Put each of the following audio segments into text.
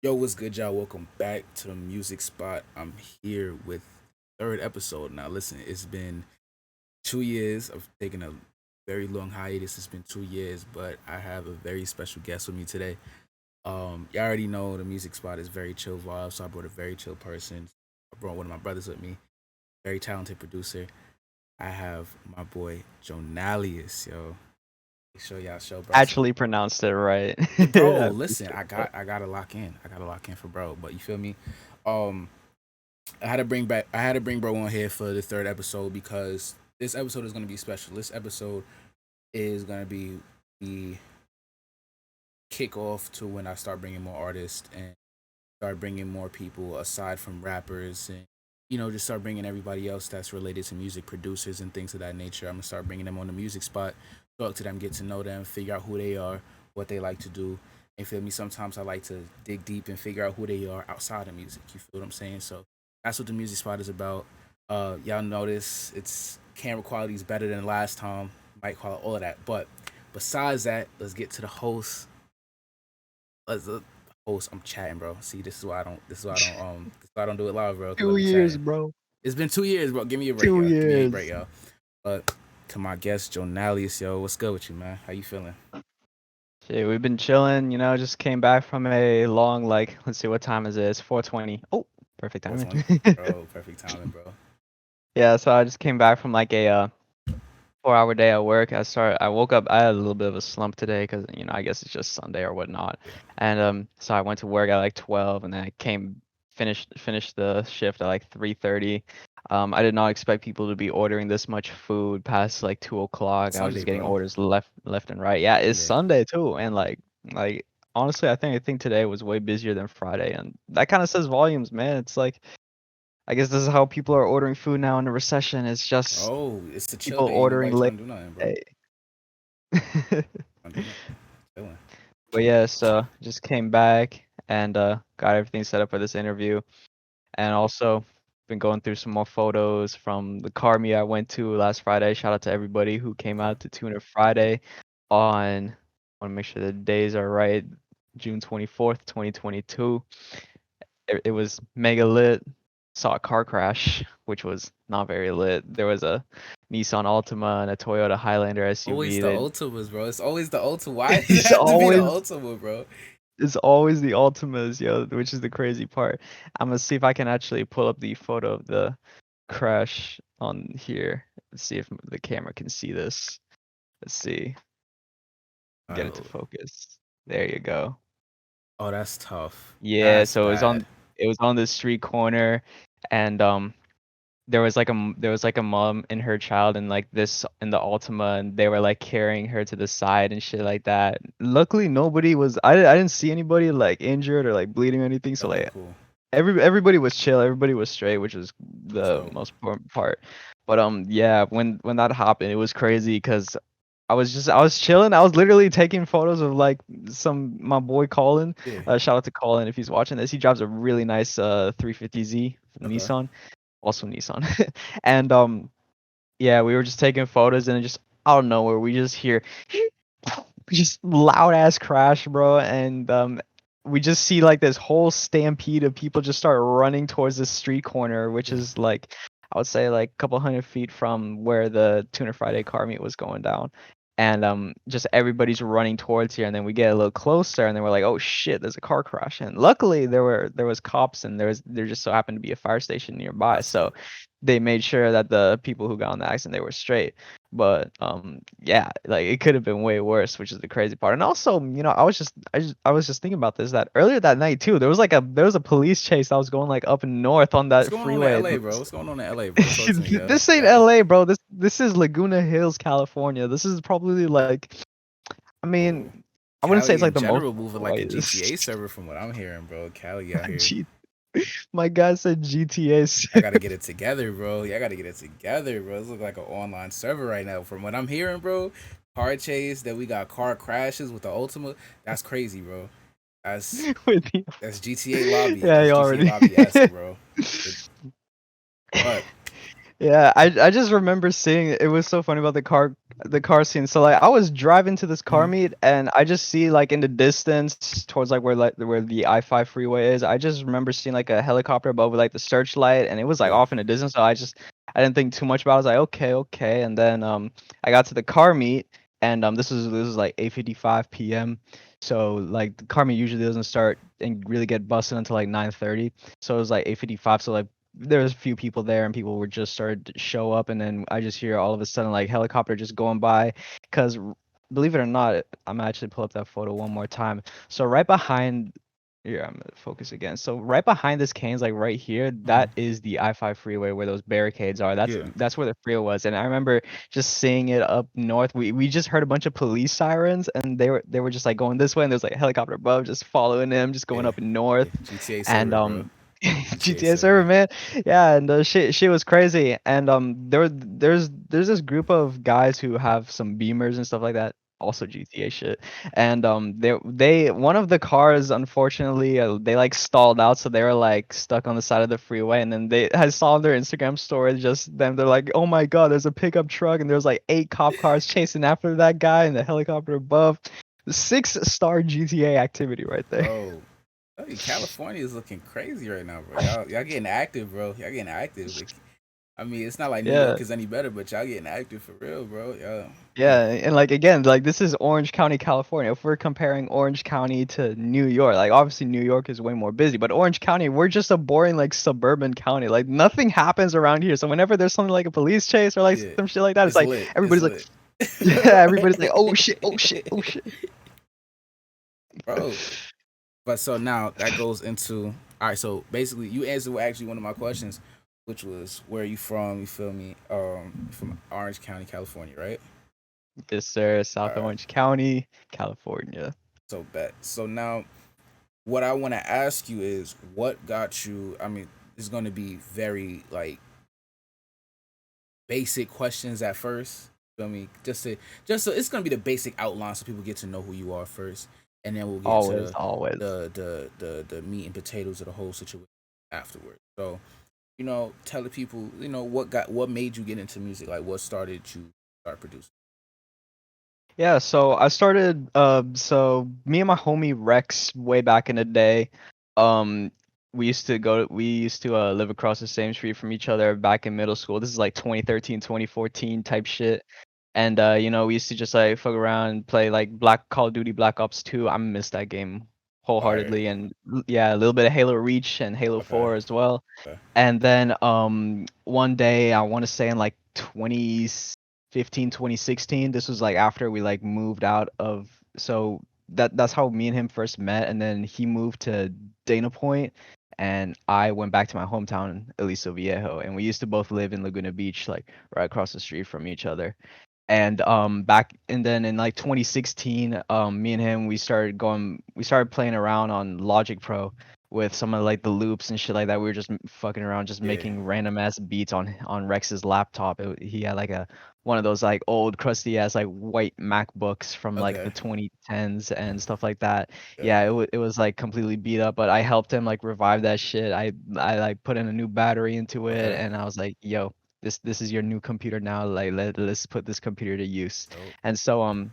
Yo, what's good, y'all? Welcome back to the Music Spot. I'm here with third episode. Now, listen, it's been 2 years of taking a very long hiatus. It's been 2 years, but I have a very special guest with me today. Y'all already know the Music Spot is very chill vibe, so I brought a very chill person. I brought one of my brothers with me, very talented producer. I have my boy Jonalius, yo. Make sure y'all show bro some. Actually pronounced it right. Hey, bro, I listen, appreciate I that. got I gotta lock in. I gotta lock in for bro. But you feel me? Um, I had to bring bro on here for the third episode because this episode is gonna be special. This episode is gonna be the kickoff to when I start bringing more artists and start bringing more people aside from rappers and just start bringing everybody else that's related to music producers and things of that nature. I'm gonna start bringing them on the music spot, talk to them, get to know them, figure out who they are, what they like to do. And feel me, sometimes I like to dig deep and figure out who they are outside of music. You feel what I'm saying? So that's what the music spot is about. Y'all notice it's camera quality is better than last time, mic quality, all of that. But besides that, let's get to the host. Let's host. I'm chatting, bro. See, this is why I don't. This is why I don't. This is why I don't do it live, bro. Because I Two be years, chatting. bro. It's been 2 years, bro. Give me a break, 2 yo. Give me a break, years. yo. But to my guest, Jonalius, yo, what's good with you, man? How you feeling? Shit, we've been chilling, just came back from a long, let's see, what time is it? It's 4:20. Oh, perfect timing. 420, bro. Perfect timing, bro. Yeah, so I just came back from like a 4-hour day at work. I woke up, I had a little bit of a slump today because, I guess it's just Sunday or whatnot. Yeah. And so I went to work at like 12 and then finished the shift at like 3:30. I did not expect people to be ordering this much food past like 2 o'clock. I was Sunday, just getting bro. orders left and right. Yeah, it's Sunday. Sunday too, and like honestly, I think today was way busier than Friday, and that kind of says volumes, man. It's like I guess this is how people are ordering food now in the recession. It's just Oh, it's the chill people day. Ain't ordering nobody late. trying to do nothing, bro. Day. Trying to do nothing. Chilling. But yeah, so just came back and got everything set up for this interview. And also been going through some more photos from the car meet I went to last Friday. Shout out to everybody who came Okay. out to Tuna Friday on, I want to make sure the days are right, June 24th, 2022. It was mega lit. Saw a car crash, which was not very lit. There was a Nissan Altima and a Toyota Highlander Always SUV. the That Ultimas, bro. It's always the Ultima. Why does it it's have to be the always Ultima, bro? it's always the Altimas, yo, which is the crazy part. I'm gonna see if I can actually pull up the photo of the crash on here. Let's see if the camera can see this. Let's see. Get it to Oh, focus. There you go. oh, that's tough. Yeah, That's so bad. it was on the street corner, and there was like a mom and her child in like this in the Altima, and they were like carrying her to the side and shit like that. Luckily nobody was, I didn't see anybody like injured or like bleeding or anything, so Okay, like cool. everybody was chill, everybody was straight, which was That's the dope. most important part. But yeah, when that happened, it was crazy because I was chilling. I was literally taking photos of like my boy Colin. Yeah. Shout out to Colin if he's watching this. He drives a really nice 350Z from Okay. Nissan, also Nissan. And yeah, we were just taking photos and then just out of nowhere we just hear just loud ass crash, bro, and we just see like this whole stampede of people just start running towards this street corner, which Yeah. is like I would say like a couple hundred feet from where the Tuna Friday car meet was going down. And just everybody's running towards here, and then we get a little closer, and then we're like, "Oh shit, there's a car crash!" And luckily, there was cops, and there just so happened to be a fire station nearby, That's so dope. they made sure that the people who got in the accident they were straight. But yeah, like it could have been way worse, which is the crazy part. And also, I was just thinking about this that earlier that night too. There was a police chase that was going like up north on What's that going on in freeway. LA, bro? What's going on in LA, bro? Talk to me, yo. This ain't Yeah. LA, bro. This is Laguna Hills, California. This is probably like, I Oh, mean, I wouldn't say it's Cali like in the most general moving like a noise. GTA server from what I'm hearing, bro. Cali out here. G- My guy said GTA. I gotta get it together, bro. I gotta get it together, bro. This look like an online server right now. From what I'm hearing, bro, car chase, that we got car crashes with the Ultima. That's crazy, bro. That's With you. that's GTA lobby. Yeah, That's you GTA already. lobby esque, bro. It, but Yeah, I just remember seeing it was so funny about the car scene. So like I was driving to this car Mhm. meet and I just see like in the distance towards like where the I-5 freeway is. I just remember seeing like a helicopter above with like the searchlight and it was like Yeah. off in the distance. So I didn't think too much about it. I was like, okay, okay. And then I got to the car meet and this was like 8:55 p.m. So like the car meet usually doesn't start and really get busted until like 9:30. So it was like 8:55. So like there was a few people there and people were just started to show up and then I just hear all of a sudden like helicopter just going by because believe it or not I'm actually pull up that photo one more time. So right behind here I'm gonna focus again. So right behind this cane's like right here, Mhm. that is the I-5 freeway where those barricades are. That's Yeah. that's where the freeway was. And I remember just seeing it up north. We just heard a bunch of police sirens and they were just like going this way and there's like a helicopter above just following them, just going Yeah. up north. Yeah. GTA And server, bro. GTA GTA server, server. man. Yeah, and shit was crazy. And there's this group of guys who have some Beamers and stuff like that, also GTA shit. And they one of the cars unfortunately they like stalled out, so they were like stuck on the side of the freeway. And then I saw on their Instagram story just them. They're like, oh my god, there's a pickup truck, and there's like 8 cop cars chasing after that guy, and the helicopter above. 6-star GTA activity right there. Bro. I mean, California is looking crazy right now, bro. Y'all getting active, bro. Y'all getting active. Like, I mean, it's not like New Yeah. York is any better, but y'all getting active for real, bro. Yeah. Mm. Yeah, and like again, like this is Orange County, California. If we're comparing Orange County to New York, like obviously New York is way more busy, but Orange County, we're just a boring like suburban county. Like nothing happens around here. So whenever there's something like a police chase or like Yeah. some shit like that, it's It's like lit. It's everybody's like, lit. yeah, everybody's like, oh shit, oh shit, oh shit. Bro. But so now that goes into all right. So basically, you answered actually one of my questions, which was where are you from? You feel me? From Orange County, California, right? Yes, sir. All South right. Orange County, California. So bet. So now, what I want to ask you is, what got you? I mean, it's going to be very like basic questions at first. Feel me? Just so it's gonna be the basic outline so people get to know who you are first, and then we'll get to Always, always. the meat and potatoes of the whole situation afterward. So tell the people what made you get into music, like what started you start producing. Yeah, so I started so me and my homie Rex way back in the day, um we used to live across the same street from each other back in middle school. This is like 2013, 2014 type shit. And we used to just like fuck around and play like Black Call of Duty Black Ops 2. I miss that game Fire. wholeheartedly and yeah, a little bit of Halo Reach and Halo Okay. 4 as well. Okay. And then one day I want to say in like 2015, 2016, this was like after we like moved out of so that's how me and him first met. And then he moved to Dana Point and I went back to my hometown, Aliso Viejo, and we used to both live in Laguna Beach, like right across the street from each other. And back and then in like 2016, me and him we started playing around on Logic Pro with some of like the loops and shit like that. We were just fucking around, just Yeah. making random ass beats on Rex's laptop. He had like a one of those like old crusty ass like white MacBooks from like Okay. the 2010s and stuff like that. Yeah. Yeah, it was like completely beat up, but I helped him like revive that shit. I like put in a new battery into it Okay. and I was like, yo, this is your new computer now, like let's put this computer to use. Dope. And so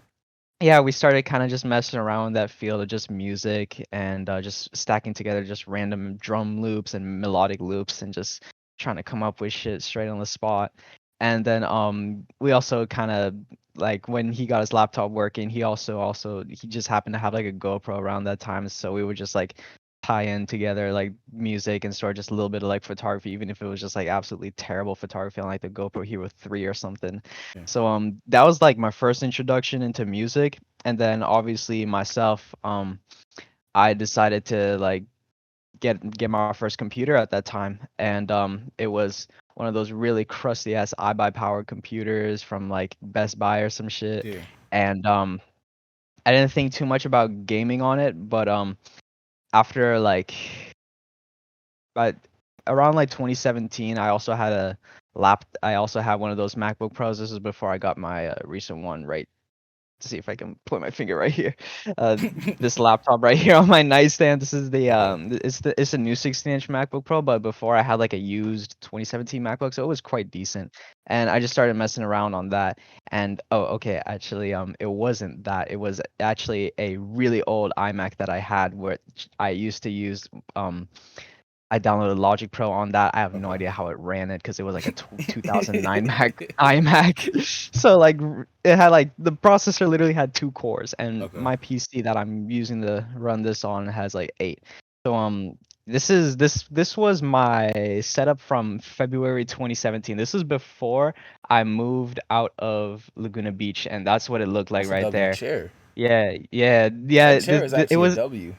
yeah, we started kind of just messing around with that field of just music and just stacking together just random drum loops and melodic loops and just trying to come up with shit straight on the spot. And then we also kind of like when he got his laptop working, he just happened to have like a GoPro around that time, so we would just like tie in together like music and start just a little bit of like photography, even if it was just like absolutely terrible photography on like the GoPro Hero 3 or something. Yeah. So that was like my first introduction into music. And then obviously myself, I decided to like get my first computer at that time. And it was one of those really crusty ass iBuy powered computers from like Best Buy or some shit. Yeah. And I didn't think too much about gaming on it, but after like but around like 2017, I also had one of those MacBook Pros. This is before I got my recent one right to see if I can point my finger right here. This laptop right here on my nightstand. This is Okay. it's a new 16-inch MacBook Pro, but before I had like a used 2017 MacBook, so it was quite decent. And I just started messing around on that. And oh, okay, actually, it wasn't that. It was actually a really old iMac that I had, where I used to use. I downloaded Logic Pro on that. I have no Okay. idea how it ran it because it was like a 2009 iMac. So like it had like the processor literally had two cores, and Okay. my PC that I'm using to run this on has like eight. So this was my setup from February 2017. This was before I moved out of Laguna Beach, and that's what it looked like That's a right W there. chair. Yeah, yeah, That yeah. chair is It actually a was W.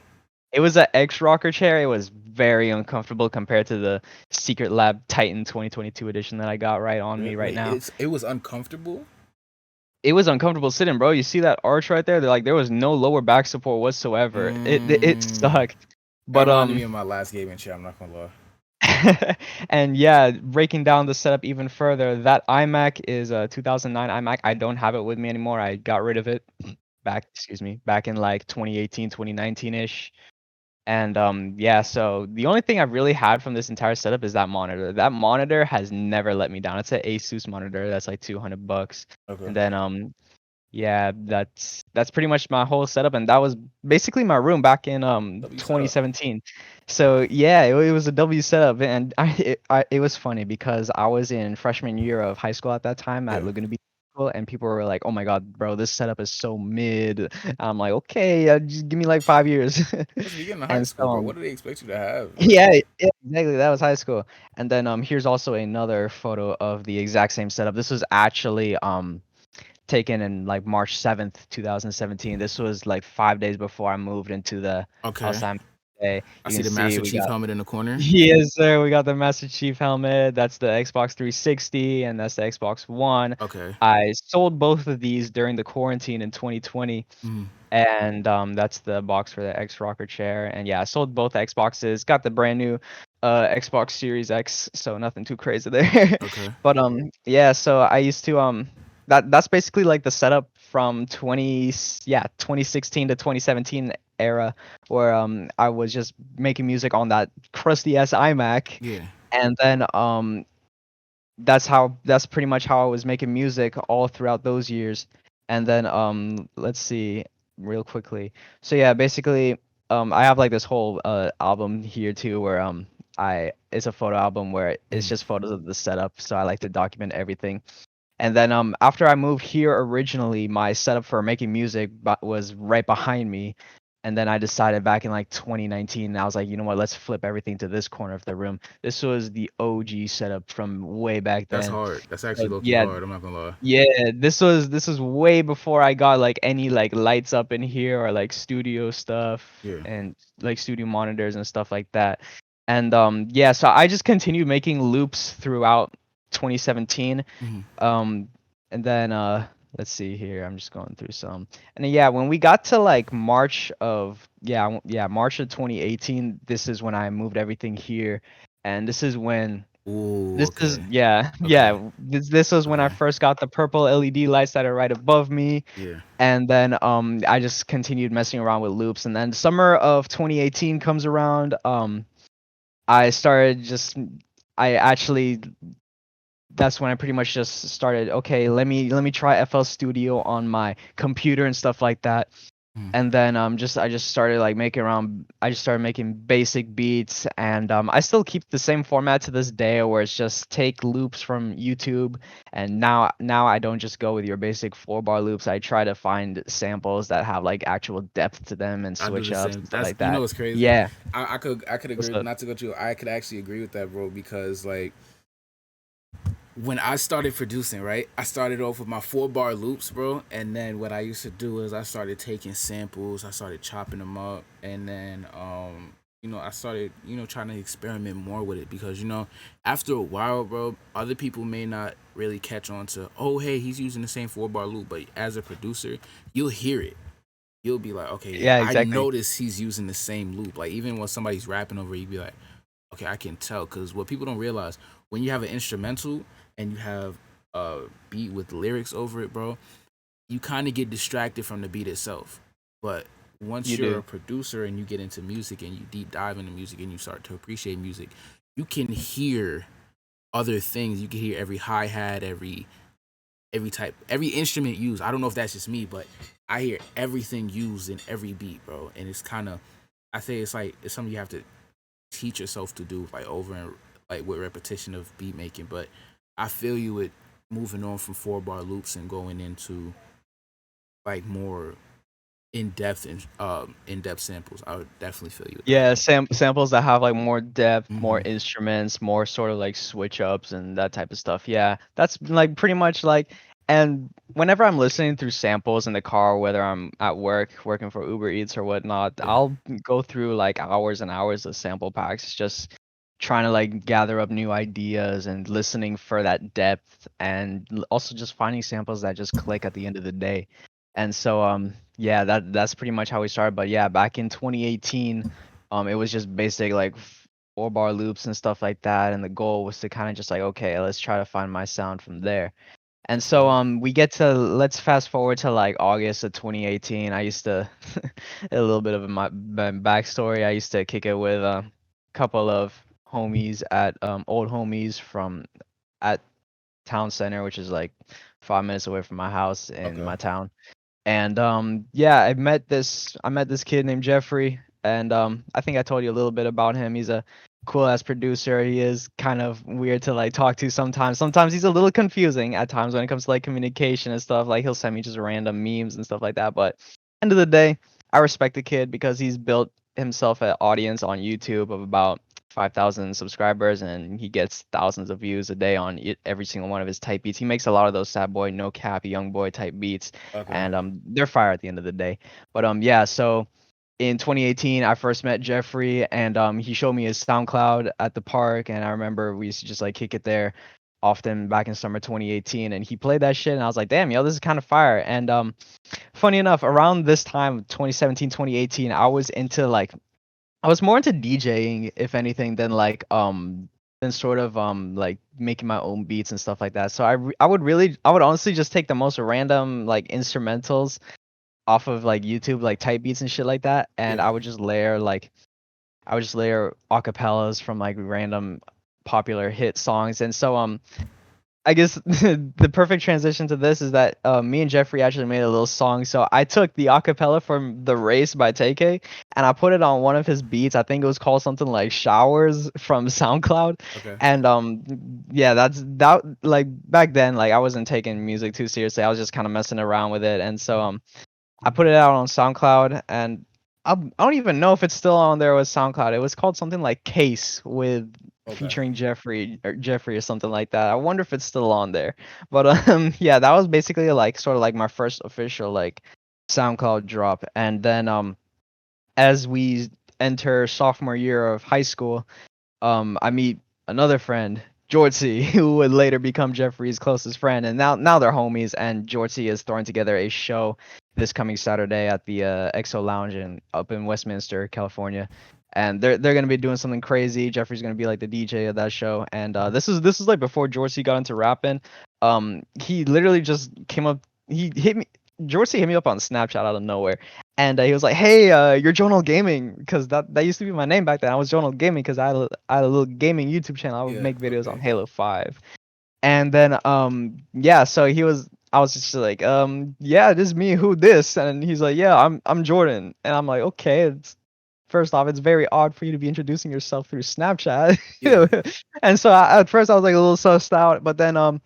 it was an X rocker chair. It was very uncomfortable compared to the Secret Lab Titan 2022 edition that I got right on me right Wait, now. it was uncomfortable. It was uncomfortable sitting, bro. You see that arch right there? They're like there was no lower back support whatsoever. It Mm, sucked. that But reminded me of my last gaming chair. I'm not gonna lie. and yeah, breaking down the setup even further, that iMac is a 2009 iMac. I don't have it with me anymore. I got rid of it back in like 2018, 2019ish. And yeah, so the only thing I've really had from this entire setup is that monitor. That monitor has never let me down. It's an Asus monitor that's like $200. Okay. And then yeah, that's pretty much my whole setup, and that was basically my room back in W setup. 2017. So yeah, it was a W setup, and it was funny because I was in freshman year of high school at that time at Yeah. Laguna Beach School, and people were like, "Oh my God, bro, this setup is so mid." I'm like, "Okay, just give me like 5 years." That's the beginning of high And school, so bro. What do they expect you to have? Like, yeah, yeah, exactly. That was high school. And then here's also another photo of the exact same setup. This was actually taken in like March 7th, 2017. This was like 5 days before I moved into the house okay. I'm today. I You see can the see Master we Chief got helmet in the corner. yes, sir. We got the Master Chief helmet. That's the Xbox 360, and that's the Xbox One. Okay. I sold both of these during the quarantine in 2020, Mm, and that's the box for the X Rocker chair. And yeah, I sold both Xboxes. Got the brand new Xbox Series X, so nothing too crazy there. okay. But yeah, so I used to that's basically like the setup from 2016 to 2017 era, where I was just making music on that crusty ass iMac. Yeah. And then that's pretty much how I was making music all throughout those years. And then let's see real quickly. So yeah, basically I have like this whole album here too, where I it's a photo album where it's Mm, just photos of the setup, so I like to document everything. And then after I moved here originally, my setup for making music was right behind me. And then I decided back in like 2019, I was like, you know what, let's flip everything to this corner of the room. This was the OG setup from way back that's then. hard. That's actually So low key yeah, hard. I'm not gonna lie. yeah, this was way before I got like any like lights up in here or like studio stuff Yeah. and like studio monitors and stuff like that. And yeah, so I just continued making loops throughout 2017. Mm, Um and then let's see here. I'm just going through some. And then, yeah, when we got to like March of 2018, this is when I moved everything here. And this is when ooh. this is Okay. yeah, Okay. yeah. This was when I Okay. first got the purple LED lights that are right above me, Yeah. and then I just continued messing around with loops, and then summer of 2018 comes around. I started just I actually that's when I pretty much just started. Okay, let me try FL Studio on my computer and stuff like that. Mm, And then I just started like making around I just started making basic beats, and I still keep the same format to this day, where it's just take loops from YouTube. And now I don't just go with your basic 4 bar loops. I try to find samples that have like actual depth to them and I do switch the ups same. and stuff That's like you know that. what's crazy. Yeah. I could What's agree. up? Not to go to. I could actually agree with that, bro. Because like when I started producing, right, I started off with my 4 bar loops, bro. And then what I used to do is I started taking samples, I started chopping them up, and then I started, trying to experiment more with it because, after a while, bro, other people may not really catch on to, oh, hey, he's using the same 4 bar loop, but as a producer, you'll hear it. You'll be like, okay, yeah, Yeah, I exactly. notice he's using the same loop. Like even when somebody's rapping over, it, you'd be like, okay, I can tell because what people don't realize when you have an instrumental and you have a beat with lyrics over it, bro, you kind of get distracted from the beat itself. But once You you're a do. producer and you get into music and you deep dive into music and you start to appreciate music, you can hear other things. You can hear every hi hat, every type, every instrument used. I don't know if that's just me, but I hear everything used in every beat, bro. And it's kind of, I think it's like it's something you have to teach yourself to do, like over and like with repetition of beat making. But I feel you with moving on from 4 bar loops and going into like more in depth samples. I would definitely feel you with that. Yeah, samples that have like more depth, more Mm-hmm. instruments, more sort of like switch ups and that type of stuff. Yeah, that's like pretty much like. And whenever I'm listening through samples in the car, whether I'm at work, working for Uber Eats or whatnot, Yeah. I'll go through like hours and hours of sample packs, just trying to like gather up new ideas and listening for that depth, and also just finding samples that just click at the end of the day. And so yeah, that's pretty much how we started. But yeah, back in 2018, it was just basic like 4 bar loops and stuff like that, and the goal was to kind of just like, okay, let's try to find my sound from there. And so Okay. we get to, let's fast forward to like August of 2018. I used to a little bit of my backstory. I used to kick it with a couple of homies at old homies from at town center, which is like 5 minutes away from my house in Okay. my town. And yeah, I met this kid named Jeffrey, and I think I told you a little bit about him. He's a cool ass producer. He is kind of weird to like talk to sometimes. Sometimes he's a little confusing at times when it comes to like communication and stuff. Like he'll send me just random memes and stuff like that. But end of the day, I respect the kid because he's built himself an audience on YouTube of about 5,000 subscribers, and he gets thousands of views a day on every single one of his type beats. He makes a lot of those sad boy, no cap, young boy type beats, Okay. and they're fire at the end of the day. But yeah, so in 2018 I first met Jeffrey, and he showed me his SoundCloud at the park, and I remember we used to just like kick it there often back in summer 2018, and he played that shit, and I was like, damn, yo, this is kind of fire. And funny enough, around this time 2017, 2018, I was more into DJing, if anything, than sort of like making my own beats and stuff like that. So I would honestly just take the most random like instrumentals off of like YouTube, like type beats and shit like that, and Yeah. I would just layer acapellas from like random popular hit songs. And so I guess the perfect transition to this is that me and Jeffrey actually made a little song. So I took the acapella from "The Race" by TK, and I put it on one of his beats. I think it was called something like "Showers" from SoundCloud. Okay. And yeah, that's that. Like back then, like I wasn't taking music too seriously. I was just kind of messing around with it. And so I put it out on SoundCloud, and I don't even know if it's still on there with SoundCloud. It was called something like Case with Okay. featuring Jeffrey or something like that. I wonder if it's still on there. But yeah, that was basically like sort of like my first official like SoundCloud drop. And then as we enter sophomore year of high school, I meet another friend, Jortsy, who would later become Jeffrey's closest friend, and now they're homies. And Jortsy is throwing together a show this coming Saturday at the EXO Lounge up in Westminster, California. And they're gonna be doing something crazy. Jeffrey's gonna be like the DJ of that show. And this is like before Jortsy got into rapping. He literally just came up. He hit me. Jortsy hit me up on Snapchat out of nowhere, and he was like, "Hey, you're Jonal Gaming," because that used to be my name back then. I was Jonal Gaming because I had a little gaming YouTube channel. I would Yeah. make videos on Okay. Halo 5, and then yeah, so I was just like, yeah, this is me. Who this? And he's like, yeah, I'm Jordan, and I'm like, okay. It's first off, it's very odd for you to be introducing yourself through Snapchat. Yeah. And so at first I was like a little sussed out, but then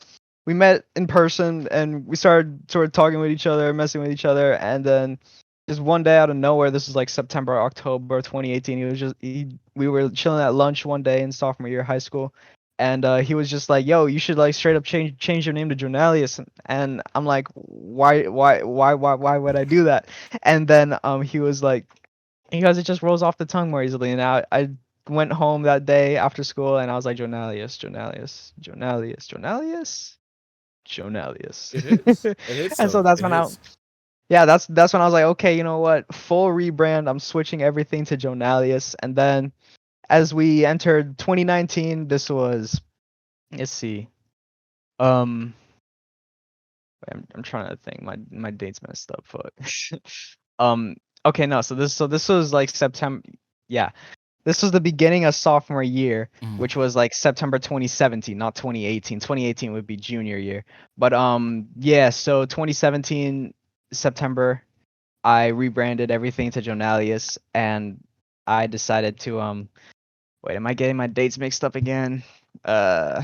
we met in person and we started sort of talking with each other, messing with each other, and then just one day out of nowhere, this was like September, October 2018. We were chilling at lunch one day in sophomore year of high school, and he was just like, "Yo, you should like straight up change your name to Jonalius." And I'm like, why would I do that? And then he was like, because it just rolls off the tongue more easily. And I went home that day after school, and I was like, Jonalius, Jonalius, Jonalius, Jonalius, It hits. Jonalius. It hits And so though. that's It when I hits. yeah, that's when I was like, okay, you know what? Full rebrand. I'm switching everything to Jonalius. And then as we entered 2019, this was, let's see, um I'm trying to think. My date's messed up. Fuck. um. Okay. No. So this was like September. Yeah. This was the beginning of sophomore year, Mm. which was like September 2017, not 2018. 2018 would be junior year. But yeah. So 2017 September, I rebranded everything to Jonalius, and I decided to Wait, am I getting my dates mixed up again? Uh.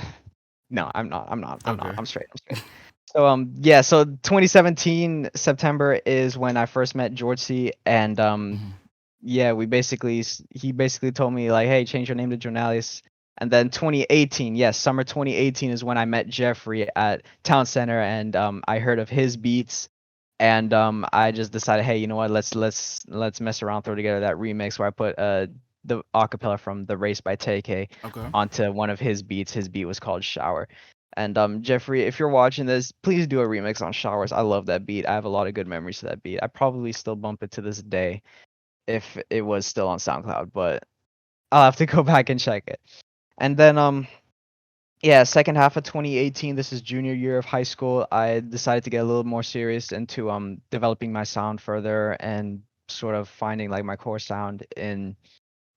No, I'm not. I'm not. Okay. I'm straight. I'm straight. So yeah, so 2017 September is when I first met George C, and Mhm. yeah, he basically told me like, hey, change your name to Jonalius. And then 2018, yes, summer 2018 is when I met Jeffrey at Town Center, and I heard of his beats, and I just decided, hey, you know what, let's mess around, throw together that remix where I put the acapella from The Race by TK Okay. onto one of his beats. His beat was called Shower. And Jeffrey, if you're watching this, please do a remix on Showers. I love that beat. I have a lot of good memories to that beat. I probably still bump it to this day if it was still on SoundCloud, but I'll have to go back and check it. And then yeah, second half of 2018, this is junior year of high school, I decided to get a little more serious into developing my sound further and sort of finding like my core sound in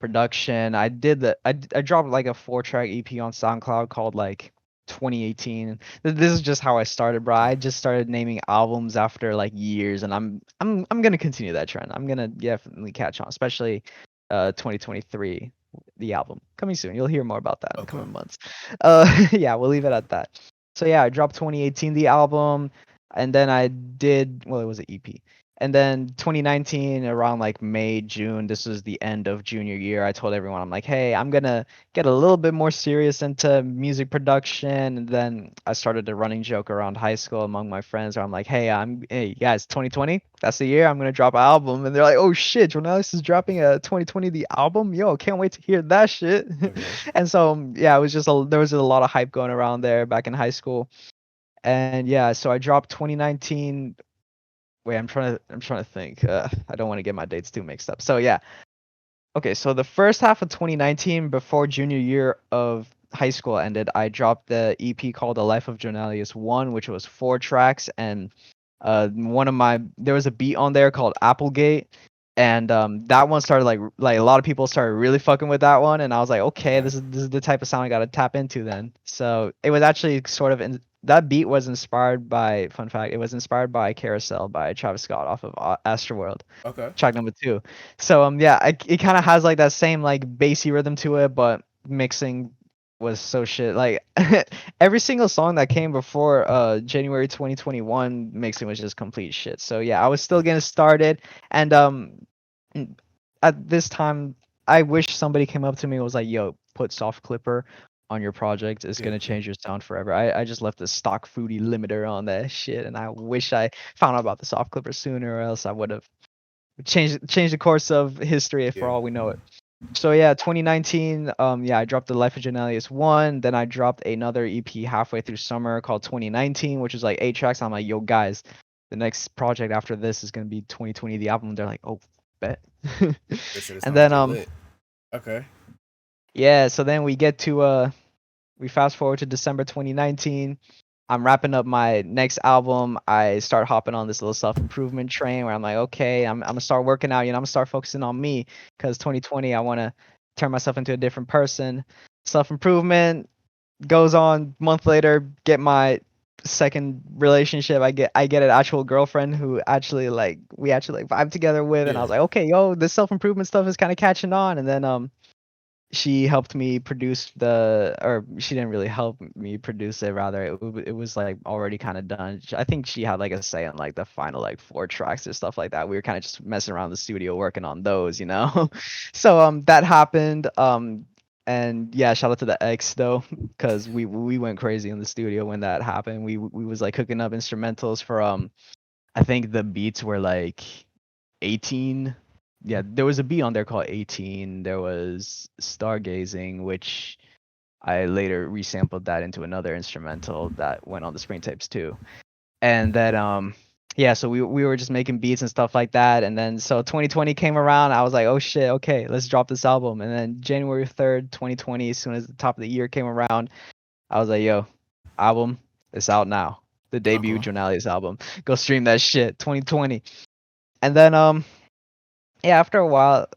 production. I dropped like a 4-track EP on SoundCloud called like 2018. This is just how I started, bro. I just started naming albums after like years, and I'm gonna continue that trend. I'm gonna definitely catch on, especially 2023, the album coming soon. You'll hear more about that in the Okay. coming months. Yeah, we'll leave it at that. So yeah, I dropped 2018 the album, and then I did, well, it was an EP. And then 2019, around like May, June, this was the end of junior year. I told everyone, I'm like, hey, I'm gonna get a little bit more serious into music production. And then I started a running joke around high school among my friends where I'm like, hey guys, 2020, that's the year I'm gonna drop an album. And they're like, oh shit, Jonas is dropping a 2020 the album. Yo, can't wait to hear that shit. Okay. And so yeah, it was just there was a lot of hype going around there back in high school. And yeah, so I dropped 2019. Wait, I'm trying to think. I don't want to get my dates too mixed up. So yeah. Okay, so the first half of 2019, before junior year of high school ended, I dropped the EP called The Life of Jonalius 1, which was 4 tracks, and there was a beat on there called Applegate, and that one started like a lot of people started really fucking with that one, and I was like, okay, Okay. this is the type of sound I gotta tap into then. So it was actually sort of that beat was inspired by, fun fact, it was inspired by Carousel by Travis Scott off of Astroworld, Okay. track number 2. So yeah, it kind of has like that same like bassy rhythm to it, but mixing was so shit. Like every single song that came before January 2021 mixing was just complete shit. So yeah, I was still getting started, and at this time, I wish somebody came up to me and was like, "Yo, put Soft Clipper on your project. It's Yeah. gonna change your sound forever." I just left the stock foodie limiter on that shit, and I wish I found out about the Soft Clipper sooner, or else I would have changed the course of history for Yeah. all we know it. So yeah, 2019, yeah, I dropped the Life of Janelius 1, then I dropped another EP halfway through summer called 2019, which is like 8 tracks. I'm like, yo guys, the next project after this is gonna be 2020 the album. They're like, oh, bet. This shit is And gonna then get lit. Okay. yeah, so then we fast forward to December 2019. I'm wrapping up my next album. I start hopping on this little self improvement train where I'm like, okay, I'm gonna start working out. I'm gonna start focusing on me because 2020, I want to turn myself into a different person. Self improvement goes on. Month later, get my second relationship. I get an actual girlfriend who actually like we actually like vibe together with, and I Yeah. was like, okay, yo, this self improvement stuff is kind of catching on. And then she helped me produce or she didn't really help me produce it, rather it was like already kind of done. I think she had like a say on like the final like 4 tracks or stuff like that. We were kind of just messing around the studio working on those. So that happened, and yeah, shout out to the ex though, because we went crazy in the studio when that happened. We was like cooking up instrumentals for I think the beats were like 18. Yeah, there was a beat on there called 18. There was Stargazing, which I later resampled that into another instrumental that went on the Spring Tapes too. And then yeah, so we were just making beats and stuff like that. And then so 2020 came around, I was like, oh shit, okay, let's drop this album. And then January 3rd, 2020, as soon as the top of the year came around, I was like, yo, album, it's out now. the debut Okay. Jonalius album. Go stream that shit, 2020. And then yeah, after a while,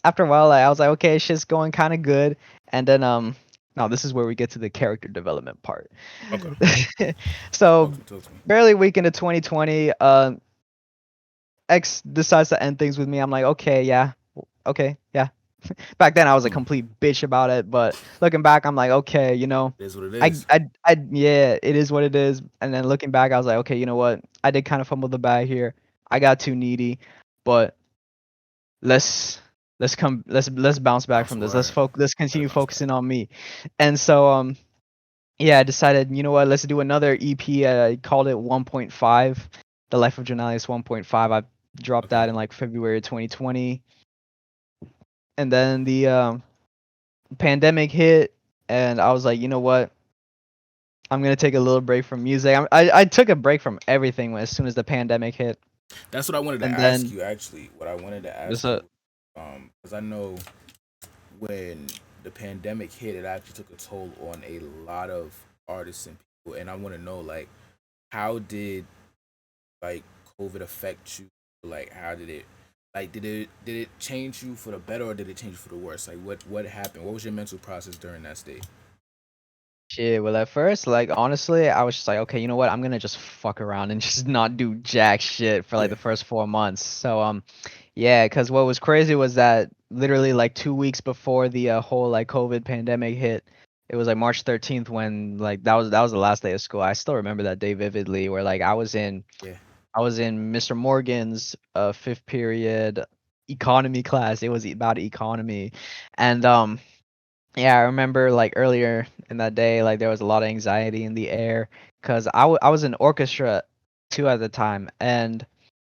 like, I was like, okay, shit's going kind of good. And then now this is where we get to the character development part. Okay. So Talk to me. barely a week into 2020, X decides to end things with me. I'm like, okay, yeah, okay, yeah. Back then I was a Mm. complete bitch about it, but looking back, I'm like, okay, It is what it I, is. yeah, it is what it is. And then looking back, I was like, okay, you know what? I did kind of fumble the bag here. I got too needy, but let's let's bounce back Bounce from this. word. Let's Gotta continue bounce back. focusing on me. And so yeah, I decided, you know what? Let's do another EP. I called it 1.5, The Life of Jonalius 1.5. I dropped Okay. that in like February 2020, and then the pandemic hit, and I was like, you know what? I'm gonna take a little break from music. I took a break from everything as soon as the pandemic hit, That's what I wanted to and ask then you. Actually, what I wanted to just ask you, because I know when the pandemic hit, it actually took a toll on a lot of artists and people, and I want to know like how did like COVID affect you? Like how did it? Like did it change you for the better or did it change you for the worse? Like what happened? What was your mental process during that state? shit. Well, at first, like honestly, I was just like, okay, you know what? I'm gonna just fuck around and just not do jack shit for like Yeah. the first 4 months. So yeah, because what was crazy was that literally like 2 weeks before the whole like COVID pandemic hit, it was like March 13th when like that was the last day of school. I still remember that day vividly, where like Yeah. I was in Mr. Morgan's fifth period economy class. It was about economy, and yeah, I remember like earlier in that day, like there was a lot of anxiety in the air because I was in orchestra too at the time, and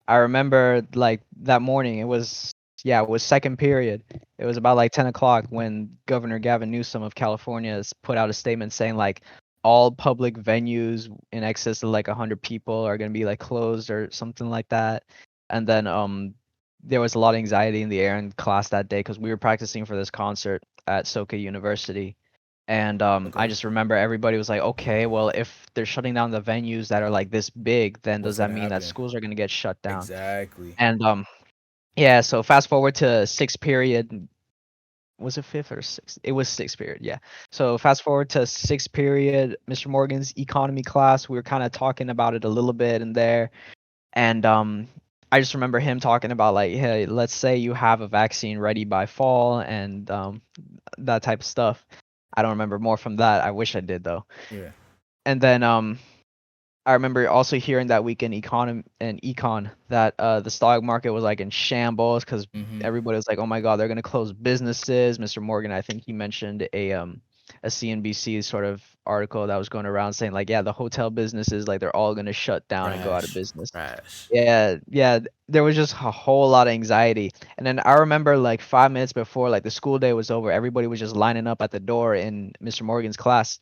I remember like that morning. It was yeah, it was second period. It was about like 10 o'clock when Governor Gavin Newsom of California has put out a statement saying like all public venues in excess of like 100 people are gonna be like closed or something like that. And then there was a lot of anxiety in the air in class that day because we were practicing for this concert at Soka University. And I Okay. just remember everybody was like, okay, well, if they're shutting down the venues that are like this big, then does What's that gonna mean that happen? schools are gonna get shut down? Exactly. And yeah, so fast forward to sixth period. Was it fifth or sixth? It was sixth period, yeah. So fast forward to sixth period, Mr. Morgan's economy class. We were kind of talking about it a little bit in there, and I just remember him talking about like, hey, let's say you have a vaccine ready by fall, and that type of stuff. I don't remember more from that. I wish I did though. Yeah. And then I remember also hearing that week in econ that the stock market was like in shambles because Mm-hmm. everybody was like, "Oh my God, they're gonna close businesses." Mr. Morgan, I think he mentioned a CNBC sort of article that was going around saying like, "Yeah, the hotel businesses like they're all gonna shut down and go out of Crash. business." Crash. Yeah, yeah, there was just a whole lot of anxiety. And then I remember like 5 minutes before like the school day was over, everybody was just lining up at the door in Mr. Morgan's class.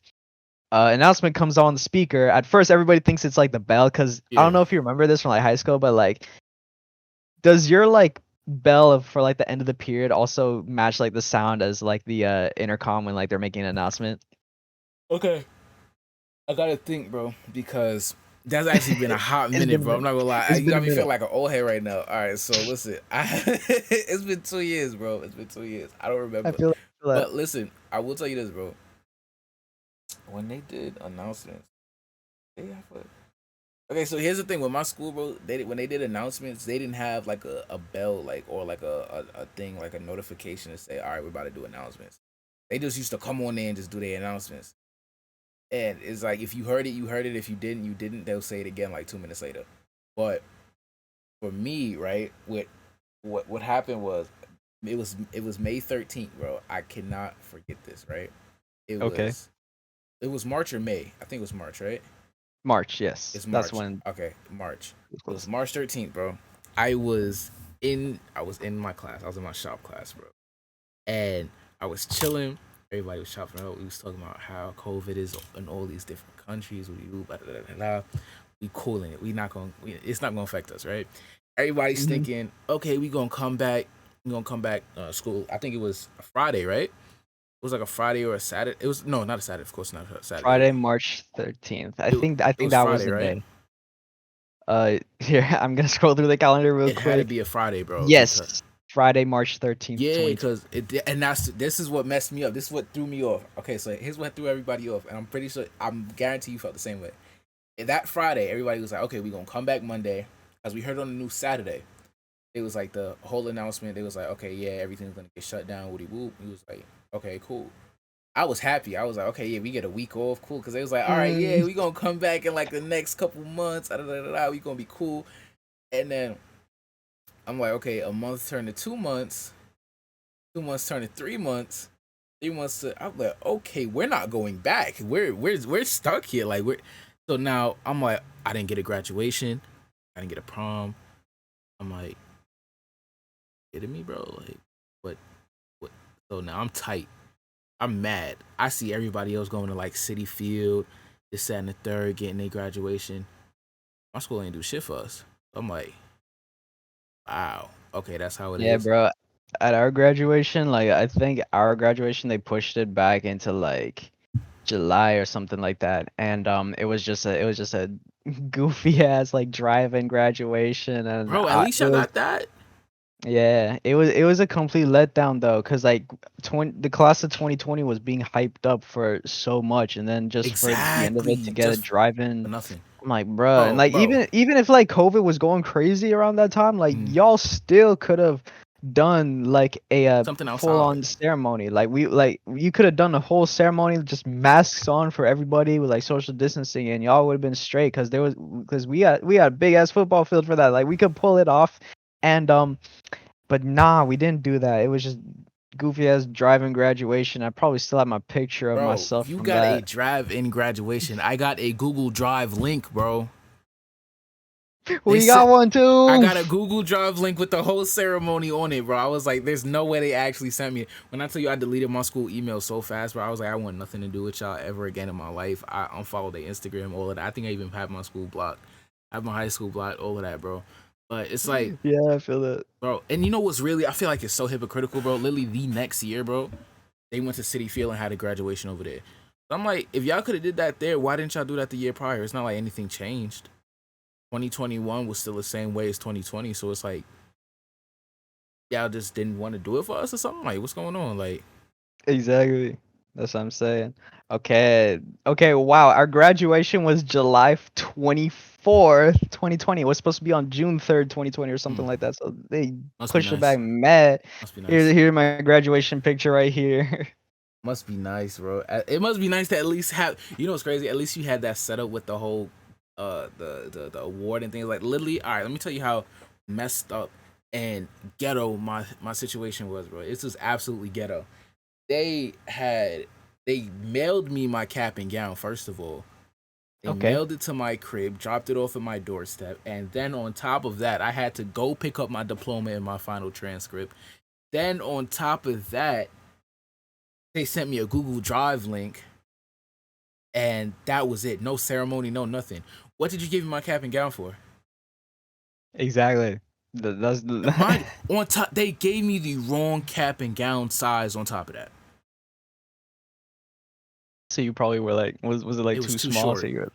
Announcement comes on the speaker. At first, everybody thinks it's like the bell because I don't Yeah. know if you remember this from like high school, but like, does your like bell for like the end of the period also match like the sound as like the intercom when like they're making an announcement? Okay. I gotta think, bro, because that's actually been a hot It's minute, been a bro. I'm minute. not gonna lie. It's You been a got me feeling minute. like an old head right now. All right, so listen, it's been 2 years, bro. It's been 2 years. I don't I remember, feel that. but listen, I will tell you this, bro. When they did announcements, they have okay. So here's the thing with my school, bro. When they did announcements, they didn't have like a bell, like or like a thing, like a notification to say, all right, we're about to do announcements. They just used to come on there and just do their announcements. And it's like if you heard it, you heard it. If you didn't, you didn't. They'll say it again like 2 minutes later. But for me, right, what happened was it was May 13th, bro. I cannot forget this, right? It Okay. was it was March or May. I think it was March, right? March, yes. It's That's March. when Okay, March. it It was was. March 13th, bro. I was in my class. I was in my shop class, bro. And I was chilling. Everybody was chopping up. We was talking about how COVID is in all these different countries. Blah, blah, blah, blah. We cooling it. We not going. It's not going to affect us, right? Everybody's Mhm. thinking, okay, we gonna come back. We gonna come back. School. I think it was a Friday, right? was like a Friday or a Saturday. It was no, not a Saturday. Of course, not a Saturday. Friday, March 13th. I It, think I it think was that was Friday, the right? day. Here I'm gonna scroll through the calendar real It had to quick. be a Friday, bro. Because Yes, Friday, March 13th, yeah, 2020. because and this is what messed me up. This is what threw me off. Okay, so here's what threw everybody off, and I'm pretty sure I'm guarantee you felt the same way. And that Friday, everybody was like, okay, we gonna come back Monday, as we heard on the news Saturday. It was like the whole announcement. They was like, okay, yeah, everything's gonna get shut down. Woody whoop. He was like, okay, cool. I was happy. I was like, okay, yeah, we get a week off, cool. Because they was like, all right, yeah, Mm, we gonna come back in like the next couple months. We gonna be cool. And then I'm like, okay, a month turned to 2 months. 2 months turned to 3 months. 3 months to I'm like, okay, we're not going back. We're stuck here. Like we're so now I'm like, I didn't get a graduation. I didn't get a prom. I'm like, kidding me, bro? Like, what? So now I'm tight. I'm mad. I see everybody else going to like City Field, this, that, and the third, getting their graduation. My school ain't do shit for us. I'm like, wow. Okay, that's how it yeah, is. bro. At our graduation, like I think our graduation, they pushed it back into like July or something like that, and it was just a goofy ass like drive-in graduation, and Bro, at least it y'all was got that. yeah, it was a complete letdown though, cause like the class of 2020 was being hyped up for so much, and then just for the end of it to Exactly. get a Just drive-in, for nothing. I'm like, bruh, and Bro, like bro. even if like COVID was going crazy around that time, like Mm, y'all still could have done like a something outside. full-on ceremony. Like you could have done a whole ceremony, just masks on for everybody with like social distancing, and y'all would have been straight, cause we had a big ass football field for that. Like we could pull it off, and but nah, we didn't do that. It was just goofy ass driving graduation. I probably still have my picture of Bro, myself you from got a that. drive in graduation. I got a Google Drive link, bro. They We got said one I too. got a Google Drive link with the whole ceremony on it, bro. I was like, there's no way they actually sent me it. When I tell you I deleted my school email so fast, bro, I was like, I want nothing to do with y'all ever again in my life. I unfollowed their Instagram, all of that. I think I even have my school blocked. I have my high school blocked, all of that, bro. But it's like, Yeah, I feel it. bro, and you know what's really, I feel like it's so hypocritical, bro. Literally the next year, bro, they went to City Field and had a graduation over there. I'm like, if y'all could have did that there, why didn't y'all do that the year prior? It's not like anything changed. 2021 was still the same way as 2020, so it's like y'all just didn't want to do it for us or something. Like, what's going on? Like, Exactly. That's what I'm saying. Okay. Okay, wow. Our graduation was July 24th, 2020. It was supposed to be on June 3rd, 2020 or hmm, something like that. So they must be pushed it back nice. mad. Must be Here nice. here's my graduation picture right here. Must be nice, bro. It must be nice to at least have. You know what's crazy? At least you had that set up with the whole, the award and things. Like literally, all right. Let me tell you how messed up and ghetto my situation was, bro. It's just absolutely ghetto. They had they mailed me my cap and gown first of all. They Okay. mailed it to my crib, dropped it off at my doorstep, and then on top of that, I had to go pick up my diploma and my final transcript. Then on top of that, they sent me a Google Drive link, and that was it. No ceremony, no nothing. What did you give me my cap and gown for? Exactly. That's Mind on top, they gave me the wrong cap and gown size. On top of that, so you probably were like was it like it was too too small so short. you were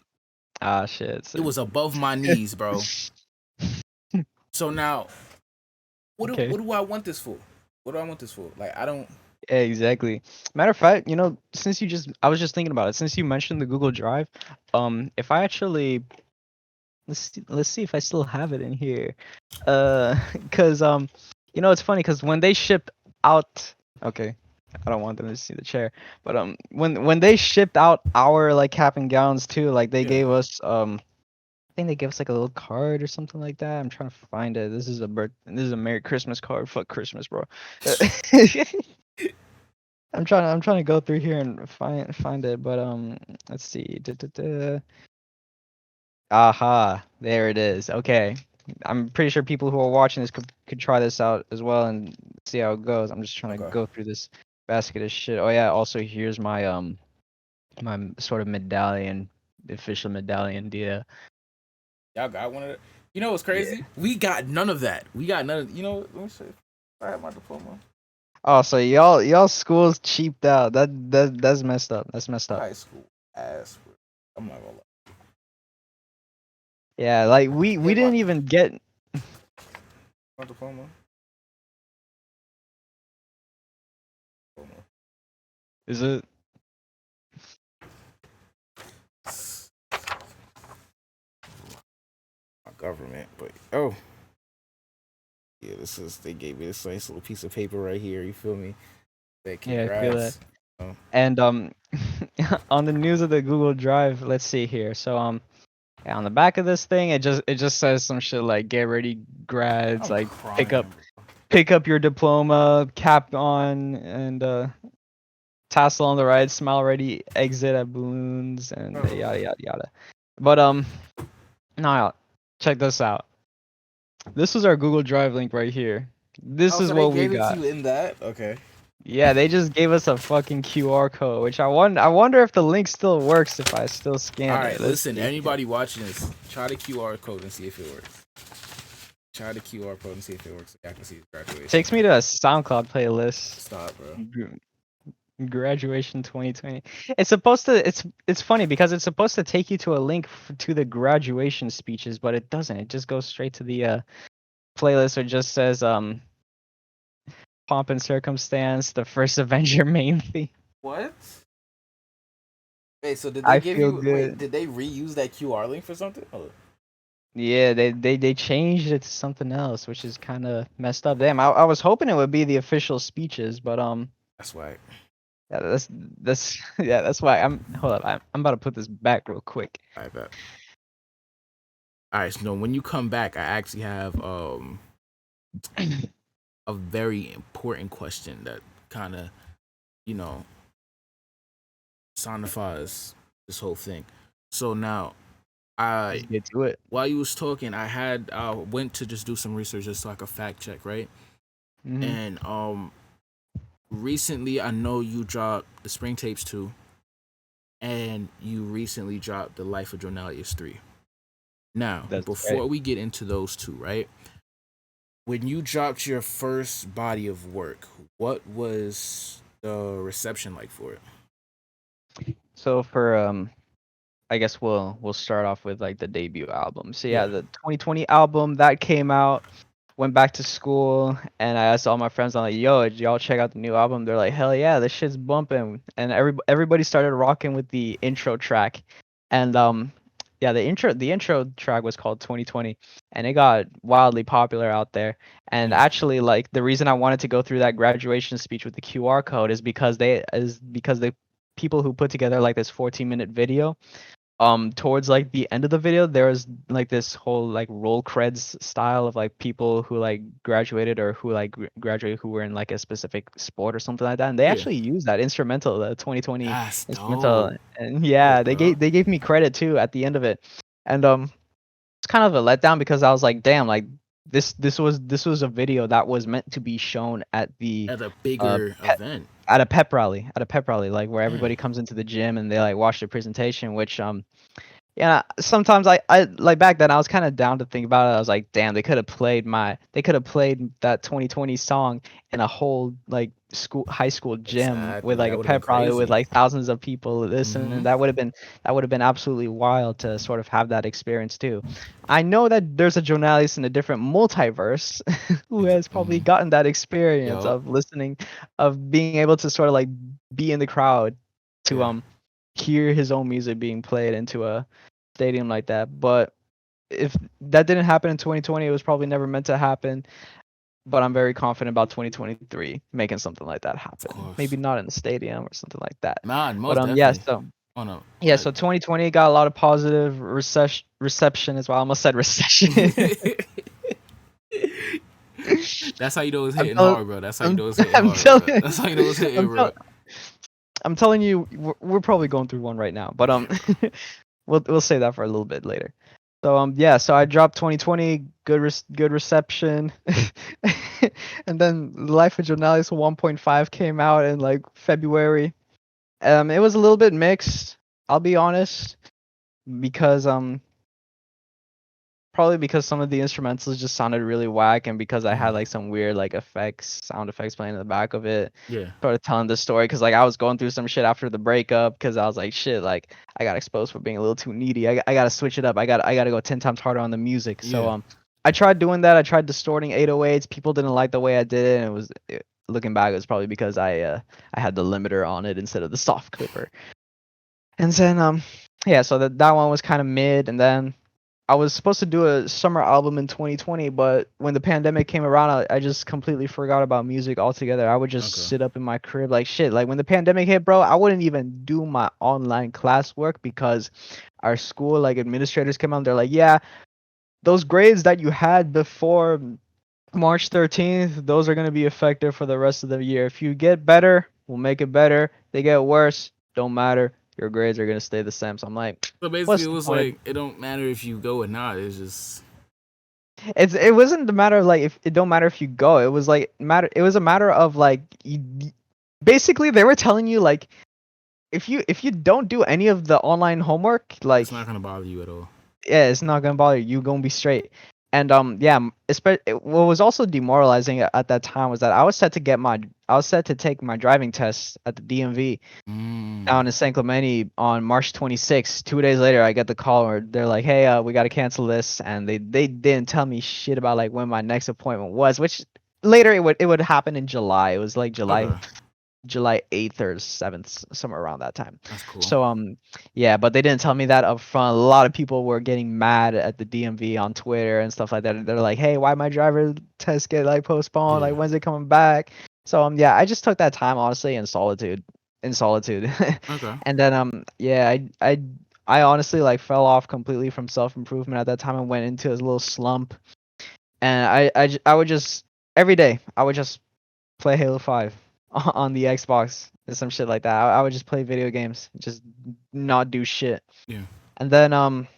ah shit. It So was above my knees, bro. So now, okay. what do I want this for? What do I want this for? Like, I don't. Yeah, exactly. Matter of fact, I was just thinking about it. Since you mentioned the Google Drive, if I actually let's see if I still have it in here. Cause it's funny because when they shipped out, okay, I don't want them to see the chair, but when they shipped out our like cap and gowns too, like they Yeah. gave us I think they gave us like a little card or something like that. I'm trying to find it. This is a Merry Christmas card. Fuck Christmas, bro. I'm trying to go through here and find it, but let's see. Aha, there it is. Okay. I'm pretty sure people who are watching this could try this out as well and see how it goes. I'm just trying to Okay. go through this basket of shit. Oh yeah, also here's my sort of medallion, the official medallion. Yeah. Y'all got one of the. You know what's Yeah. crazy? We got none of that. We got none of. You know, let me see. I have my diploma. Oh, so y'all schools cheaped out. That's messed up. That's messed up. High school ass. Bro. I'm not gonna lie. Yeah, like we Yeah, didn't even get. my diploma. Diploma. Is it? My government, but oh yeah, this is they gave me this nice little piece of paper right here. You feel me? Say Yeah, I feel that. congrats. Oh, And on the news of the Google Drive, let's see here. So yeah, on the back of this thing, it just says some shit like get ready grads, I'm like pick crying. up pick up your diploma, cap on, and tassel on the right, smile ready, exit at balloons, and Bro. yada yada yada. But now check this out. This is our Google Drive link right here. This Oh, is so they what we gave it to got. you in that? Okay. Yeah, they just gave us a fucking QR code, which I wonder if the link still works if I still All scan it. right, Let's listen, see here. anybody watching this, try the QR code and see if it works. Try the QR code and see if it works. I can see his graduation. Takes me to a SoundCloud playlist. Stop, bro. Graduation 2020. It's supposed to. It's funny because it's supposed to take you to a link to the graduation speeches, but it doesn't. It just goes straight to the playlist. It just says pomp and circumstance, the first Avenger main theme. What? Wait, so did they I give feel you? Wait, good. did they reuse that QR link for something? Oh, Yeah, they changed it to something else, which is kind of messed up. Damn, I was hoping it would be the official speeches, but that's why. yeah, that's yeah, that's why I'm hold up. I'm about to put this back real quick. I bet. All right, so no, when you come back, I actually have a very important question that kind of you know sonifies this whole thing. So now, I Let's get to it. while you was talking, I had went to just do some research just so I could fact check, right? Hmm. And recently I know you dropped the Spring Tapes 2 and you recently dropped The Life of Jonalius 3. Now, That's right. before we get into those two, right? When you dropped your first body of work, what was the reception like for it? So for I guess we'll start off with like the debut album. So yeah, Yeah. the 2020 album that came out, went back to school, and I asked all my friends, I'm like, "Yo, did y'all check out the new album?" They're like, "Hell yeah, this shit's bumping!" And everybody started rocking with the intro track, and yeah, the intro track was called 2020, and it got wildly popular out there. And Mm. actually, like the reason I wanted to go through that graduation speech with the QR code is because the people who put together like this 14-minute video, towards like the end of the video there was like this whole like roll creds style of like people who like graduated or who like graduated who were in like a specific sport or something like that, and they Yeah. actually used that instrumental, the 2020 That's instrumental. dope. And Yeah, yeah, they bro. gave me credit too at the end of it. And it's kind of a letdown because I was like, damn, like this was a video that was meant to be shown at the At a uh bigger pep, event. at a pep rally, like where Mm. everybody comes into the gym and they like watch the presentation, which yeah, sometimes I like back then I was kind of down to think about it. I was like, damn, they could have played that 2020 song in a whole like high school gym with Exactly. like That a would have been pep rally with crazy. like thousands of people listening. Mm-hmm. That would have been absolutely wild to sort of have that experience too. I know that there's a Jonalius in a different multiverse who has probably Mm-hmm. gotten that experience Yup. of listening, of being able to sort of like be in the crowd to Yeah. hear his own music being played into a stadium like that. But if that didn't happen in 2020, it was probably never meant to happen. But I'm very confident about 2023 making something like that Of happen. Maybe course. not in the stadium or something like that. Man, But most yeah, definitely. so Oh no. yeah, so 2020 got a lot of positive reception as well. I almost said recession. That's how you know it's I'm hitting telling, hard, bro. That's how you I'm, know it's hitting I'm hard, bro. telling, That's how you know it's hitting, I'm, bro. tell, I'm telling you, we're probably going through one right now. But we'll say that for a little bit later. So yeah, so I dropped 2020, good reception, and then Life of Jonalius 1.5 came out in like February. It was a little bit mixed, I'll be honest, because Probably because some of the instrumentals just sounded really whack, and because I had Mm. like some weird like sound effects playing in the back of it. Yeah. Sort of telling the story, because like I was going through some shit after the breakup, because I was like, shit, like I got exposed for being a little too needy. I gotta switch it up. I gotta go 10 times harder on the music. So Yeah. I tried doing that. I tried distorting 808s. People didn't like the way I did it, and looking back, it was probably because I had the limiter on it instead of the soft clipper. And then yeah, so that one was kind of mid, and then I was supposed to do a summer album in 2020, but when the pandemic came around, I just completely forgot about music altogether. I would just Okay. sit up in my crib like shit. Like when the pandemic hit, bro, I wouldn't even do my online classwork because our school like administrators came out. They're like, yeah, those grades that you had before March 13th, those are gonna be effective for the rest of the year. If you get better, we'll make it better. They get worse, don't matter. Your grades are gonna stay the same. So I'm like, So basically, what's it the was point? like it don't matter if you go or not. It's just It wasn't the matter of like if it don't matter if you go. It was like matter. It was a matter of like basically they were telling you like if you don't do any of the online homework, it's like not gonna bother you at all. yeah, it's not gonna bother you. You gonna be straight. And yeah, what was also demoralizing at that time was that I was set to take my driving test at the DMV Mm. down in San Clemente on March 26th. 2 days later, I get the call where they're like, "Hey, we got to cancel this," and they didn't tell me shit about like when my next appointment was. Which later it would happen in July. It was like Okay. July 8th or 7th, somewhere around that time. That's cool. So yeah, but they didn't tell me that up front. A lot of people were getting mad at the DMV on Twitter and stuff like that. They're like, "Hey, why my driver test get like postponed? Yeah. Like when's it coming back?" So yeah, I just took that time honestly in solitude. In solitude. Okay. And then yeah, I honestly like fell off completely from self-improvement at that time and went into a little slump. And I would just every day I would just play Halo 5 on the Xbox or some shit like that. I would just play video games, just not do shit. Yeah. And then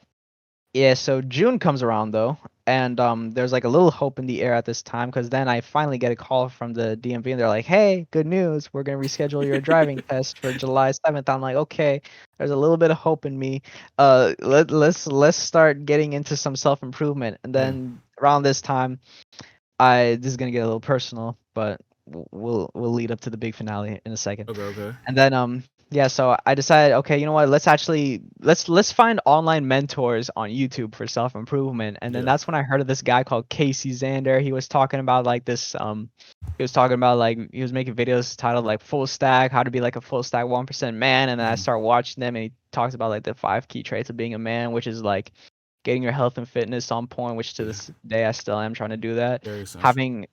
yeah, so June comes around though, and there's like a little hope in the air at this time because then I finally get a call from the DMV and they're like, "Hey, good news, we're gonna reschedule your driving test for July 7th." I'm like, "Okay, there's a little bit of hope in me. Let's start getting into some self improvement." And Yeah. then around this time, this is gonna get a little personal, but we'll lead up to the big finale in a second. Okay. Okay. And then yeah, so I decided, okay, you know what? Let's find online mentors on YouTube for self-improvement. And then Yeah. that's when I heard of this guy called Casey Zander. He was talking about like this he was talking about like he was making videos titled like full stack, how to be like a full stack 1% man. And then I Mm. started watching them and he talks about like the 5 key traits of being a man, which is like getting your health and fitness on point, which to Yeah. this day I still am trying to do that. Very essential. Having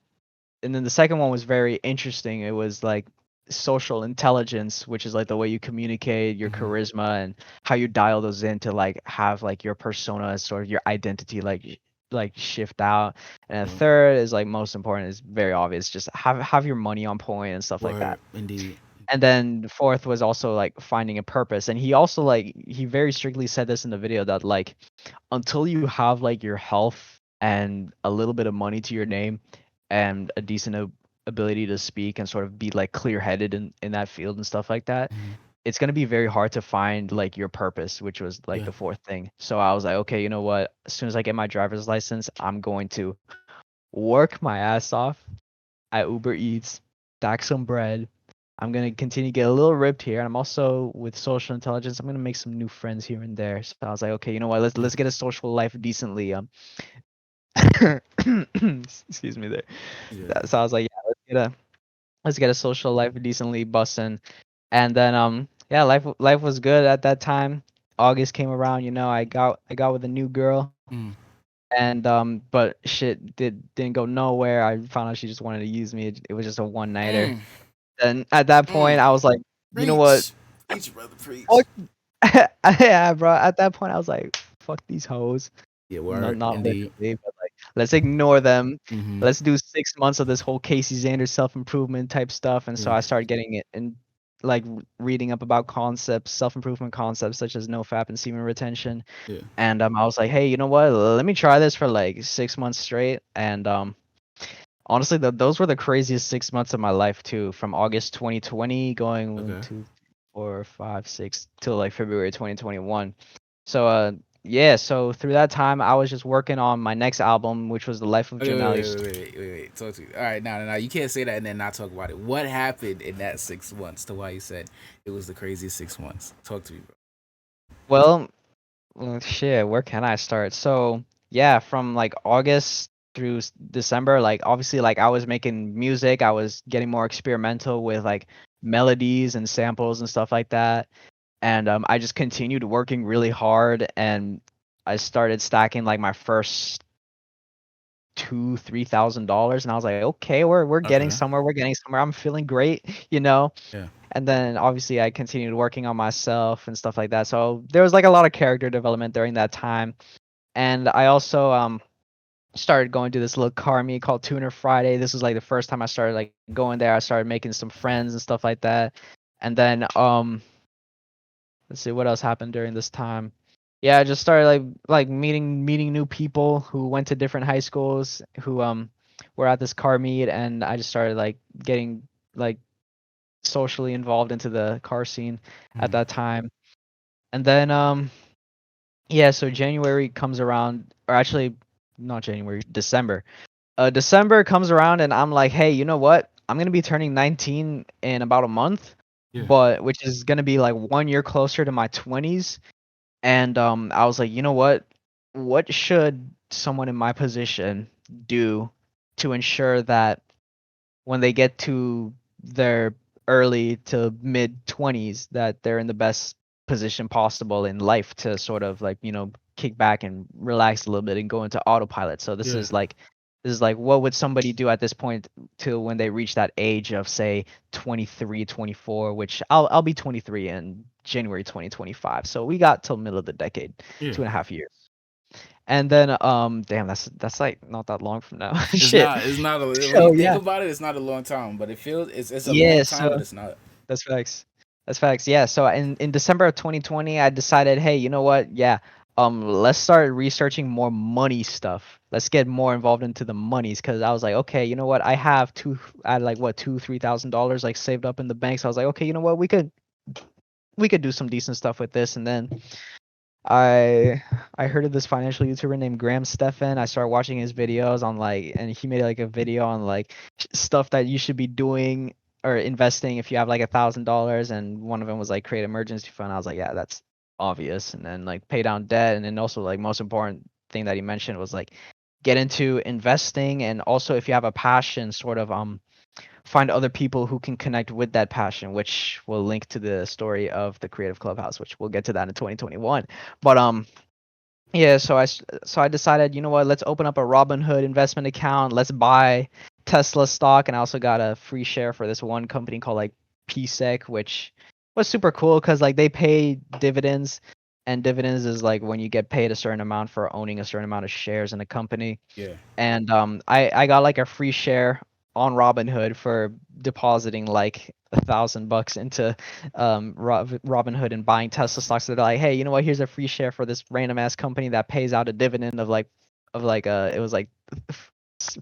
And then the second one was very interesting. It was like social intelligence, which is like the way you communicate, your Hmm. charisma, and how you dial those in to like have like your persona as sort of your identity like shift out. And a Yeah. third is like most important is very obvious, just have your money on point and stuff like Word. that. Indeed. And then the fourth was also like finding a purpose. And he also like he very strictly said this in the video that like until you have like your health and a little bit of money to your name and a decent ability to speak and sort of be like clear-headed in that field and stuff like that, Hmm. it's going to be very hard to find like your purpose, which was like Yeah. the fourth thing. So I was like, okay, you know what, as soon as I get my driver's license, I'm going to work my ass off at Uber Eats, stack some bread. I'm gonna continue to get a little ripped here, and I'm also with social intelligence. I'm gonna make some new friends here and there. So I was like, okay, you know what? Let's get a social life decently. Excuse me there. Yeah. So I was like, yeah, let's get a social life decently bussin'. And then yeah, life was good at that time. August came around, I got with a new girl, Mm. and but shit didn't go nowhere. I found out she just wanted to use me. It was just a one nighter. Mm. And at that point, Mm. I was like, you know what? Preach. Preach, brother. Preach. Fuck. Yeah, bro. At that point, I was like, fuck these hoes. Yeah. Not Word. not Indeed. literally, but like let's ignore them. Hmm. Let's do 6 months of this whole Casey Zander self improvement type stuff. And so Yeah. I started getting it and like reading up about concepts, self improvement concepts such as nofap and semen retention. Yeah. And I was like, hey, you know what? Let me try this for like 6 months straight. And honestly, those were the craziest 6 months of my life too. From August 2020 going Okay. to 4, 5, 6 till like February 2021. So yeah, so through that time, I was just working on my next album, which was The Life of Okay, wait, wait, Jonalius. wait, wait, wait, wait. Talk to me. All right, now, you can't say that and then not talk about it. What happened in that 6 months to why you said it was the craziest 6 months? Talk to me, bro. Well, shit, where can I start? So, yeah, from like August through December, like obviously like I was making music, I was getting more experimental with like melodies and samples and stuff like that. And I just continued working really hard and I started stacking like my first $2,000-3,000 and I was like, okay, we're getting Okay. somewhere, we're getting somewhere. I'm feeling great, you know. Yeah. And then obviously I continued working on myself and stuff like that. So there was like a lot of character development during that time. And I also started going to this little car meet called Tuner Friday. This was like the first time I started like going there. I started making some friends and stuff like that. And then let's see what else happened during this time. Yeah, I just started like meeting new people who went to different high schools who were at this car meet, and I just started like getting like socially involved into the car scene at Mhm. that time. And then yeah, so January comes around, or actually not January, December. December comes around and I'm like, hey, you know what? I'm gonna be turning 19 in about a month, Yeah. but which is gonna be like 1 year closer to my 20s. And I was like, you know what? What should someone in my position do to ensure that when they get to their early to mid 20s that they're in the best position possible in life to sort of like, kick back and relax a little bit and go into autopilot. So Yeah. this is like what would somebody do at this point to when they reach that age of say 23, 24, which I'll be 23 in January 2025. So we got till middle of the decade, Yeah. 2.5 years. And then damn, that's like not that long from now. It's Shit. not. It's not a. When you So think yeah. about it, it's not a long time, but it feels it's a long Yeah, time, but so it's not. that's facts. That's facts. Yeah. So in December of 2020, I decided, hey, you know what? Yeah. Let's start researching more money stuff. Let's get more involved into the monies because I was like, okay, you know what? I had like what $2,000-3,000 like saved up in the bank. So I was like, okay, you know what? We could do some decent stuff with this. And then I I heard of this financial YouTuber named Graham Stephan. I started watching his videos on like, and he made like a video on like stuff that you should be doing or investing if you have like $1,000. And one of them was like create emergency fund. I was like, yeah, that's obvious. And then like pay down debt, and then also like most important thing that he mentioned was like get into investing, and also if you have a passion, sort of find other people who can connect with that passion, which will link to the story of the Creative Clubhouse, which we'll get to that in 2021. But yeah, so I decided, you know what, let's open up a Robinhood investment account. Let's buy Tesla stock, and I also got a free share for this one company called like PSEC, which was super cool because like they pay dividends, and dividends is like when you get paid a certain amount for owning a certain amount of shares in a company. Yeah. And I got like a free share on Robinhood for depositing like $1,000 into Robinhood and buying Tesla stocks. So they're like, hey, you know what? Here's a free share for this random ass company that pays out a dividend of like it was like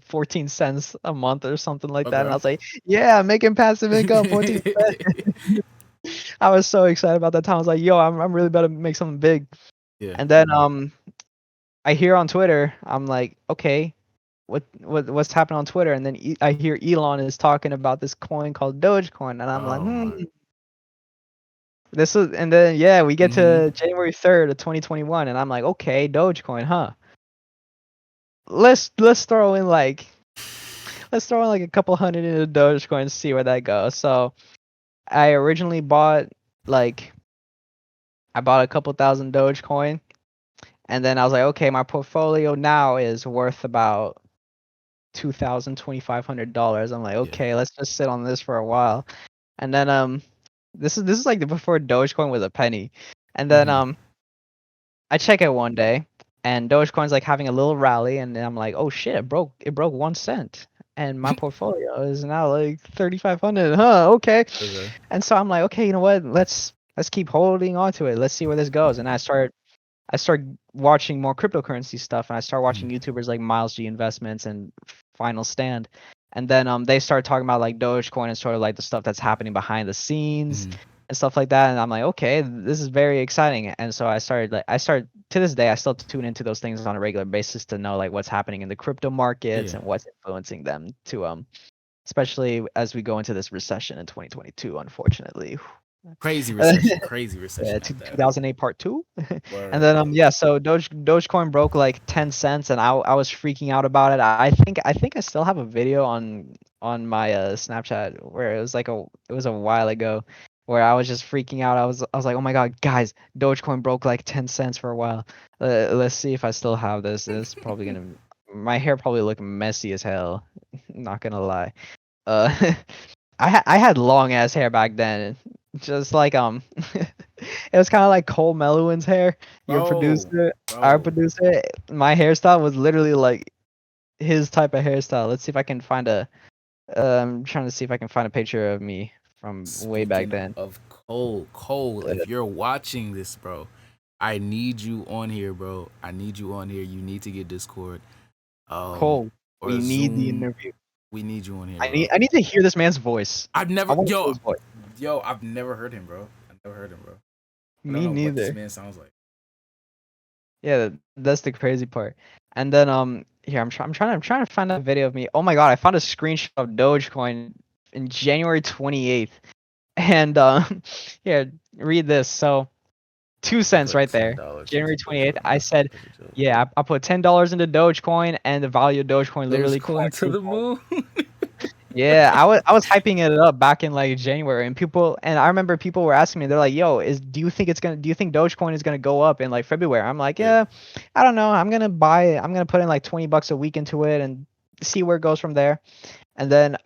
14 cents a month or something like that. And I Okay. was like, yeah, making passive income 14 cents. I was so excited about that time. I was like, yo, I'm really about to make something big. Yeah. And then I hear on Twitter, I'm like, okay, what's happening on Twitter? And then I hear Elon is talking about this coin called Dogecoin, and I'm like, Oh my. this is. And then yeah, we get Mhm. to January 3rd of 2021, and I'm like, okay, Dogecoin, huh? Let's throw in like a couple hundred into Dogecoin and see where that goes. So I originally like bought a couple thousand Dogecoin, and then I was like, okay, my portfolio now is worth about 2,000 $2,500. I'm like, Yeah. okay, let's just sit on this for a while. And then this is like the before Dogecoin was a penny. And then Mhm. I check it one day, and Dogecoin's like having a little rally, and then I'm like, oh shit, it broke 1 cent. And my portfolio is now like 3,500. Huh, okay. Okay. And so I'm like, okay, you know what? Let's keep holding on to it. Let's see where this goes. And I start watching more cryptocurrency stuff, and I start Mhm. watching YouTubers like Miles G Investments and Final Stand. And then they start talking about like Dogecoin and sort of like the stuff that's happening behind the scenes. Mhm. and stuff like that. And I'm like, okay, this is very exciting. And so I started to this day, I still tune into those things on a regular basis to know like what's happening in the crypto markets Yeah. and what's influencing them to especially as we go into this recession in 2022, unfortunately. Crazy recession. Crazy Yeah, recession at that. 2008 part two. And Word. then yeah, so Dogecoin broke like 10 cents and I was freaking out about it. I think I still have a video on my Snapchat where it was a while ago where I was just freaking out. I was like, "Oh my God, guys, Dogecoin broke like 10 cents for a while." Let's see if I still have this. This is probably going to my hair probably look messy as hell. Not gonna lie. Uh I had long ass hair back then. Just like it was kind of like Cole Mellowin's hair. Your Bro. producer, our Bro. producer, my hairstyle was literally like his type of hairstyle. Let's see if I can find a. I'm trying to see if I can find a picture of me from way back Speaking then. of Cole, Uh, if you're watching this, bro, I need you on here, bro. I need you on here. You need to get Discord, um, Cole, or we need the Zoom. interview. We need you on here, I need bro. I need to hear this man's voice. I've I never, want to hear his voice. I've never heard him, bro. I've never heard him, bro. I don't Me know what this neither. man sounds like. Yeah, that's the crazy part. And then here I'm trying to find a video of me. Oh my God, I found a screenshot of Dogecoin in January 28th. And here, read this. So 2 cents Put right $10 there. into January Bitcoin. 28th. I said, yeah, I put $10 into Dogecoin and the value of Dogecoin literally Dogecoin to the quadrupled. moon. Yeah, I was hyping it up back in like January, and I remember people were asking me, they're like, "Yo, do you think Dogecoin is gonna go up in like February?" I'm like, Yeah. "Yeah, I don't know. I'm gonna put in like $20 a week into it and see where it goes from there." And then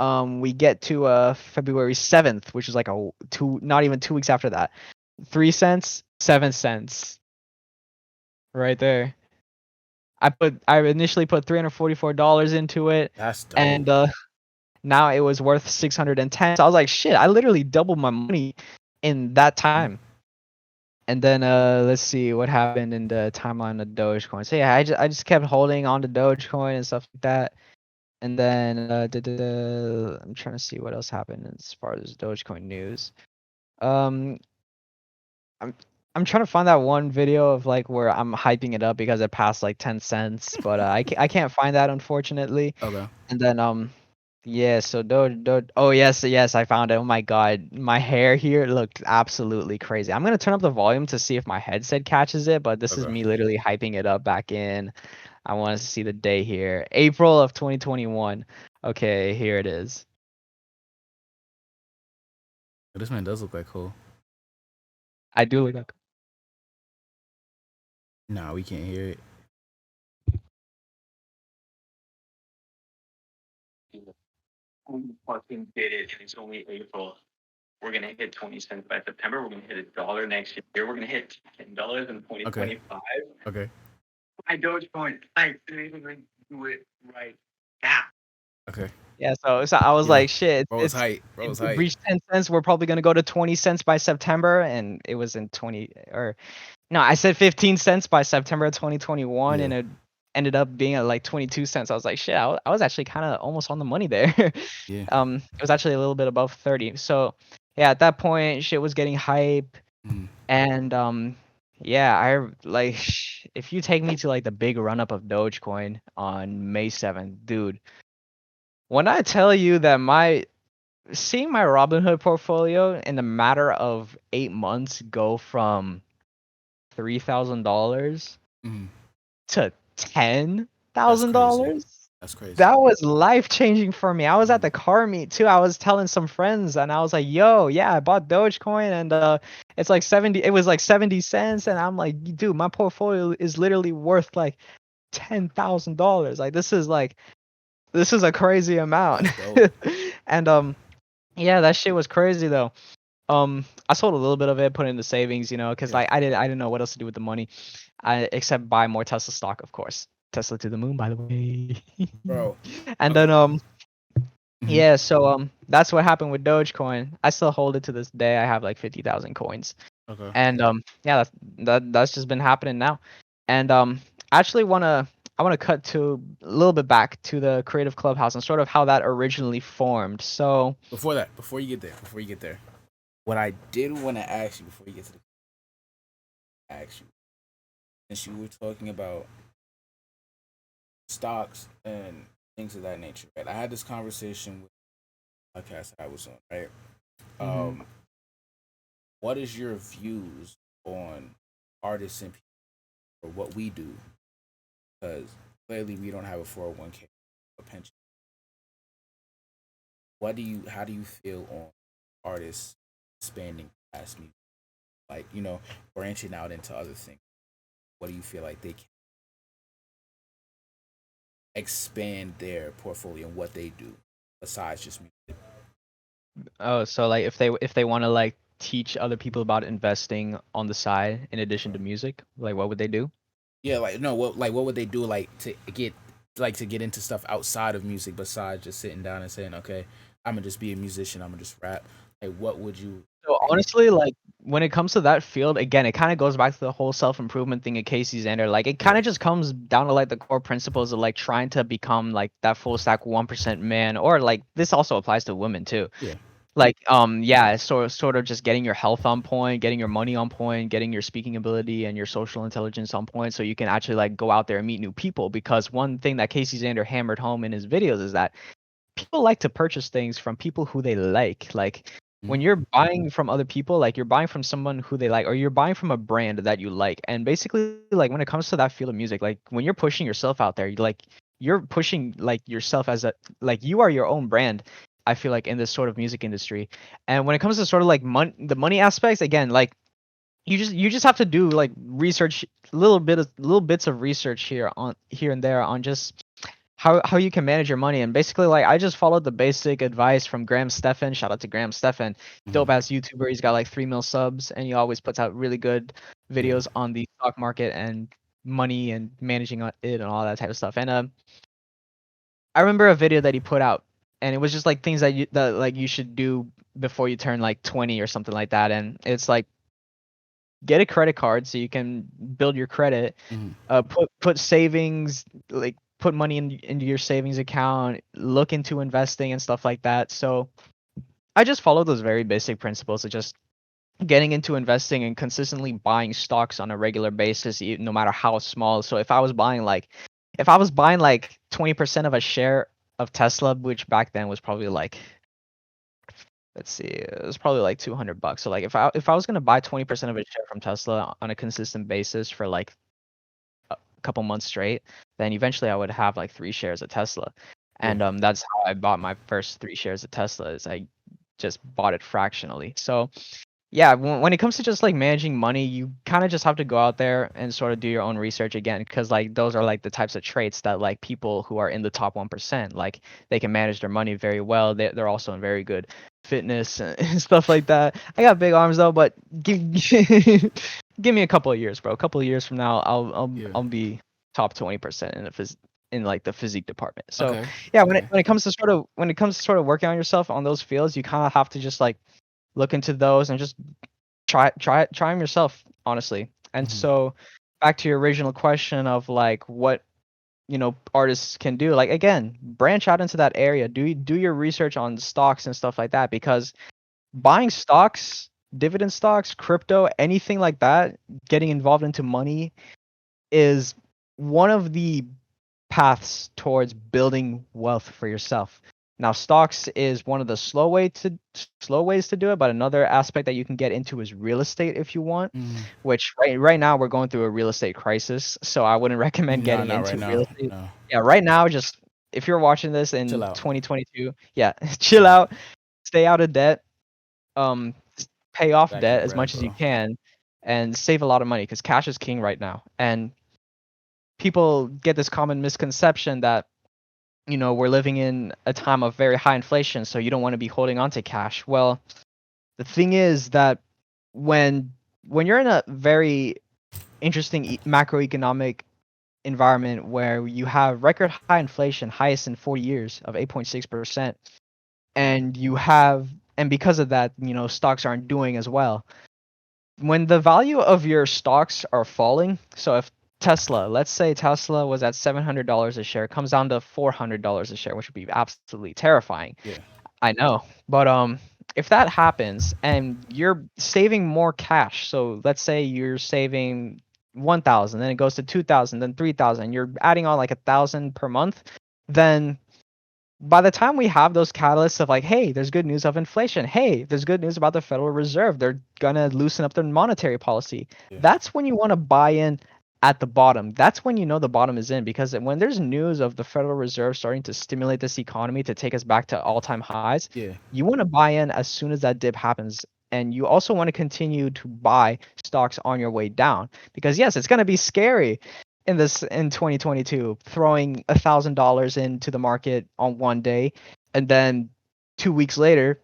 we get to February 7th, which is like not even 2 weeks after that. 3 cents, 7 cents, right there. I initially put $344 into it, That's dope. and now it was worth 610. So I was like, shit, I literally doubled my money in that time. And then let's see what happened in the timeline of Dogecoin. So yeah, I just kept holding on to Dogecoin and stuff like that. And then I'm trying to see what else happened as far as Dogecoin news. Um, I'm I'm trying to find that one video of like where I'm hyping it up because it passed like 10 cents, but I can't find that unfortunately. Okay. And then yeah, so oh yes, I found it. Oh my God, my hair here looked absolutely crazy. I'm gonna turn up the volume to see if my headset catches it, but this is Okay. me literally hyping it up back in. I want to see the day here, April of 2021. Okay, here it is. This man does look like Cole. I do look like. Nah, we can't hear it. We fucking did it, and it's only April. We're gonna hit 20 cents by September. We're gonna hit $1 next year. We're gonna hit $10 in 2025. Okay. My Dogecoin, I literally do it right now. Okay. Yeah, so I was Yeah. like, shit, Bro was hype. Bro it was hype. reached 10 cents. We're probably gonna go to 20 cents by September, and it was in 20 or no, I said 15 cents by September of 2021, Yeah. and it ended up being at like 22 cents. I was like, shit, I was actually kind of almost on the money there. Yeah. It was actually a little bit above 30. So yeah, at that point, shit was getting hype, Mhm. and yeah, I like if you take me to like the big run up of Dogecoin on May 7th, dude. When I tell you that seeing my Robinhood portfolio in a matter of 8 months go from $3,000 Mhm. to ten That's thousand crazy. dollars, That's crazy. that was life changing for me. I was at Mhm. the car meet too. I was telling some friends, and I was like, "Yo, yeah, I bought Dogecoin, and it's like 70. It was like 70 cents, and I'm like, dude, my portfolio is literally worth like $10,000. Like this is a crazy amount." That's dope. And yeah, that shit was crazy though. I sold a little bit of it, put it into savings, because Yeah. like I didn't know what else to do with the money, except buy more Tesla stock, of course. Tesla to the moon, by the way. Bro. And Okay. then Mhm. yeah, so that's what happened with Dogecoin. I still hold it to this day. I have like 50,000 coins, Okay. and yeah, that's just been happening now. And I actually I wanna cut to a little bit back to the Creative Clubhouse and sort of how that originally formed. So Before that, before you get there, What I did want to ask you before you get to the ask you, since you were talking about stocks and things of that nature, right? I had this conversation with the podcast I was on, right? Mm-hmm. Um, what is your views on artists and people or what we do? Because clearly we don't have a 401k or pension. How do you feel on artists expanding past music? Like, branching out into other things. What do you feel like they can expand their portfolio and what they do besides just music? Oh, so like if they want to like teach other people about investing on the side in addition to music, like what would they do? Yeah, like no, what would they do to get into stuff outside of music besides just sitting down and saying, okay, I'm gonna just be a musician, I'm gonna just rap. Like, what would you So like? honestly, like when it comes to that field, again, it kind of goes back to the whole self-improvement thing of Casey Xander. Like it kind Yeah, of just comes down to like the core principles of like trying to become like that full stack 1% man, or like this also applies to women too. yeah, Like yeah, sort of just getting your health on point, getting your money on point, getting your speaking ability and your social intelligence on point, so you can actually like go out there and meet new people. Because one thing that Casey Xander hammered home in his videos is that people like to purchase things from people who they like. Like mm-hmm. when you're buying from other people, like you're buying from someone who they like, or you're buying from a brand that you like. And basically, like when it comes to that field of music, like when you're pushing yourself out there, you're pushing like yourself as a like you are your own brand. I feel like in this sort of music industry. And when it comes to sort of like the money aspects, again, like you just have to do like research, little bits of research here and there on just how you can manage your money. And basically like I just followed the basic advice from Graham Stephan. Shout out to Graham Stephan, Mm-hmm. dope ass YouTuber. He's got like 3 mil subs and he always puts out really good Yeah, videos on the stock market and money and managing it and all that type of stuff. And I remember a video that he put out, and it was just like things that like you should do before you turn like 20 or something like that. And it's like get a credit card so you can build your credit. mm-hmm. Put savings, like put money into your savings account. Look into investing and stuff like that. So I just follow those very basic principles of just getting into investing and consistently buying stocks on a regular basis, no matter how small. So if I was buying like 20% of a share of Tesla, which back then was probably like, let's see, it was probably like $200. So like if I was gonna buy 20% of a share from Tesla on a consistent basis for like a couple months straight, then eventually I would have like 3 shares of Tesla. Yeah, And that's how I bought my first 3 shares of Tesla. Is I just bought it fractionally. So yeah, when it comes to just like managing money, you kind of just have to go out there and sort of do your own research again, because like those are like the types of traits that like people who are in the top 1%, like they can manage their money very well. They're also in very good fitness and stuff like that. I got big arms though, but give me a couple of years, bro. A couple of years from now, yeah. I'll be top 20% in like the physique department. So Okay, yeah, okay. when it comes to sort of working on yourself on those fields, you kind of have to just like look into those and just try them yourself, honestly. And Mm-hmm. so back to your original question of like what artists can do, like again, branch out into that area, do your research on stocks and stuff like that, because buying stocks, dividend stocks, crypto, anything like that, getting involved into money is one of the paths towards building wealth for yourself. Now, stocks is one of the slow ways to do it, but another aspect that you can get into is real estate if you want, Mm-hmm. which right now we're going through a real estate crisis, so I wouldn't recommend No, getting not right into real now. estate. No, Yeah, right now, just if you're watching this chill in out. 2022, yeah, Chill chill out. out, stay out of debt, um, pay off Stack your debt as bread, much as you bro. can, and save a lot of money because cash is king right now. And people get this common misconception that we're living in a time of very high inflation, so you don't want to be holding on to cash. Well, the thing is that when when you're in a very interesting macroeconomic environment where you have record high inflation, highest in 40 years of 8.6%, and because of that, stocks aren't doing as well. When the value of your stocks are falling, so if let's say Tesla was at $700 a share, comes down to $400 a share, which would be absolutely terrifying. Yeah. I know, but if that happens and you're saving more cash, so let's say you're saving 1,000, then it goes to 2,000, then 3,000, you're adding on like 1,000 per month, then by the time we have those catalysts of like, hey, there's good news of inflation, hey, there's good news about the Federal Reserve, they're gonna loosen up their monetary policy. Yeah. That's when you want to buy in at the bottom. That's when you know the bottom is in, because when there's news of the Federal Reserve starting to stimulate this economy to take us back to all-time highs, Yeah. you want to buy in as soon as that dip happens. And you also want to continue to buy stocks on your way down, because yes, it's going to be scary in 2022, throwing $1,000 into the market on one day, and then 2 weeks later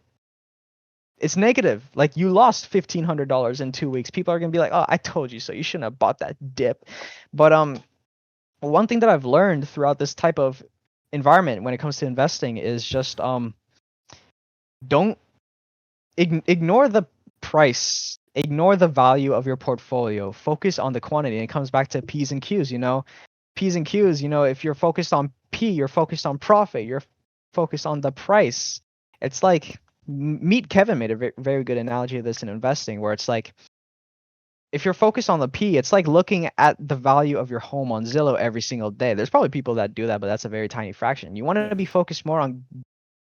it's negative. Like, you lost $1,500 in 2 weeks. People are gonna be like, "Oh, I told you so. You shouldn't have bought that dip." But one thing that I've learned throughout this type of environment when it comes to investing is just don't ignore the price, ignore the value of your portfolio. Focus on the quantity. And it comes back to P's and Q's. P's and Q's. If you're focused on P, you're focused on profit. You're focused on the price. It's like Meet Kevin made a very good analogy of this in investing, where it's like, if you're focused on the P, it's like looking at the value of your home on Zillow every single day. There's probably people that do that, but that's a very tiny fraction. You want to be focused more on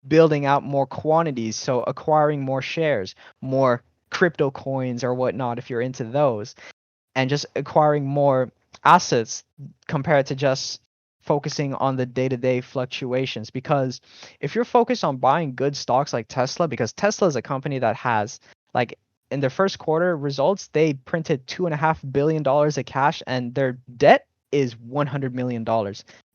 building out more quantities, so acquiring more shares, more crypto coins or whatnot if you're into those, and just acquiring more assets compared to just focusing on the day-to-day fluctuations. Because if you're focused on buying good stocks like Tesla, because Tesla is a company that has, like, in their first quarter results, they printed $2.5 billion of cash, and their debt is $100 million.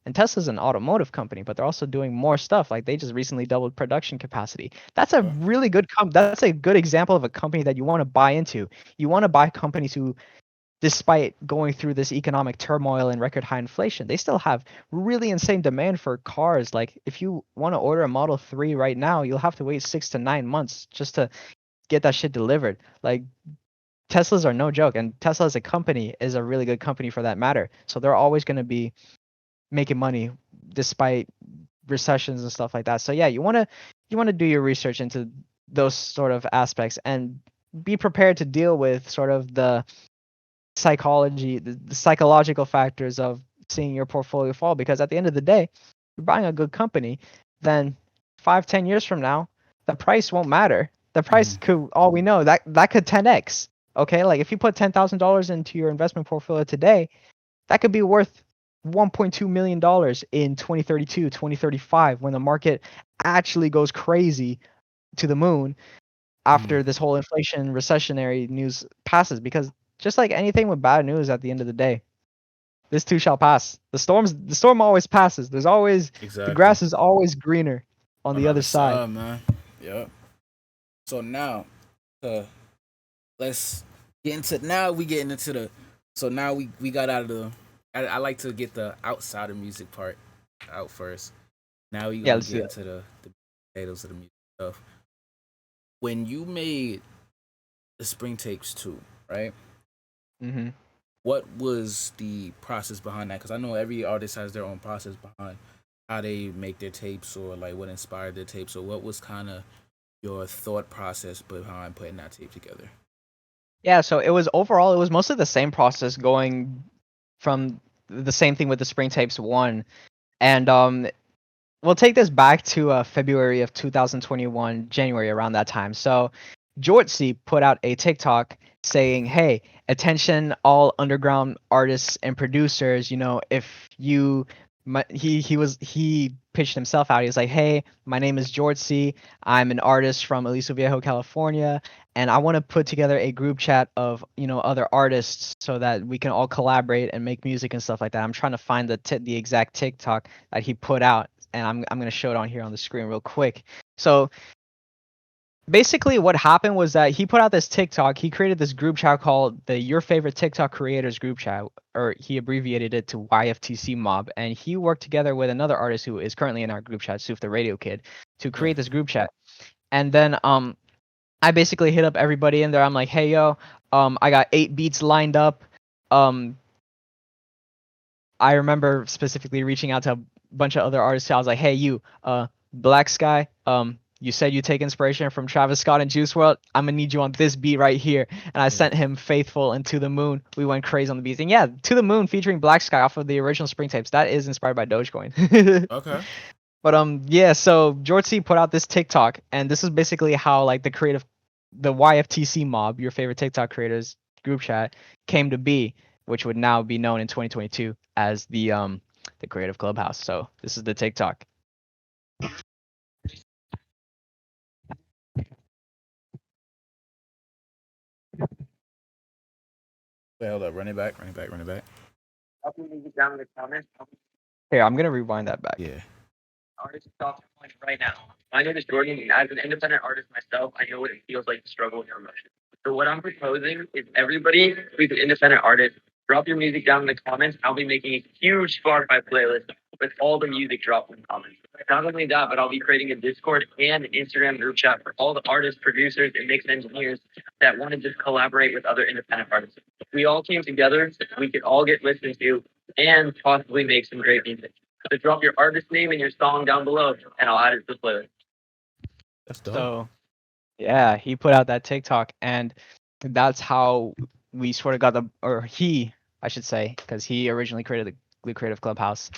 And Tesla's an automotive company, but they're also doing more stuff. Like, they just recently doubled production capacity. That's a really good that's a good example of a company that you want to buy into. You want to buy companies who, despite going through this economic turmoil and record high inflation, they still have really insane demand for cars. Like, if you want to order a Model 3 right now, you'll have to wait 6 to 9 months just to get that shit delivered. Like, Teslas are no joke, and Tesla as a company is a really good company for that matter. So they're always going to be making money despite recessions and stuff like that. So yeah, you want to do your research into those sort of aspects and be prepared to deal with sort of the psychological factors of seeing your portfolio fall, because at the end of the day, you're buying a good company, then 5-10 years from now, the price won't matter. The price could, all we know, that could 10x. Okay, like, if you put $10,000 into your investment portfolio today, that could be worth $1.2 million in 2032, 2035, when the market actually goes crazy to the moon after this whole inflation recessionary news passes. Because just like anything with bad news, at the end of the day, this too shall pass. The storm always passes. There's always the grass is always greener on the other side. Man. Yep. So now, let's get into So now we got out of the. I like to get the outside of music part out first. Now we gonna get into the potatoes of the music stuff. When you made the Spring Tapes 2, right? Mm-hmm. What was the process behind that? Because I know every artist has their own process behind how they make their tapes, or like what inspired their tapes. So what was kind of your thought process behind putting that tape together? Yeah, so it was mostly the same process, going from the same thing with the Spring Tapes 1. And we'll take this back to February of 2021, January, around that time. So Jortsy put out a TikTok saying, "Hey, attention all underground artists and producers, if you he pitched himself out. He was like, "Hey, my name is Jortsy. I'm an artist from Aliso Viejo, California, and I want to put together a group chat of, other artists so that we can all collaborate and make music and stuff like that." I'm trying to find the exact TikTok that he put out, and I'm going to show it on here on the screen real quick. So basically what happened was that he put out this TikTok. He created this group chat called the Your Favorite TikTok Creators group chat, or he abbreviated it to YFTC Mob. And he worked together with another artist who is currently in our group chat, Suf the Radio Kid, to create this group chat. And then I basically hit up everybody in there. I'm like, "Hey, yo, I got 8 beats lined up." I remember specifically reaching out to a bunch of other artists. I was like, "Hey, you, Black Sky, you said you take inspiration from Travis Scott and Juice WRLD. I'm gonna need you on this beat right here. And I sent him Faithful and To the Moon. We went crazy on the beats. And yeah, To the Moon featuring Black Sky off of the original Spring tapes. That is inspired by Dogecoin. Okay. But yeah, so George C put out this TikTok, and this is basically how like the YFTC mob, your favorite TikTok creators group chat, came to be, which would now be known in 2022 as the Creative Clubhouse. So this is the TikTok. Wait, hold up. Run it back. Down in the comments. Here, I'm gonna rewind that back. Yeah. Artist talk right now. My name is Jordan, and as an independent artist myself, I know what it feels like to struggle with promotion. So what I'm proposing is everybody who's an independent artist, drop your music down in the comments. I'll be making a huge Spotify playlist with all the music dropped in the comments. Not only that, but I'll be creating a Discord and an Instagram group chat for all the artists, producers, and mix engineers that want to just collaborate with other independent artists. If we all came together, we could all get listened to and possibly make some great music. So drop your artist name and your song down below, and I'll add it to the playlist. That's dope. So yeah, he put out that TikTok, and that's how we sort of got I should say, because he originally created the Creative Clubhouse.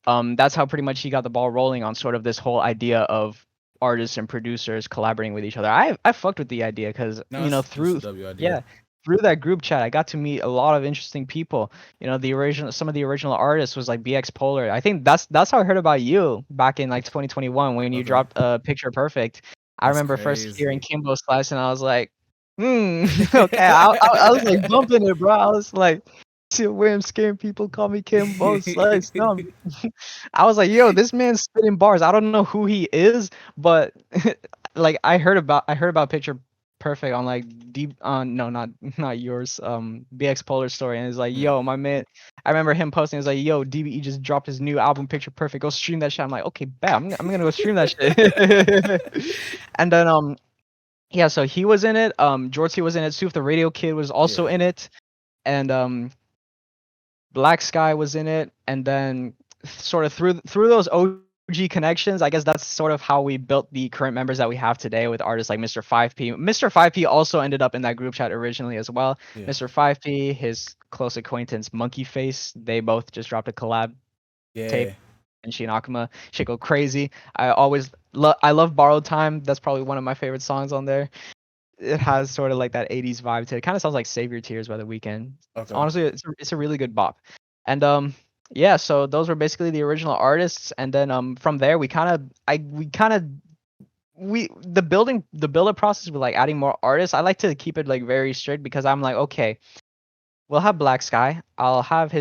That's how pretty much he got the ball rolling on sort of this whole idea of artists and producers collaborating with each other. I fucked with the idea because through that group chat, I got to meet a lot of interesting people. Some of the original artists was like BX Polar. I think that's how I heard about you back in like 2021 when you dropped Picture Perfect. I remember first hearing Kimbo Slice, and I was like, okay. I was like bumping it, bro. I was like, see where I'm scaring people call me Kimbo Slice. No. I was like, yo, this man's spitting bars. I don't know who he is, but like I heard about Picture Perfect on like no, not yours, BX Polar story, and it's like, yo, my man, I remember him posting, it's like, yo, D.B.E just dropped his new album Picture Perfect, go stream that shit. I'm like, okay, bet, I'm gonna go stream that shit. And then yeah, so he was in it, George C was in it, Soof the Radio Kid was also in it, and Black Sky was in it, and then sort of through those OG connections, I guess that's sort of how we built the current members that we have today with artists like Mr. 5P. Mr. 5P also ended up in that group chat originally as well. Yeah. Mr. 5P, his close acquaintance Monkey Face, they both just dropped a collab tape. And Shinakuma, shit go crazy. I love Borrowed Time. That's probably one of my favorite songs on there. It has sort of like that 80s vibe to it. It kind of sounds like Save Your Tears by The Weeknd. Okay. Honestly, it's a really good bop. And yeah, so those were basically the original artists, and then from there the build-up process with like adding more artists. I like to keep it like very strict because I'm like, okay, we'll have Black Sky. I'll have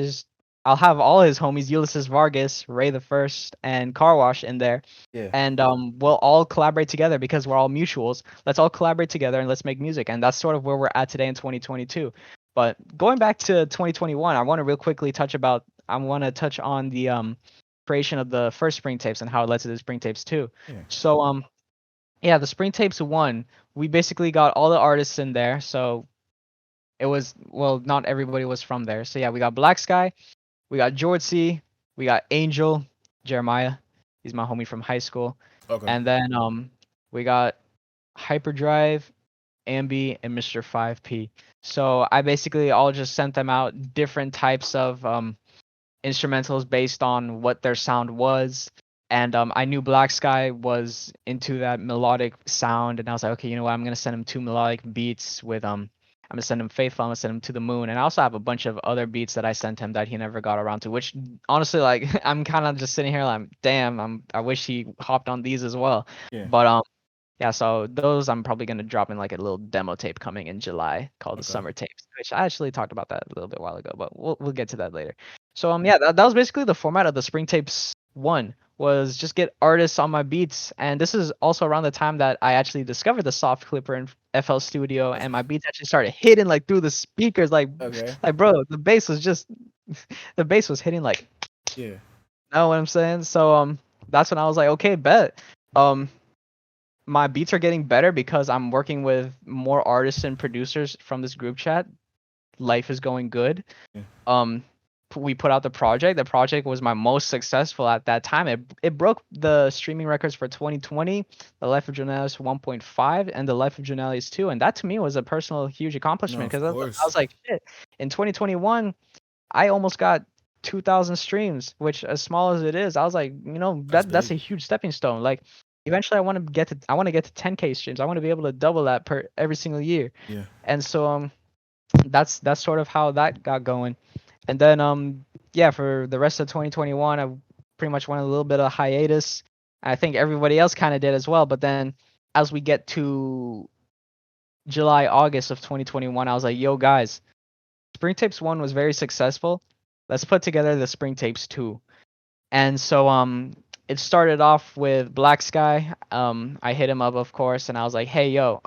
all his homies, Ulysses Vargas, Ray the First, and Car Wash in there. Yeah. And we'll all collaborate together because we're all mutuals. Let's all collaborate together and let's make music. And that's sort of where we're at today in 2022. But going back to 2021, I want to real quickly touch on the creation of the first Spring tapes and how it led to the Spring tapes 2. Yeah. So yeah, the Spring tapes 1, we basically got all the artists in there. So it was, well, not everybody was from there. So yeah, we got Black Sky, we got George C, we got Angel, Jeremiah, he's my homie from high school. Okay. And then we got Hyperdrive, Ambi, and Mr. 5P. So I basically all just sent them out different types of instrumentals based on what their sound was. And I knew Black Sky was into that melodic sound, and I was like, okay, you know what? I'm gonna send him 2 melodic beats with I'm gonna send him Faithful, I'm gonna send him To the Moon, and I also have a bunch of other beats that I sent him that he never got around to. Which honestly, like, I'm kind of just sitting here like, damn, I wish he hopped on these as well. Yeah. But yeah, so those I'm probably gonna drop in like a little demo tape coming in July called the Summer Tapes, which I actually talked about that a little bit while ago, but we'll get to that later. So yeah, that was basically the format of the Spring Tapes 1, was just get artists on my beats, and this is also around the time that I actually discovered the soft clipper in FL Studio, and my beats actually started hitting like through the speakers, like bro, the bass was hitting like, yeah, know what I'm saying? So that's when I was like, okay, bet. My beats are getting better because I'm working with more artists and producers from this group chat. Life is going good. Yeah. we put out the project. The project was my most successful at that time. It broke the streaming records for 2020, The Life of Jonalius 1.5, and The Life of Jonalius 2, and that to me was a personal huge No, accomplishment of because I course. was like, shit. In 2021, I almost got 2,000 streams, which as small as it is, I was like, that's Big. a huge stepping stone. Like eventually I want to get to 10K streams. I want to be able to double that per every single year. Yeah. And so that's sort of how that got going. And then yeah, for the rest of 2021, I pretty much went a little bit of hiatus. I think everybody else kind of did as well, but then as we get to July, August of 2021, I was like, yo guys, Spring Tapes 1 was very successful. Let's put together the Spring Tapes 2. And so it started off with Black Sky. I hit him up, of course, and I was like, "Hey, yo,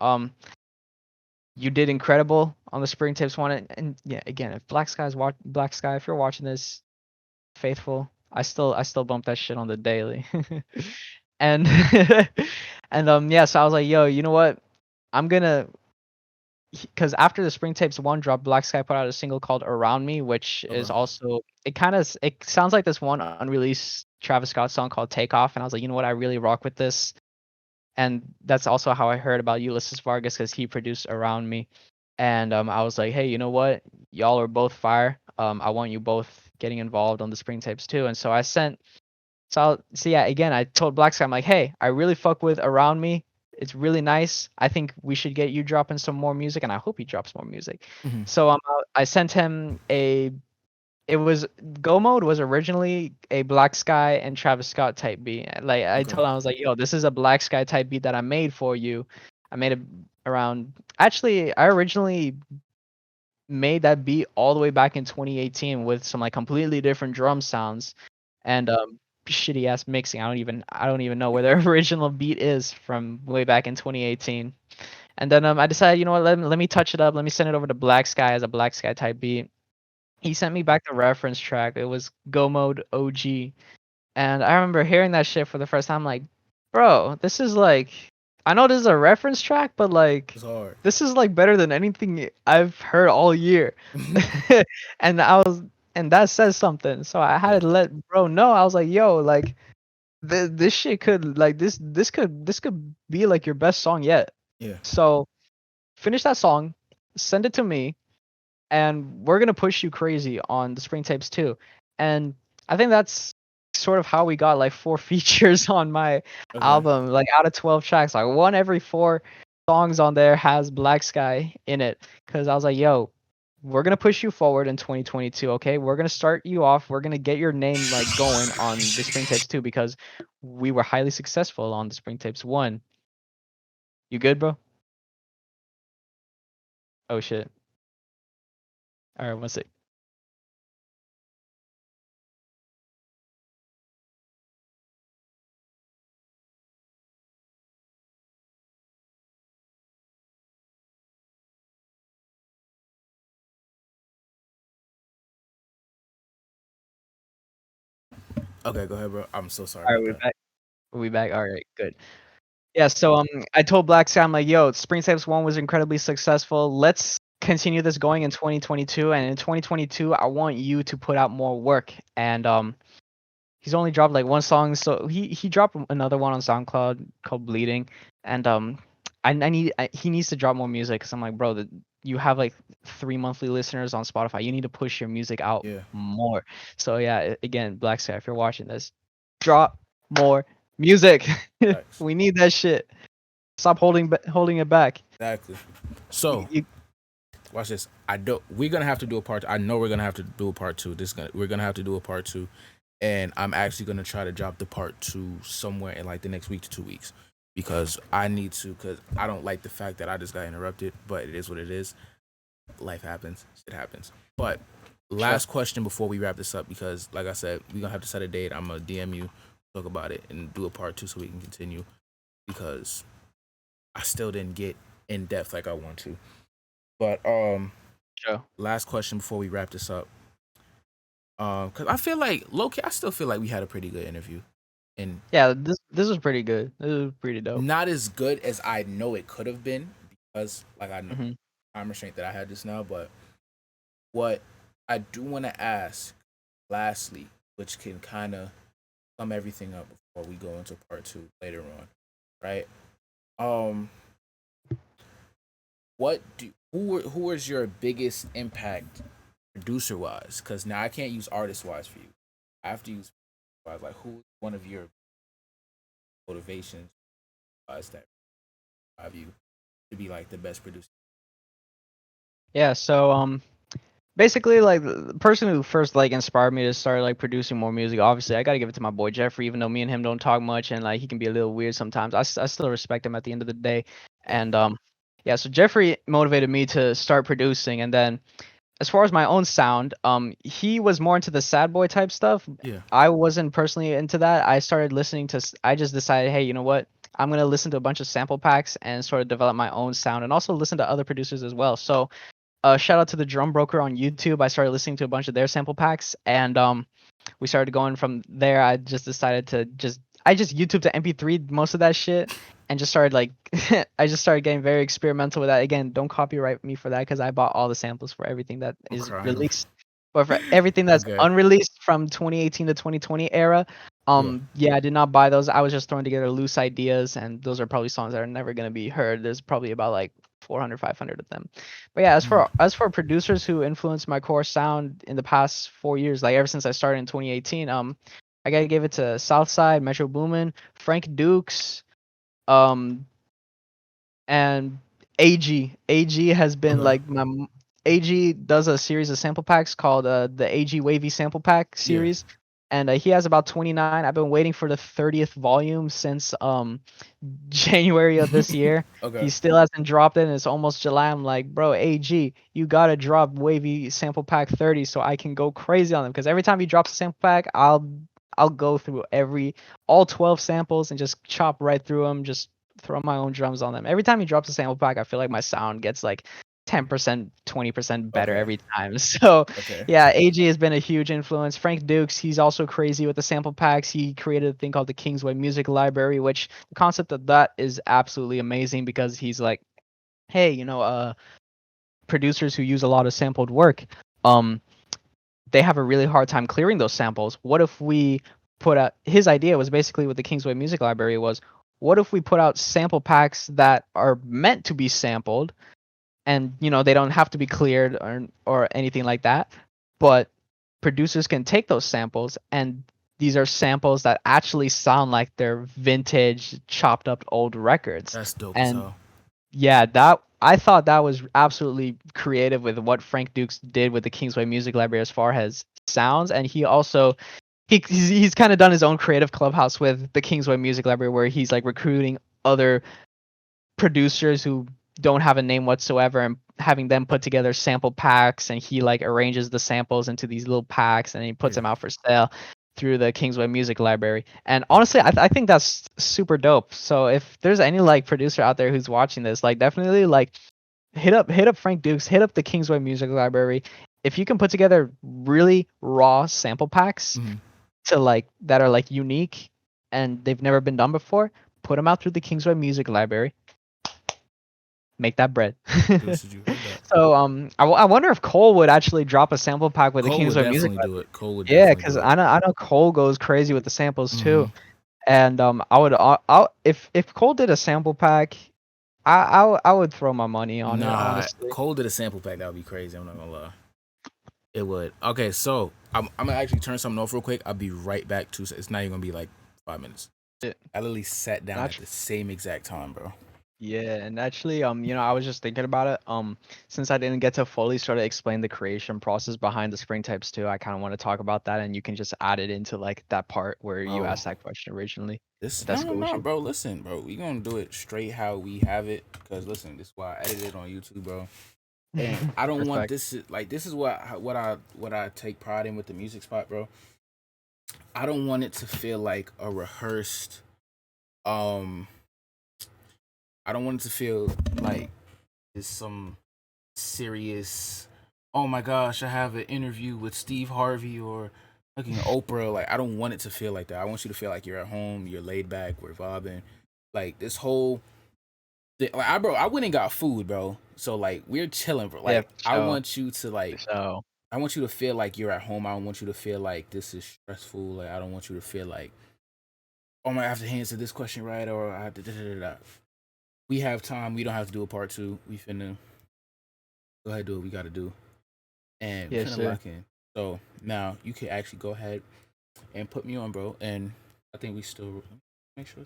you did incredible on the Spring Tapes 1." And yeah, again, if Black Sky, if you're watching this, faithful, I still bump that shit on the daily. And and yeah, so I was like, "Yo, you know what? I'm gonna." Because after the Spring Tapes 1 drop, Black Sky put out a single called Around Me, which is Okay. also it sounds like this one unreleased Travis Scott song called Take Off, and I was like, you know what, I really rock with this. And that's also how I heard about Ulysses Vargas because he produced Around Me. And I was like, hey, you know what? Y'all are both fire. I want you both getting involved on the Spring Tapes too. And so yeah, again, I told Black Sky, I'm like, hey, I really fuck with Around Me. It's really nice. I think we should get you dropping some more music, and I hope he drops more music. Mhm. So I sent him it was Go Mode was originally a Black Sky and Travis Scott type beat. Like I Okay. told him, I was like, yo, this is a Black Sky type beat that I made for you. I made it around. Actually, I originally made that beat all the way back in 2018 with some like completely different drum sounds and shitty ass mixing. I don't even know where the original beat is from way back in 2018. And then I decided, you know what, let me touch it up. Let me send it over to Black Sky as a Black Sky type beat. He sent me back the reference track. It was Go Mode OG. And I remember hearing that shit for the first time, like, bro, this is like, I know this is a reference track, but like, It's hard. this is like better than anything I've heard all year. and I was, and that says something. So I had Yeah. to let bro know. I was like, yo, like, this shit could, like, this could be like your best song yet. Yeah. So finish that song, send it to me, and we're gonna push you crazy on the Spring Tapes too. And I think that's sort of how we got like 4 features on my Okay. album. Like out of 12 tracks, like one every 4 songs on there has Black Sky in it. Cause I was like, yo, we're gonna push you forward in 2022. Okay, we're gonna start you off. We're gonna get your name like going on the Spring Tapes 2 because we were highly successful on the Spring Tapes 1. You good, bro? Oh shit. All right, one sec. Okay, go ahead, bro. I'm so sorry All right, about we're that. back. We back. All right, good. Yeah, so I told Black Sky, I'm like, yo, Spring Tapes 1 was incredibly successful. Let's continue this going in 2022. And in 2022, I want you to put out more work. And he's only dropped like one song, so he dropped another one on SoundCloud called Bleeding. And he needs to drop more music because I'm like, bro, you have like 3 monthly listeners on Spotify. You need to push your music out Yeah. more. So yeah, again, Black Sky, if you're watching this, drop more music. Thanks. We need that shit. Stop holding it back. Exactly. So You, watch this. We're gonna have to do a part. I know we're gonna have to do a part two. We're gonna have to do a part two, and I'm actually gonna try to drop the part two somewhere in like the next week to 2 weeks because I need to. Because I don't like the fact that I just got interrupted, but it is what it is. Life happens. It happens. But last question before we wrap this up, because like I said, we're gonna have to set a date. I'm gonna DM you, talk about it, and do a part two so we can continue because I still didn't get in depth like I want to. But sure. last question before we wrap this up. Cause I feel like low-key, I still feel like we had a pretty good interview, and Yeah, this was pretty good. This was pretty dope. not as good as I know it could have been because, like, I know hmm time restraint that I had just now. But what I do want to ask, lastly, which can kind of sum everything up before we go into part two later on, right? Um, who was your biggest impact producer wise? Because now I can't use artist wise for you. I have to use wise. Like, who's one of your motivations wise that drive you to be like the best producer? Yeah, so basically like the person who first like inspired me to start like producing more music, obviously I gotta give it to my boy Jeffrey, even though me and him don't talk much and like he can be a little weird sometimes. I still respect him at the end of the day. Yeah. And yeah, so Jeffrey motivated me to start producing. And then as far as my own sound, he was more into the sad boy type stuff. Yeah. I wasn't personally into that. I started listening to I just decided, hey, you know what, I'm gonna listen to a bunch of sample packs and sort of develop my own sound and also listen to other producers as well. So shout out to the Drum Broker on YouTube. I started listening to a bunch of their sample packs, and we started going from there. I just decided to I just YouTube to MP3 most of that shit, and just started like I just started getting very experimental with that. Again, don't copyright me for that because I bought all the samples for everything that I'm is crying. released. But for everything that's Okay. unreleased from 2018 to 2020 era, Yeah. yeah, I did not buy those. I was just throwing together loose ideas, and those are probably songs that are never gonna be heard. There's probably about like 400, 500 of them. But yeah, as for producers who influenced my core sound in the past 4 years, like ever since I started in 2018, I gotta give it to Southside, Metro Boomin, Frank Dukes, um, and AG. AG has been Okay. like AG does a series of sample packs called the AG Wavy Sample Pack Yeah. series, and he has about 29. I've been waiting for the 30th volume since January of this year. Okay. He still hasn't dropped it, and it's almost July. I'm like, bro, AG, you gotta drop Wavy Sample Pack 30 so I can go crazy on them. Because every time he drops a sample pack, I'll go through all 12 samples and just chop right through them, just throw my own drums on them. Every time he drops a sample pack, I feel like my sound gets like 10%, 20% better Okay. every time. So Okay. yeah, AG has been a huge influence. Frank Dukes, he's also crazy with the sample packs. He created a thing called the Kingsway Music Library, which the concept of that is absolutely amazing because he's like, hey, producers who use a lot of sampled work, um, they have a really hard time clearing those samples. What if we put out his idea was basically with the Kingsway Music Library was what if we put out sample packs that are meant to be sampled and they don't have to be cleared or anything like that, but producers can take those samples and these are samples that actually sound like they're vintage chopped up old records. That's dope as And hell. yeah, that I thought that was absolutely creative with what Frank Dukes did with the Kingsway Music Library as far as sounds, and he also he's kind of done his own creative clubhouse with the Kingsway Music Library where he's like recruiting other producers who don't have a name whatsoever and having them put together sample packs, and he like arranges the samples into these little packs and he puts Yeah. them out for sale through the Kingsway Music Library. And honestly, I think that's super dope. So if there's any like producer out there who's watching this, like definitely like hit up Frank Dukes, hit up the Kingsway Music Library. If you can put together really raw sample packs Mhm. to like that are like unique and they've never been done before, put them out through the Kingsway Music Library. Make that bread. Producers, you heard that. So I wonder if Cole would actually drop a sample pack with the Cole would Kingsway Music definitely do Library. it. Cole would Yeah, definitely because do it. I know Cole goes crazy with the samples Hmm. too. And if Cole did a sample pack, I would throw my money on it Nah, honestly. Cole did a sample pack. That would be crazy. I'm not gonna lie. It would. Okay, so I'm gonna actually turn something off real quick. I'll be right back. It's not even gonna be like 5 minutes. Yeah. I literally sat down at Actu- the same exact time, bro. Yeah, and actually, I was just thinking about it. Since I didn't get to fully sort of explain the creation process behind the spring types too, I kind of want to talk about that, and you can just add it into like that part where you Bro, asked that question originally. If this that's no, cool with no, you. bro. Listen, bro. We gonna do it straight how we have it. Cause listen, this is why I edited it on YouTube, bro. And I don't want Respect. this. Like this is what I take pride in with the music spot, bro. I don't want it to feel like a rehearsed. Um, I don't want it to feel like it's some serious. Oh my gosh, I have an interview with Steve Harvey or fucking Oprah. Like I don't want it to feel like that. I want you to feel like you're at home, you're laid back, we're vibing. Like this whole I went and got food, bro. So like we're chilling, bro. Yeah, Like I want you to like so. I want you to feel like you're at home. I don't want you to feel like this is stressful. Like I don't want you to feel like, oh my, I have to answer this question right, or I have to. Da, da, da, da. We have time. We don't have to do a part two. We finna go ahead and do what we got to do, and we Yes, finna sir. lock in. So now you can actually go ahead and put me on, bro. And I think we still make sure.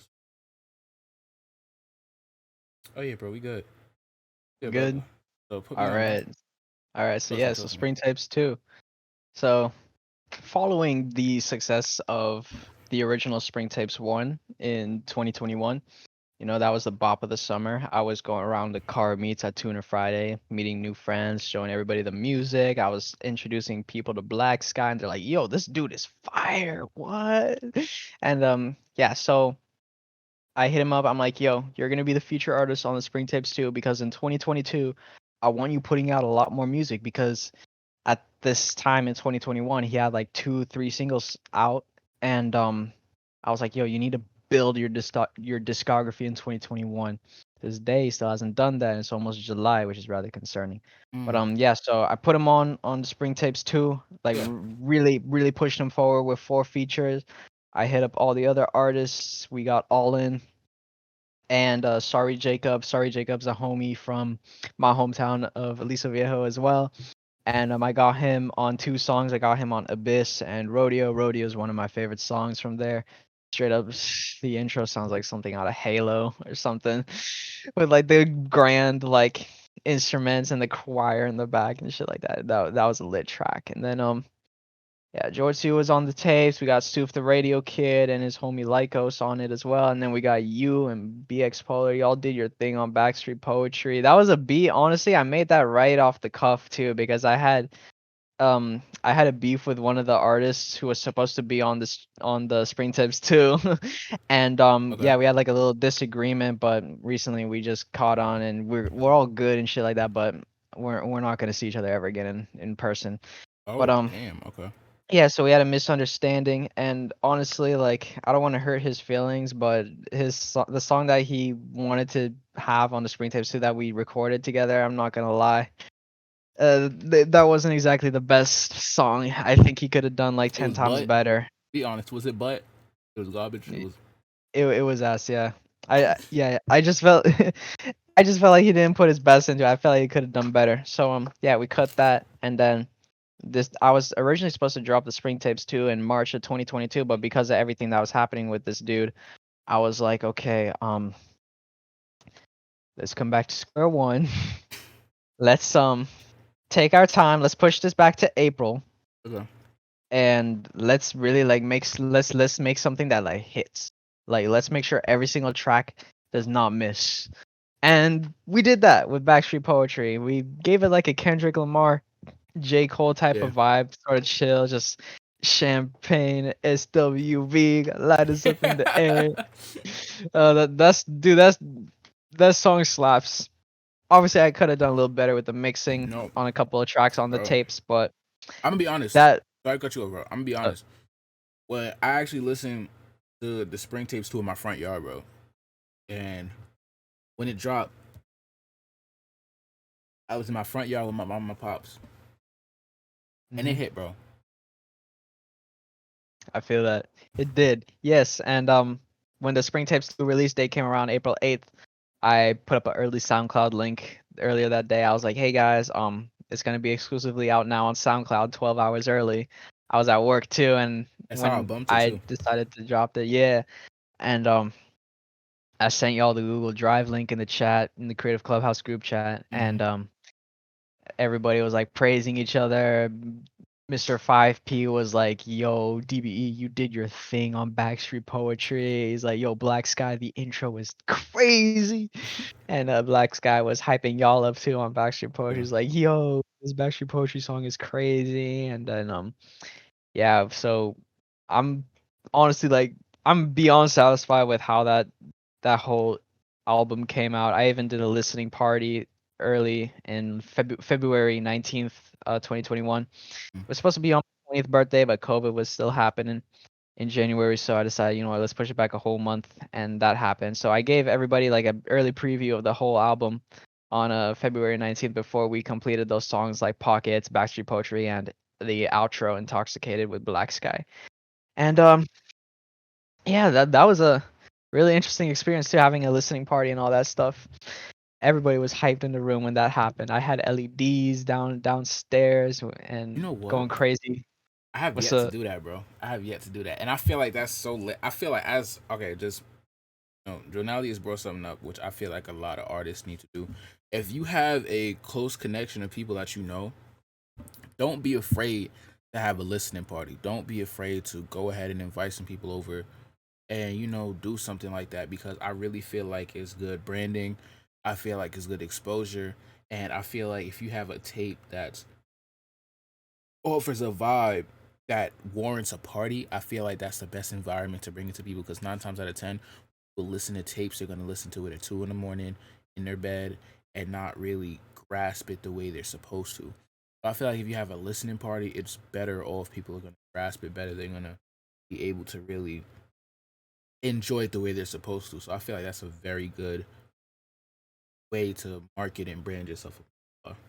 Oh yeah, bro, we good. Good, bro. Good. So put me All on, bro. right. All right. So Talk to me. yeah. So Talk to me. spring tapes too. So following the success of the original Spring Tapes 1 in 2021, that was the bop of the summer. I was going around the car meets at Tuner Friday, meeting new friends, showing everybody the music. I was introducing people to Black Sky, and they're like, "Yo, this dude is fire! What?" And yeah, so I hit him up. I'm like, "Yo, you're gonna be the feature artist on the Spring Tapes too, because in 2022, I want you putting out a lot more music because." At this time in 2021, he had like 2, 3 singles out, and I was like, "Yo, you need to build your discography in 2021." To this day, he still hasn't done that. And it's almost July, which is rather concerning. But Mm, yeah, so I put him on the Spring Tapes too, like yeah. really really pushed him forward with 4 features. I hit up all the other artists. We got all in. And Sorry Jacob's a homie from my hometown of Aliso Viejo as well. And I got him on 2 songs. I got him on Abyss and Rodeo. Rodeo is one of my favorite songs from there. Straight up, the intro sounds like something out of Halo or something, with like the grand like instruments and the choir in the back and shit like that. That was a lit track. And then yeah, George C was on the tapes. We got Stoof the Radio Kid and his homie Lycos on it as well. And then we got you and BX Polar. Y'all did your thing on Backstreet Poetry. That was a beat. Honestly, I made that right off the cuff too because I had a beef with one of the artists who was supposed to be on the Spring Tips too. And Okay. yeah, we had like a little disagreement, but recently we just caught on and we're all good and shit like that, but we're not gonna see each other ever again in person. But Oh damn. Okay. yeah, so we had a misunderstanding, and honestly, like I don't want to hurt his feelings, but the song that he wanted to have on the Spring Tapes too that we recorded together, I'm not gonna lie, that wasn't exactly the best song. I think he could have done like It 10 was times butt. better. Be honest. Was it butt? It was garbage. It It, was. it was us, yeah. Yeah, I just felt I just felt like he didn't put his best into it. I felt like he could have done better. So yeah, we cut that, and then this I was originally supposed to drop the Spring Tapes too in March of 2022, but because of everything that was happening with this dude, I was like, okay, let's come back to square one. Let's take our time. Let's push this back to April, Okay. and let's really like let's make something that like hits. Like let's make sure every single track does not miss. And we did that with Backstreet Poetry. We gave it like a Kendrick Lamar, J. Cole type Yeah. of vibe, sort of chill, just champagne, SWV, light us up in the air. That song slaps. Obviously, I could have done a little better with the mixing No, on a couple of tracks on the bro. tapes, but I'm gonna be honest. that Sorry to cut you over, bro. I'm gonna be uh, honest. Well, I actually listened to the Spring Tapes 2 in my front yard, bro. And when it dropped, I was in my front yard with my mom and my pops. And it mhm, hit, bro. I feel that it did. Yes, and when the Spring Tapes 2 release date came around April 8th, I put up an early SoundCloud link earlier that day. I was like, "Hey guys, it's gonna be exclusively out now on SoundCloud 12 hours early." I was at work too, and That's how I when bumped it I too. decided to drop it, yeah, and I sent y'all the Google Drive link in the chat in the Creative Clubhouse group chat, Mm-hmm. and everybody was like praising each other. Mr. 5P was like, "Yo, D.B.E, you did your thing on Backstreet Poetry." He's like, "Yo, Black Sky, the intro was crazy." And Black Sky was hyping y'all up too on Backstreet Poetry. Yeah. He's like, "Yo, this Backstreet Poetry song is crazy." And then yeah, so I'm honestly like I'm beyond satisfied with how that whole album came out. I even did a listening party early in February 19th, 2021. It was supposed to be on my 20th birthday, but COVID was still happening in January, so I decided, you know what, let's push it back a whole month, and that happened. So I gave everybody like an early preview of the whole album on February 19th before we completed those songs like Pockets, Backstreet Poetry, and the outro Intoxicated with Black Sky. And yeah, that was a really interesting experience too, having a listening party and all that stuff. Everybody was hyped in the room when that happened. I had LEDs downstairs and You know what? going crazy. I have What's yet to up? do that, bro. I have yet to do that, and I feel like that's so lit. I feel like as okay, just Jonalius brought something up, which I feel like a lot of artists need to do. If you have a close connection of people that you know, don't be afraid to have a listening party. Don't be afraid to go ahead and invite some people over and do something like that, because I really feel like it's good branding. I feel like it's good exposure, and I feel like if you have a tape that offers a vibe that warrants a party, I feel like that's the best environment to bring it to people, because 9 times out of 10 will listen to tapes. They're gonna listen to it at 2 in the morning in their bed and not really grasp it the way they're supposed to. I feel like if you have a listening party, it's better off. People are gonna grasp it better. They're gonna be able to really enjoy it the way they're supposed to. So I feel like that's a very good way to market and brand yourself.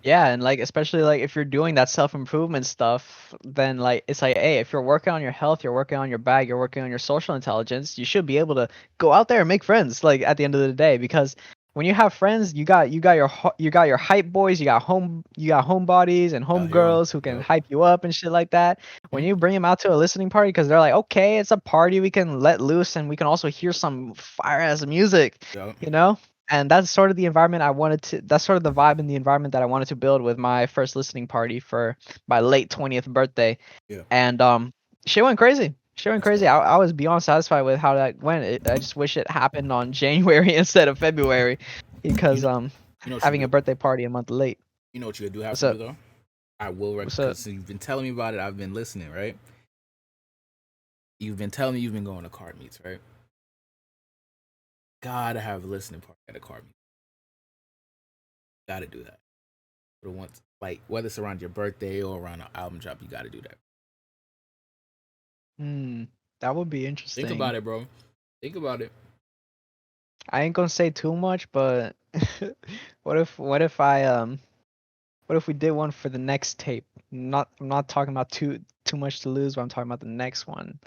Yeah, and like especially like if you're doing that self-improvement stuff, then like it's like, hey, if you're working on your health, you're working on your bag, you're working on your social intelligence, you should be able to go out there and make friends like at the end of the day, because when you have friends, you got your hype boys, you got homebodies and Yeah. homegirls who can Yep. hype you up and shit like that. When you bring them out to a listening party, because they're like, okay, it's a party, we can let loose and we can also hear some fire ass music, Yep. you know? And that's sort of the environment I wanted to that's sort of the vibe and the environment that I wanted to build with my first listening party for my late 20th birthday. Yeah. And shit went crazy. Shit went That's crazy. dope. I was beyond satisfied with how that went. I just wish it happened on January instead of February, You because know. You know what you having a do. birthday party a month late. You know what you do have What's to do up? though. I will What's up? because you've been telling me about it. I've been listening, right? You've been telling me you've been going to card meets, right? Gotta have a listening party at a card meet. Gotta do that. But once, like whether it's around your birthday or around an album drop, you gotta do that. Hmm, that would be Think interesting. about it, bro. Think about it. I ain't gonna say too much, but what if we did one for the next tape? I'm not talking about too much to lose, but I'm talking about the next one.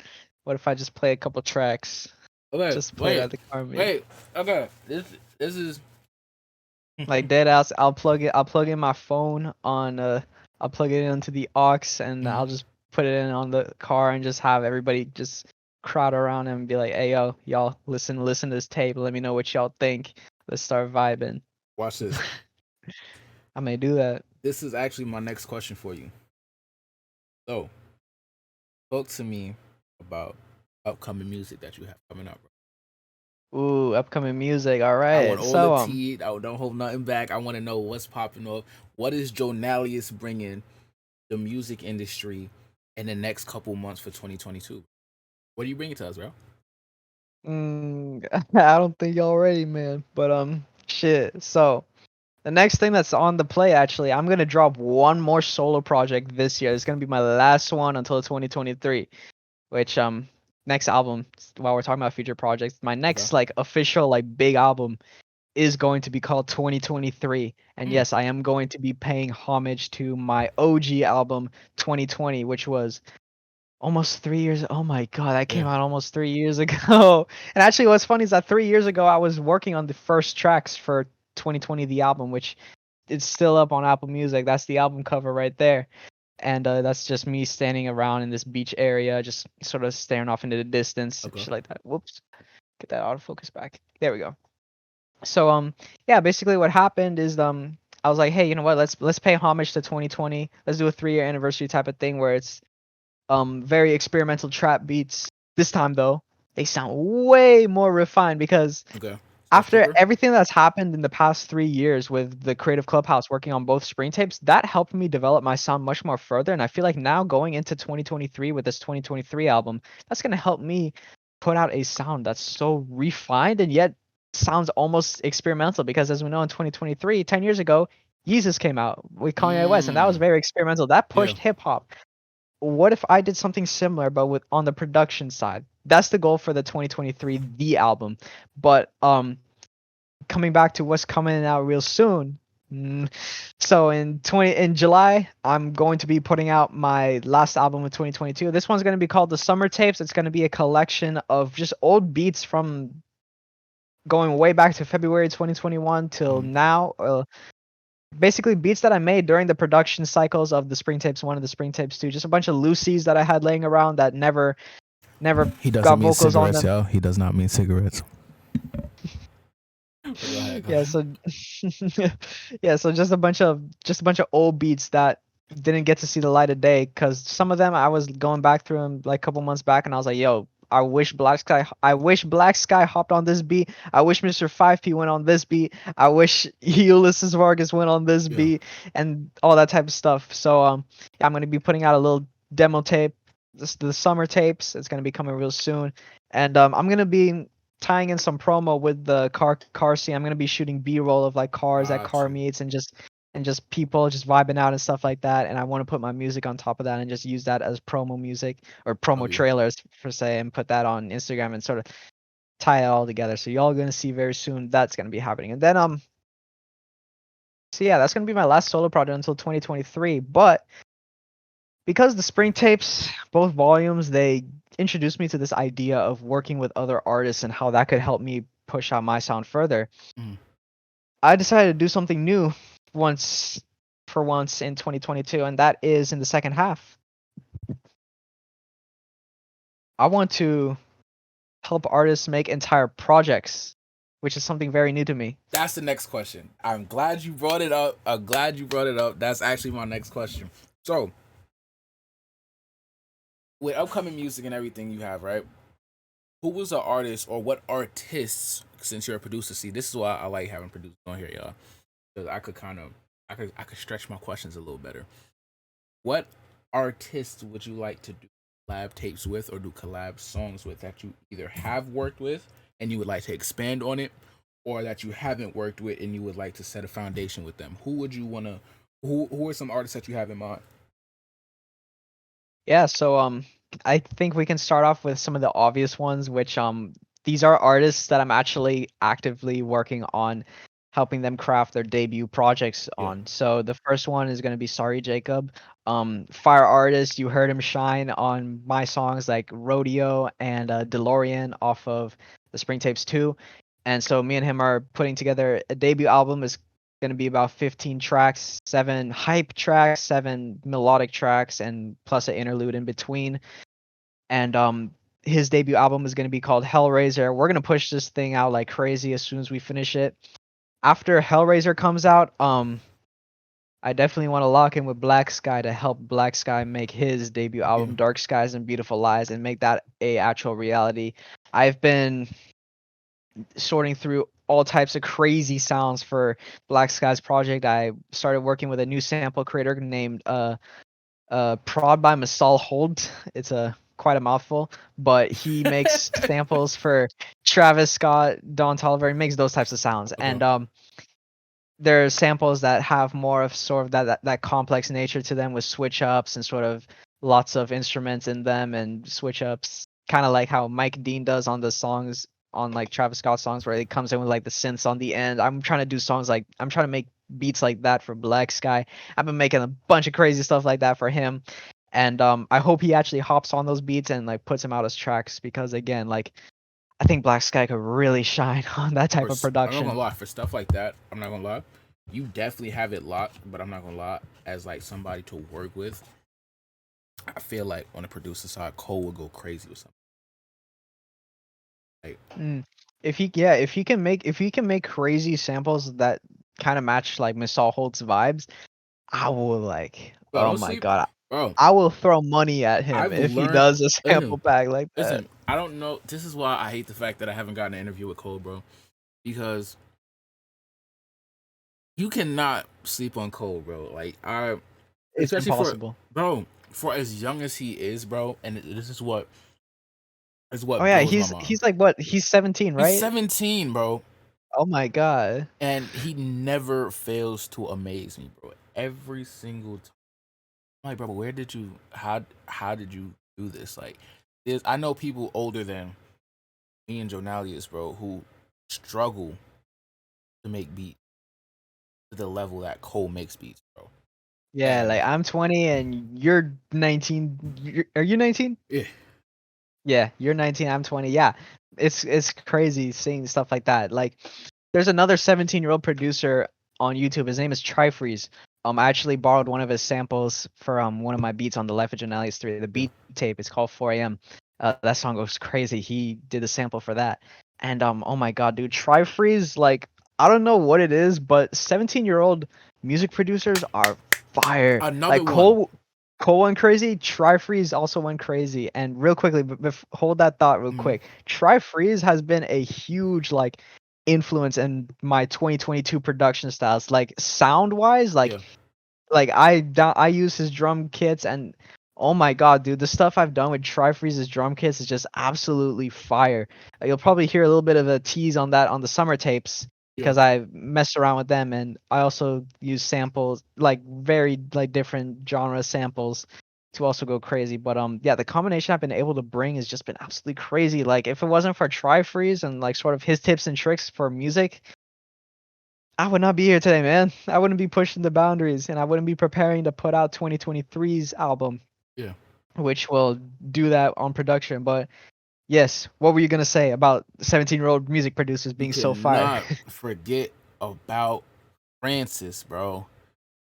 What if I just play a couple tracks? Okay, Just put it wait, at the car meet. wait. Okay, this is. Like dead ass, I'll plug in my phone on I'll plug it into the aux and Mhm. I'll just put it in on the car and just have everybody just crowd around and be like, "Hey yo, y'all listen to this tape. Let me know what y'all think. Let's start vibing." Watch this. I may do that. This is actually my next question for you. So, talk to me about upcoming music that you have coming up, bro. Ooh, upcoming music. All I want right. all the So tea. I don't hold nothing back. I want to know what's popping off. What is Jonalius bringing the music industry in the next couple months for 2022? What are you bringing to us, bro? I don't think y'all ready, man. But shit. So the next thing that's on the play, actually, I'm gonna drop one more solo project this year. It's gonna be my last one until 2023. Which next album, while we're talking about future projects, my Okay. next like official like big album is going to be called 2023. And Hmm. yes, I am going to be paying homage to my OG album 2020, which was almost 3 years. Oh my god, that came Yeah. out almost 3 years ago. And actually, what's funny is that 3 years ago, I was working on the first tracks for 2020, the album, which it's still up on Apple Music. That's the album cover right there. And that's just me standing around in this beach area, just sort of staring off into the distance, Okay. shit like that. Whoops, get that autofocus back. There we go. So yeah, basically what happened is I was like, hey, you know what? Let's pay homage to 2020. Let's do a 3-year anniversary type of thing where it's very experimental trap beats. This time though, they sound way more refined because Okay. Stuff after thicker. everything that's happened in the past 3 years with the Creative Clubhouse working on both spring tapes, that helped me develop my sound much more further. And I feel like now going into 2023 with this 2023 album, that's gonna help me put out a sound that's so refined and yet sounds almost experimental. Because as we know, in 2023, 10 years ago, Yeezus came out with Kanye West, and that was Mm. very experimental. That Yeah. pushed hip hop. What if I did something similar but with on the production side? That's the goal for the 2023 album. But coming back to what's coming out real soon, So in July, I'm going to be putting out my last album of 2022. This one's going to be called The Summer Tapes. It's going to be a collection of just old beats from going way back to February 2021 till now. Basically beats that I made during the production cycles of the Spring Tapes 1 and the Spring Tapes 2. Just a bunch of loosies that I had laying around that never He doesn't got mean vocals on cigarettes, them. yo. He does not mean cigarettes. Go ahead. Go Yeah, ahead. so yeah, so just a bunch of old beats that didn't get to see the light of day, because some of them I was going back through them like a couple months back, and I was like, yo, I wish Black Sky hopped on this beat. I wish Mr. 5P went on this beat. I wish Ulysses Vargas went on this Yeah. beat and all that type of stuff. So yeah, I'm gonna be putting out a little demo tape, the summer tapes. It's gonna be coming real soon, and I'm gonna be tying in some promo with the car scene. I'm gonna be shooting B-roll of like cars at car Gotcha. meets and just people just vibing out and stuff like that. And I want to put my music on top of that and just use that as promo music or Oh promo yeah. trailers per se, and put that on Instagram and sort of tie it all together. So y'all gonna see very soon that's gonna be happening. And then so yeah, that's gonna be my last solo project until 2023. But because the spring tapes, both volumes, they introduced me to this idea of working with other artists and how that could help me push out my sound further. Mhm. I decided to do something new for once in 2022, and that is in the second half. I want to help artists make entire projects, which is something very new to me. That's the next question. I'm glad you brought it up. I'm glad you brought it up. That's actually my next question. So, with upcoming music and everything you have, right? Who was an artist or what artists, since you're a producer, see, this is why I like having producers on here, y'all. Because I could stretch my questions a little better. What artists would you like to do collab tapes with or do collab songs with that you either have worked with and you would like to expand on it, or that you haven't worked with and you would like to set a foundation with them? Who would you wanna? Who are some artists that you have in mind? Yeah, so I think we can start off with some of the obvious ones, which these are artists that I'm actually actively working on helping them craft their debut projects Yeah. on. So the first one is gonna be Sorry Jacob. Fire artist, you heard him shine on my songs like Rodeo and DeLorean off of the Spring Tapes 2. And so me and him are putting together a debut album. Is going to be about 15 tracks, 7 hype tracks, 7 melodic tracks, and plus an interlude in between. And his debut album is going to be called Hellraiser. We're going to push this thing out like crazy as soon as we finish it. After Hellraiser comes out, I definitely want to lock in with Black Sky to help Black Sky make his debut Yeah. album Dark Skies and Beautiful Lies and make that a actual reality. I've been sorting through all types of crazy sounds for Black Sky's project. I started working with a new sample creator named Prod by Masal Holt. It's a quite a mouthful, but he makes samples for Travis Scott, Don Toliver. He makes those types of sounds, Okay. and there are samples that have more of sort of that complex nature to them with switch ups and sort of lots of instruments in them and switch ups, kind of like how Mike Dean does on the songs on like Travis Scott songs where he comes in with like the synths on the end. I'm trying to do songs like I'm trying to make beats like that for Black Sky. I've been making a bunch of crazy stuff like that for him. And I hope he actually hops on those beats and like puts them out as tracks, because again, like I think Black Sky could really shine on that type of I'm not production. gonna lie, for stuff like that, I'm not gonna lie. You definitely have it locked, but I'm not gonna lie. As like somebody to work with, I feel like on the producer side, Cole would go crazy with something. Like, Mm. If he can make crazy samples that kind of match like Misal Holt's vibes, I will like, bro, oh don't my sleep, god, bro. I will throw money at him I've if he learned. does a Listen, sample pack like that. listen. I don't know. This is why I hate the fact that I haven't gotten an interview with Cole, bro. Because you cannot sleep on Cole, bro. Like It's especially for impossible. bro, for as young as he is, bro. And this is Oh what yeah, blows my he's mind. he's like what? He's 17, He's right? 17, bro, Oh my god. and he never fails to amaze me, bro. Every single time, I'm like, bro, where did you? How did you do this? Like, I know people older than me and Jonalius, bro, who struggle to make beats. to the level that Cole makes beats, bro. Yeah, And like I'm 20 and you're 19. Are you 19? yeah, Yeah, you're 19. I'm 20. Yeah, it's crazy seeing stuff like that. Like, there's another 17-year-old producer on YouTube. His name is Tryfreeze. I actually borrowed one of his samples for one of my beats on the Life of Jonalius 3. The yeah, beat tape is called 4 a.m. That song goes crazy. He did the sample for that. And oh my god, dude, Tryfreeze, like, I don't know what it is, but 17-year-old music producers are fire. another Like one. Cole went crazy. Tryfreeze also went crazy. And real quickly, hold that thought real Mm, quick. Tryfreeze has been a huge like influence in my 2022 production styles. Like sound wise, yeah, I use his drum kits and oh my god, dude, the stuff I've done with Tryfreeze's drum kits is just absolutely fire. You'll probably hear a little bit of a tease on that on the summer tapes yeah. because I messed around with them and I also use samples like very like different genre samples to also go crazy. But yeah, the combination I've been able to bring has just been absolutely crazy. Like if it wasn't for Tryfreeze and like sort of his tips and tricks for music, I would not be here today, man. I wouldn't be pushing the boundaries and I wouldn't be preparing to put out 2023's album, Yeah. which will do that on production. But yes, what were you going to say about 17-year-old music producers You being so fire? cannot forget about Francis, bro.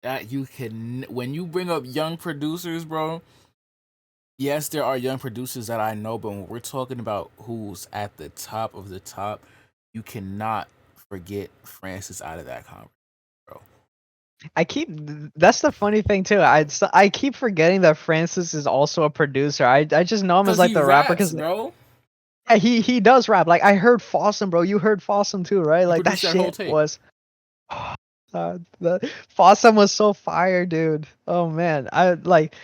That you can when you bring up young producers, bro. Yes, there are young producers that I know, but when we're talking about who's at the top of the top, you cannot forget Francis out of that conversation, bro. I keep that's the funny thing too. I keep forgetting that Francis is also a producer. I just know him as Cause like he the rapper raps, cuz bro. yeah, he does rap. Like I heard Fossum, bro. You heard Fossum too, right? He Like that produced that whole shit tape. was the Fossum was so fire, dude. Oh man, I like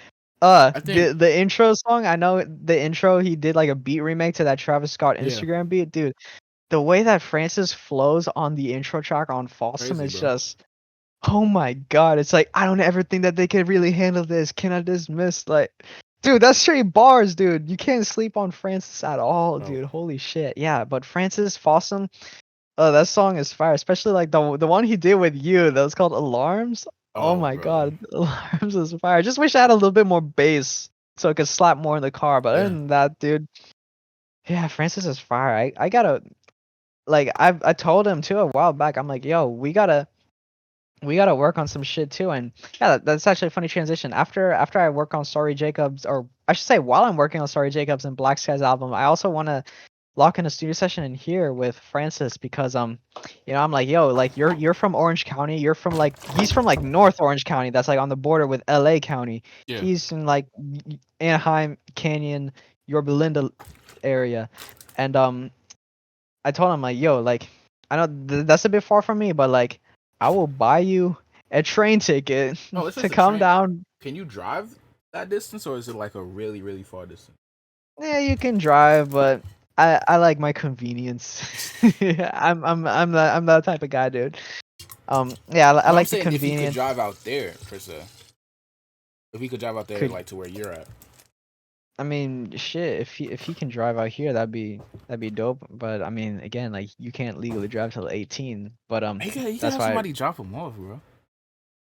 I think, the intro song. I know the intro. He did like a beat remake to that Travis Scott yeah, Instagram beat, dude. The way that Francis flows on the intro track on Fossum crazy, is bro. just, oh my god. It's like I don't ever think that they could really handle this. Can I dismiss like? Dude, that's straight bars, dude. You can't sleep on Francis at all, Bro, dude. Holy shit. Yeah, but Francis Fossum, oh, that song is fire, especially like the one he did with you that was called Alarms. Oh oh, my bro, god, Alarms is fire. I just wish I had a little bit more bass so it could slap more in the car. But other yeah, than that, dude, yeah, Francis is fire. I gotta like I told him too a while back. I'm like, yo, we gotta work on some shit too. And yeah, that's actually a funny transition. After I work on Sorry Jacobs, or I should say while I'm working on Sorry Jacobs and Black Sky's album, I also want to lock in a studio session in here with Francis because I'm like, yo, like you're from Orange County, you're from like he's from like North Orange County, that's like on the border with LA County. yeah. He's in like Anaheim Canyon, Yorba Linda area. And I told him like, yo, like I know that's a bit far from me, but like I will buy you a train ticket Oh, it's to just a come train. down. Can you drive that distance, or is it like a really, really far distance? Yeah, you can drive, but I like my convenience. I'm that type of guy, dude. Yeah, I No, I'm like the saying if he could convenience. drive out there, per se. If he could drive out there, Could like to where you're at. I mean shit, if he can drive out here, that'd be dope. But I mean, again, like you can't legally drive till 18. But He could that's have why somebody drop him off, bro.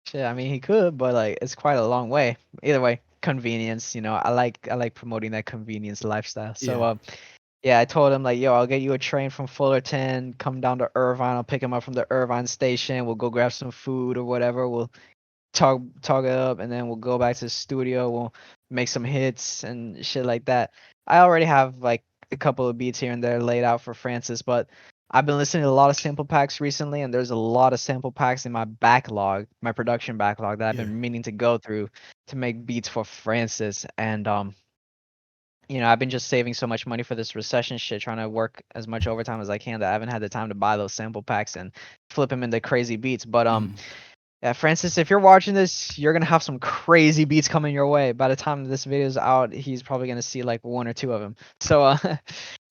shit. I mean, he could, but like it's quite a long way. Either way, convenience. I like promoting that convenience lifestyle. So Yeah, yeah, I told him like, yo, I'll get you a train from Fullerton, come down to Irvine. I'll pick him up from the Irvine station. We'll go grab some food or whatever. We'll talk it up, and then we'll go back to the studio. We'll make some hits and shit like that. I already have like a couple of beats here and there laid out for Francis, but I've been listening to a lot of sample packs recently, and there's a lot of sample packs in my backlog, my production backlog that I've yeah, been meaning to go through to make beats for Francis. And I've been just saving so much money for this recession shit, trying to work as much overtime as I can that I haven't had the time to buy those sample packs and flip them into crazy beats. But mm, yeah, Francis, if you're watching this, you're gonna have some crazy beats coming your way. By the time this video is out, he's probably gonna see like one or two of them. So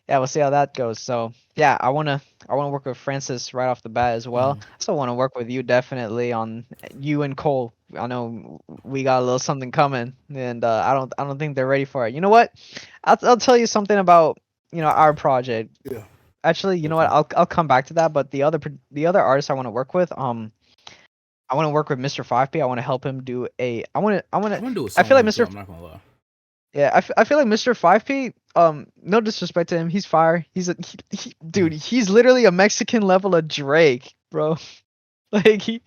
yeah, we'll see how that goes. So yeah, I wanna work with Francis right off the bat as well. mm, I still wanna work with you definitely on you and Cole. I know we got a little something coming, and I don't think they're ready for it. You know what? I'll tell you something about our project. yeah, Actually, you know what? definitely. I'll come back to that. But the other artist I want to work with, I want to work with Mr. 5P. I want to help him do a. I want I to. want to do a I song feel with like him too. Mr. I'm not gonna lie. Yeah, I feel like Mr. 5P. No disrespect to him, he's fire. Dude, he's literally a Mexican level of Drake, bro. Like I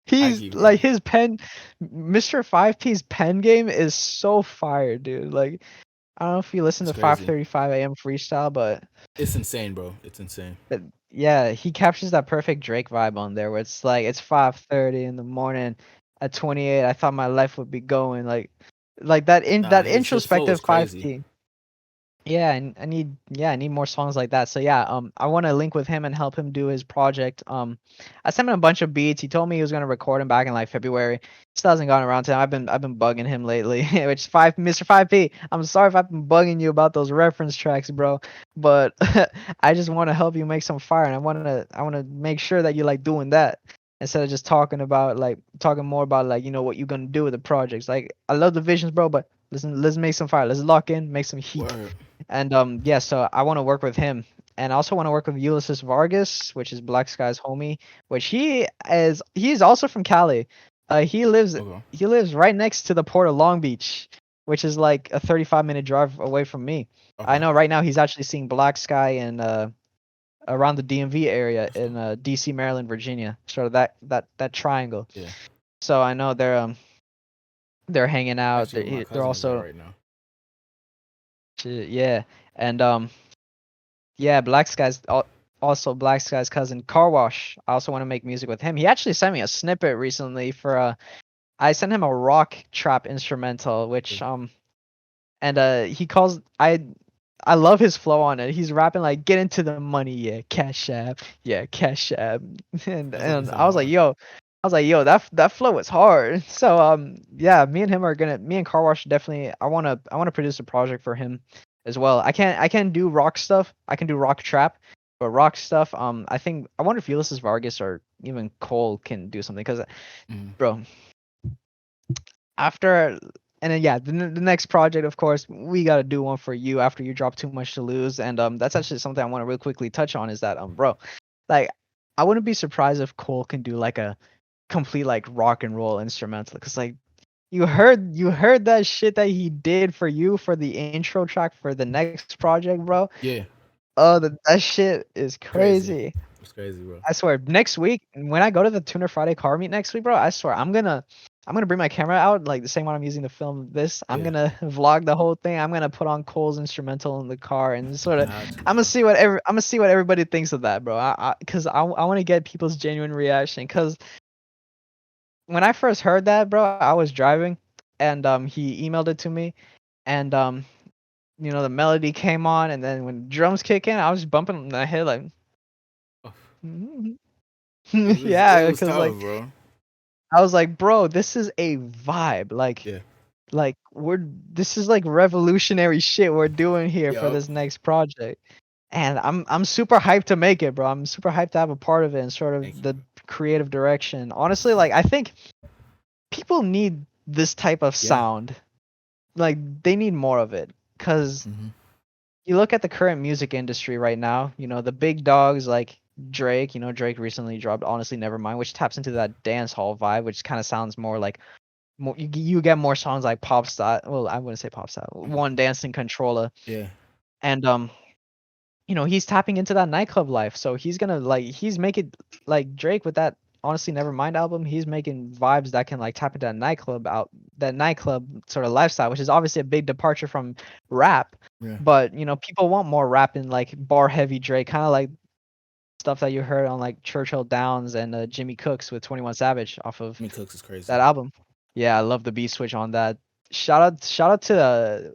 he's keep bro. like his pen, Mr. 5P's pen game is so fire, dude. Like I don't know if you listen It's to crazy. 5:35 a.m. freestyle, It's insane, bro. It's insane. but yeah, he captures that perfect Drake vibe on there, where it's like it's 5:30 in the morning. At 28, I thought my life would be going like Nah, that his flow is introspective crazy. 5P. Yeah, and I need more songs like that. So yeah, I want to link with him and help him do his project. I sent him a bunch of beats. He told me he was gonna record him back in like February. Still hasn't gotten around to him. I've been bugging him lately. Which Mr. 5P. I'm sorry if I've been bugging you about those reference tracks, bro. But I just want to help you make some fire, and I wanna make sure that you like doing that instead of just talking more about like what you're gonna do with the projects. Like I love the visions, bro, but listen, let's make some fire. Let's lock in, make some heat. Word. And yeah, so I want to work with him, and I also want to work with Ulysses Vargas, which is Black Sky's homie, which he's also from Cali. Okay. He lives right next to the port of Long Beach, which is like a 35-minute drive away from me. I Okay. know right now he's actually seeing Black Sky in around the DMV area That's in dope. DC, Maryland, Virginia, sort of that triangle. Yeah. So I know they're hanging out. Actually, my They're cousin is there also right now. yeah, and yeah, also Black Sky's cousin Car Wash. I also want to make music with him. He actually sent me a snippet recently for I sent him a rock trap instrumental, which Yeah. and he calls I love his flow on it. He's rapping like get into the money, yeah, cash app, yeah, cash app. That's gonna be And so hard. I was like, yo, that flow is hard. So yeah, me and Car Wash definitely I wanna produce a project for him as well. I can't do rock stuff. I can do rock trap, but rock stuff, I think I wonder if Ulysses Vargas or even Cole can do something because Mm. bro, after and then yeah, the next project, of course, we gotta do one for you after you drop Too Much to Lose, and that's actually something I want to real quickly touch on is that bro, like I wouldn't be surprised if Cole can do like a complete like rock and roll instrumental, because like you heard that shit that he did for you for the intro track for the next project, bro. Yeah. Oh, that shit is Crazy. crazy. It's crazy, bro. I swear, next week when I go to the Tuner Friday car meet next week, bro, I swear I'm gonna bring my camera out like the same one I'm using to film this. I'm Yeah. gonna vlog the whole thing. I'm gonna put on Cole's instrumental in the car and sort You of have to, I'm gonna bro. see I'm gonna see what everybody thinks of that, bro. Cause I want to get people's genuine reaction. Cause when I first heard that, bro, I was driving and he emailed it to me and the melody came on and then when drums kick in, I was bumping my head like Oh, it yeah, was cause tough, like bro. I was like, bro, this is a vibe. Yeah. Like this is like revolutionary shit we're doing here for Yup. this next project. And I'm super hyped to make it, bro. I'm super hyped to have a part of it and sort Thank of you, the bro. creative direction. Honestly, like I think people need this type of Yeah. sound. Like they need more of it. Cause Hmm. you look at the current music industry right now, the big dogs like Drake, Drake recently dropped Honestly Nevermind, which taps into that dance hall vibe, which kind of sounds more like you get more songs like pop style. Well, I wouldn't say pop style. One Dancing Controller, Yeah. and he's tapping into that nightclub life. So he's gonna he's making like Drake with that Honestly Nevermind album. He's making vibes that can like tap into that nightclub sort of lifestyle, which is obviously a big departure from rap. Yeah. But people want more rap and like bar heavy Drake, kind of like stuff that you heard on like Churchill Downs and Jimmy Cooks with 21 Savage off of Me Cooks is crazy. that album. Yeah, I love the beat switch on that. Shout out to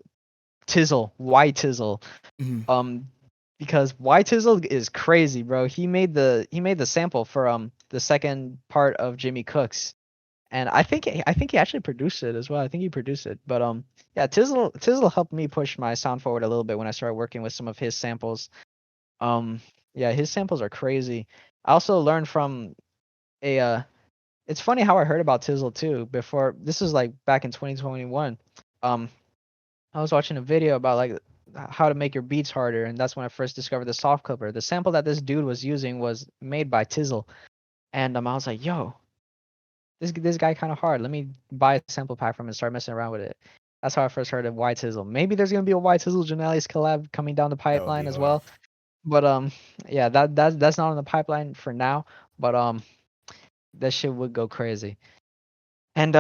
Tizzle, Y Tizzle. Hmm. Um, because Y Tizzle is crazy, bro. He made the sample for the second part of Jimmy Cooks, and I think he actually produced it as well. I think he produced it, but yeah, Tizzle helped me push my sound forward a little bit when I started working with some of his samples. Um, yeah, his samples are crazy. I also learned from a it's funny how I heard about Tizzle too. Before this was like back in 2021. Um, I was watching a video about like how to make your beats harder, and that's when I first discovered the soft clipper. The sample that this dude was using was made by Tizzle, and I was like, yo, this guy kind of hard. Let me buy a sample pack from him and start messing around with it. That's how I first heard of White Tizzle. Maybe there's gonna be a White Tizzle Jonalius collab coming down the That would pipeline be as hard. well. But yeah, that's not on the pipeline for now. But that shit would go crazy. And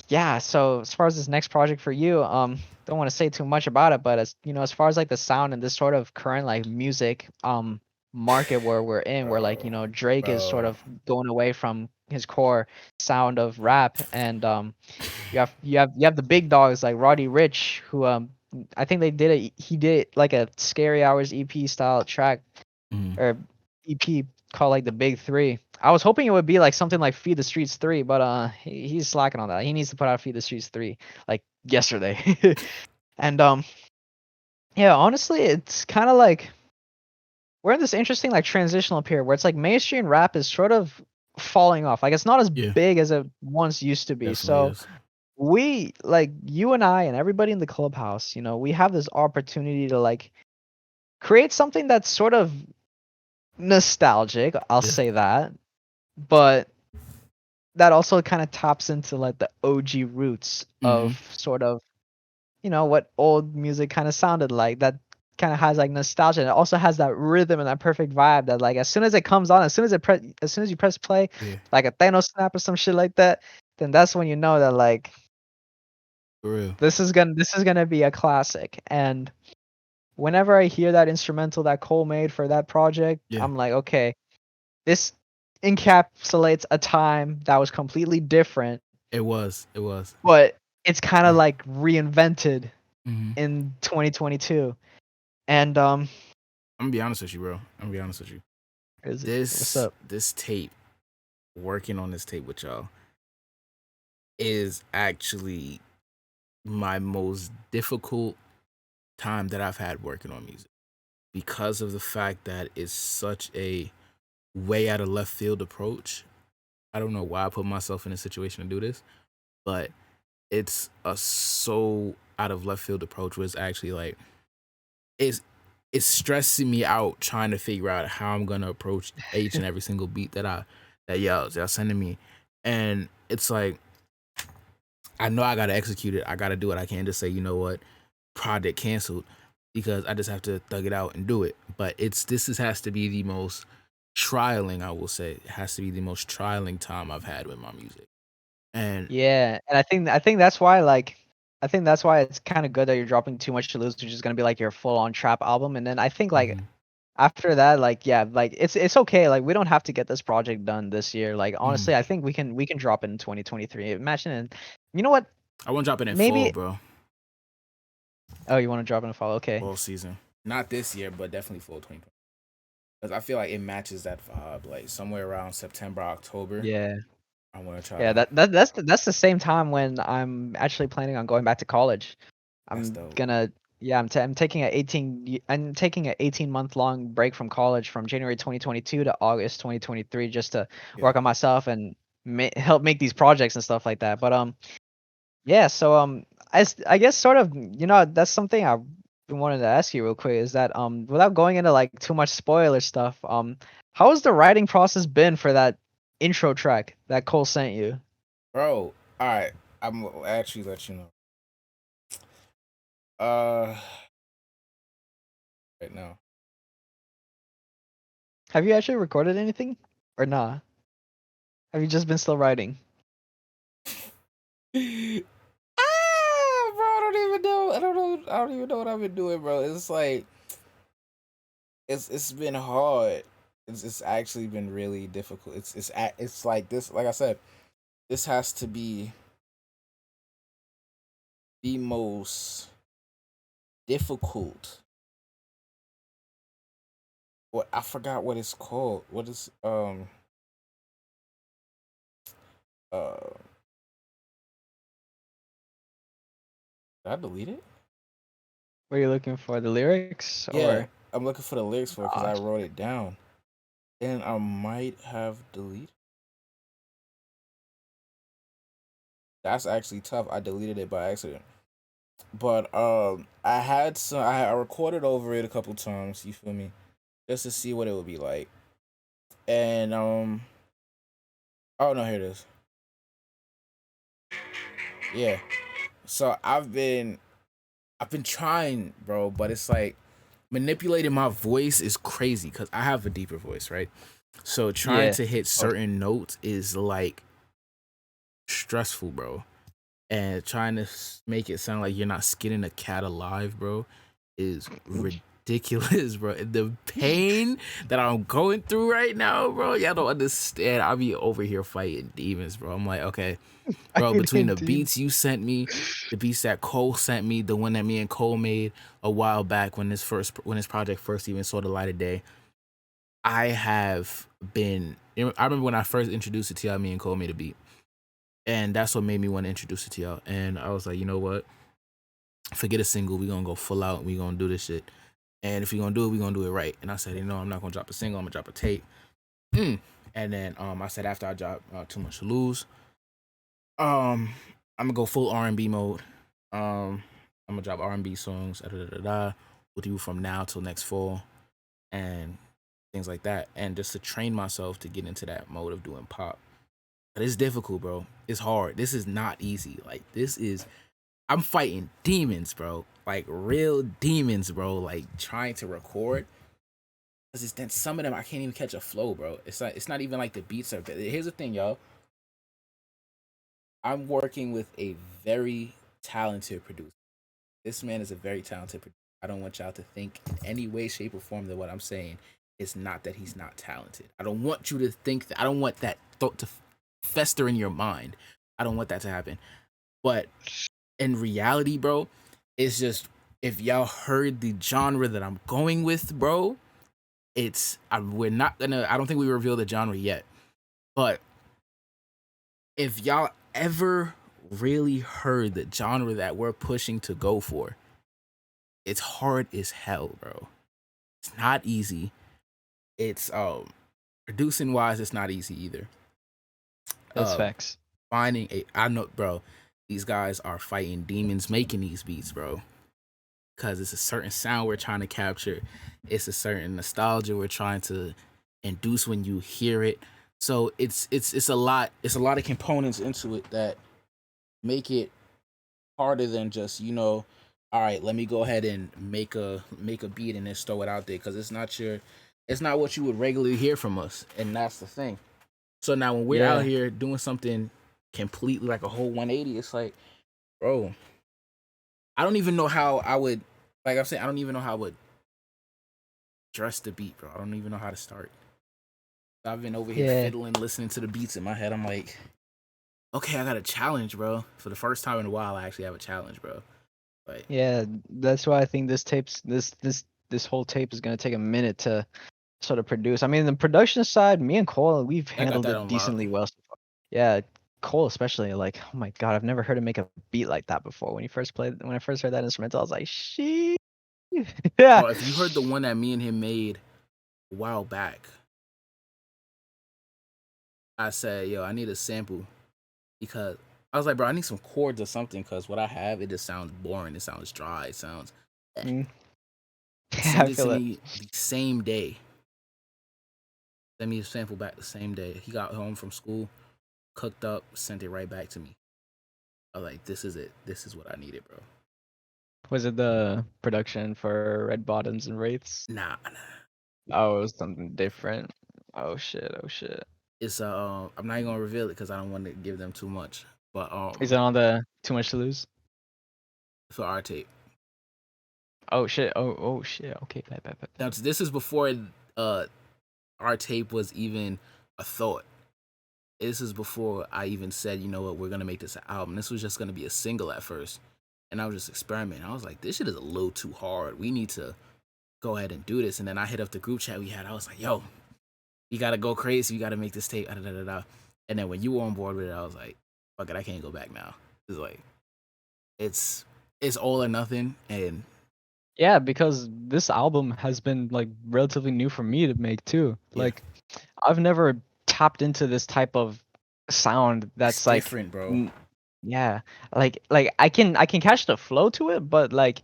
yeah. So as far as this next project for you, don't want to say too much about it, but as you know, as far as like the sound and this sort of current like music market where we're in, where like Bro, you know Drake is sort bro. of going away from his core sound of rap, and you have the big dogs like Roddy Rich, who I think he did like a Scary Hours EP style track Mhm. or EP called like the Big Three. I was hoping it would be like something like Feed the Streets 3, but he's slacking on that. He needs to put out Feed the Streets 3 like yesterday. And yeah, honestly, it's kind of like we're in this interesting like transitional period where it's like mainstream rap is sort of falling off. Like it's not as Yeah, big as it once used to be. definitely So is. we like you and I and everybody in the clubhouse, you know, we have this opportunity to like create something that's sort of nostalgic, I'll Yeah. say that, but that also kind of taps into like the OG roots Mm-hmm. of sort of, you know, what old music kind of sounded like. That kind of has like nostalgia. And it also has that rhythm and that perfect vibe that like as soon as it comes on, as soon as you press play, Yeah, like a Thanos snap or some shit like that, then that's when you know that like for real. this is gonna be a classic. And whenever I hear that instrumental that Cole made for that project, Yeah, I'm like, okay, this encapsulates a time that was completely different, it was. It was. but it's kind of Yeah. like reinvented Mm-hmm. in 2022. And I'm gonna be honest with you, bro. I'm gonna be honest with you. what's This up? this tape, working on this tape with y'all, is actually my most difficult time that I've had working on music because of the fact that it's such a way out of left field approach. I don't know why I put myself in a situation to do this, but it's a so out of left field approach where it's actually like it's it's stressing me out trying to figure out how I'm gonna approach each and every single beat that y'all sending me. And it's like I know I gotta execute it. I gotta do it. I can't just say, you know what, project canceled because I just have to thug it out and do it. But has to be the most trialing, I will say. It has to be the most trialing time I've had with my music. And Yeah, and I think that's why like I think that's why it's kind of good that you're dropping Too Much to Lose, which is gonna be like your full on trap album. And then I think like mhm, after that, like yeah, like it's okay. Like we don't have to get this project done this year. Like mhm. honestly, I think we can drop it in 2023. Imagine, and you know what? I want to drop it in fall, Maybe bro. oh, you want to drop in the fall? Okay. Fall season. Not this year, but definitely fall 2020. Because I feel like it matches that vibe. Like somewhere around September, October, Yeah. I want to try Yeah, to. that's the same time when I'm actually planning on going back to college. That's I'm dope. gonna yeah, I'm taking a 18-month long break from college from January 2022 to August 2023 just to Yeah. work on myself and help make these projects and stuff like that. But yeah, so I guess sort of that's something I wanted to ask you real quick is that without going into like too much spoiler stuff, how has the writing process been for that intro track that Cole sent you? Bro, all right. I'm actually let you know. Uh, right now. Have you actually recorded anything or nah? Have you just been still writing? Bro, I don't even know. I don't know. I don't even know what I've been doing, bro. It's like it's been hard. It's actually been really difficult. It's like this. Like I said, this has to be the most difficult. What I forgot what it's called. What is uh? Did I delete it? What are you looking for? The lyrics Yeah, or I'm looking for the lyrics for it because I gosh. wrote it down, and I might have deleted. That's actually tough. I deleted it by accident. But I had some. I recorded over it a couple times. You feel me? Just to see what it would be like. And oh no, here it is. Yeah. So I've been trying, bro, but it's like manipulating my voice is crazy because I have a deeper voice, right? So trying Yeah. to hit Oh, certain notes is like stressful, bro. And trying to make it sound like you're not skinning a cat alive, bro, is ridiculous, bro. The pain that I'm going through right now, bro, y'all don't understand. I'll be over here fighting demons, bro. I'm like, okay, bro, between the Dude. beats you sent me, the beats that Cole sent me, the one that me and Cole made a while back when this project first even saw the light of day, I have been. I remember when I first introduced it to y'all, me and Cole made a beat, and that's what made me want to introduce it to y'all. And I was like, you know what? Forget a single. We gonna go full out. We gonna do this shit. And if we gonna do it, we gonna do it right. And I said, you know, I'm not gonna drop a single. I'm gonna drop a tape. And then I said after I drop Too Much to Lose, I'm gonna go full R&B mode. I'm gonna drop R&B songs. With you from now till next fall, and things like that. And just to train myself to get into that mode of doing pop. But it's difficult, bro. It's hard. This is not easy. Like this is I'm fighting demons, bro. Like real demons, bro. Like trying to record. Cause it's then some of them I can't even catch a flow, bro. It's not even like the beats are. Here's the thing, y'all. I'm working with a very talented producer. This man is a very talented producer. I don't want y'all to think in any way, shape, or form that what I'm saying is not that he's not talented. I don't want you to think that. I don't want that thought to fester in your mind. I don't want that to happen. But in reality, bro, it's just if y'all heard the genre that I'm going with, bro, we're not gonna. I don't think we reveal the genre yet, but if y'all ever really heard the genre that we're pushing to go for, it's hard as hell, bro. It's not easy. It's producing wise, it's not easy either. That's Uh, facts. finding a I know, bro. These guys are fighting demons making these beats, bro. Because it's a certain sound we're trying to capture. It's a certain nostalgia we're trying to induce when you hear it. So it's a lot. It's a lot of components into it that make it harder than just all right, let me go ahead and make a beat and then throw it out there because it's not what you would regularly hear from us, and that's the thing. So now when we're out Yeah. here doing something completely like a whole 180, it's like, bro, I don't even know how I would, like I'm saying, I don't even know how I would dress the beat, bro. I don't even know how to start. I've been over here Yeah. fiddling, listening to the beats in my head. I'm like, okay, I got a challenge, bro. For the first time in a while, I actually have a challenge, bro. Like, Yeah. That's why I think this whole tape is gonna take a minute to sort of produce. I mean, the production side, me and Cole, we've I got handled that it on lock. decently well so far. Yeah, Cole especially. Like, oh my god, I've never heard him make a beat like that before. When I first heard that instrumental, I was like, she. Yeah. Bro, if you heard the one that me and him made a while back, I said, yo, I need a sample because I was like, bro, I need some chords or something because what I have, it just sounds boring. It sounds dry. It sounds. Mm. Yeah, Send I it to feel it. me the same day. Send me a sample back the same day. He got home from school, cooked up, sent it right back to me. I was like, this is it. This is what I needed, bro. Was it the production for Red Bottoms and Wraiths? Nah, Oh, it was something different. Oh shit. Oh shit. it's I'm not even gonna reveal it because I don't want to give them too much. But Is it on the Too Much to Lose? for our tape. Oh shit. Oh shit. Okay. Bet. Now this is before uh our tape was even a thought. This is before I even said, you know what, we're gonna make this an album. This was just gonna be a single at first, and I was just experimenting. I was like, this shit is a little too hard. We need to go ahead and do this. And then I hit up the group chat we had. I was like, yo, you gotta go crazy. You gotta make this tape. Da, da, da, da. And then when you were on board with it, I was like, fuck it, I can't go back now. It's like it's it's all or nothing, and Yeah, because this album has been like relatively new for me to make too. yeah, Like I've never tapped into this type of sound it's that's like different, bro. n- yeah, like I can catch the flow to it, but like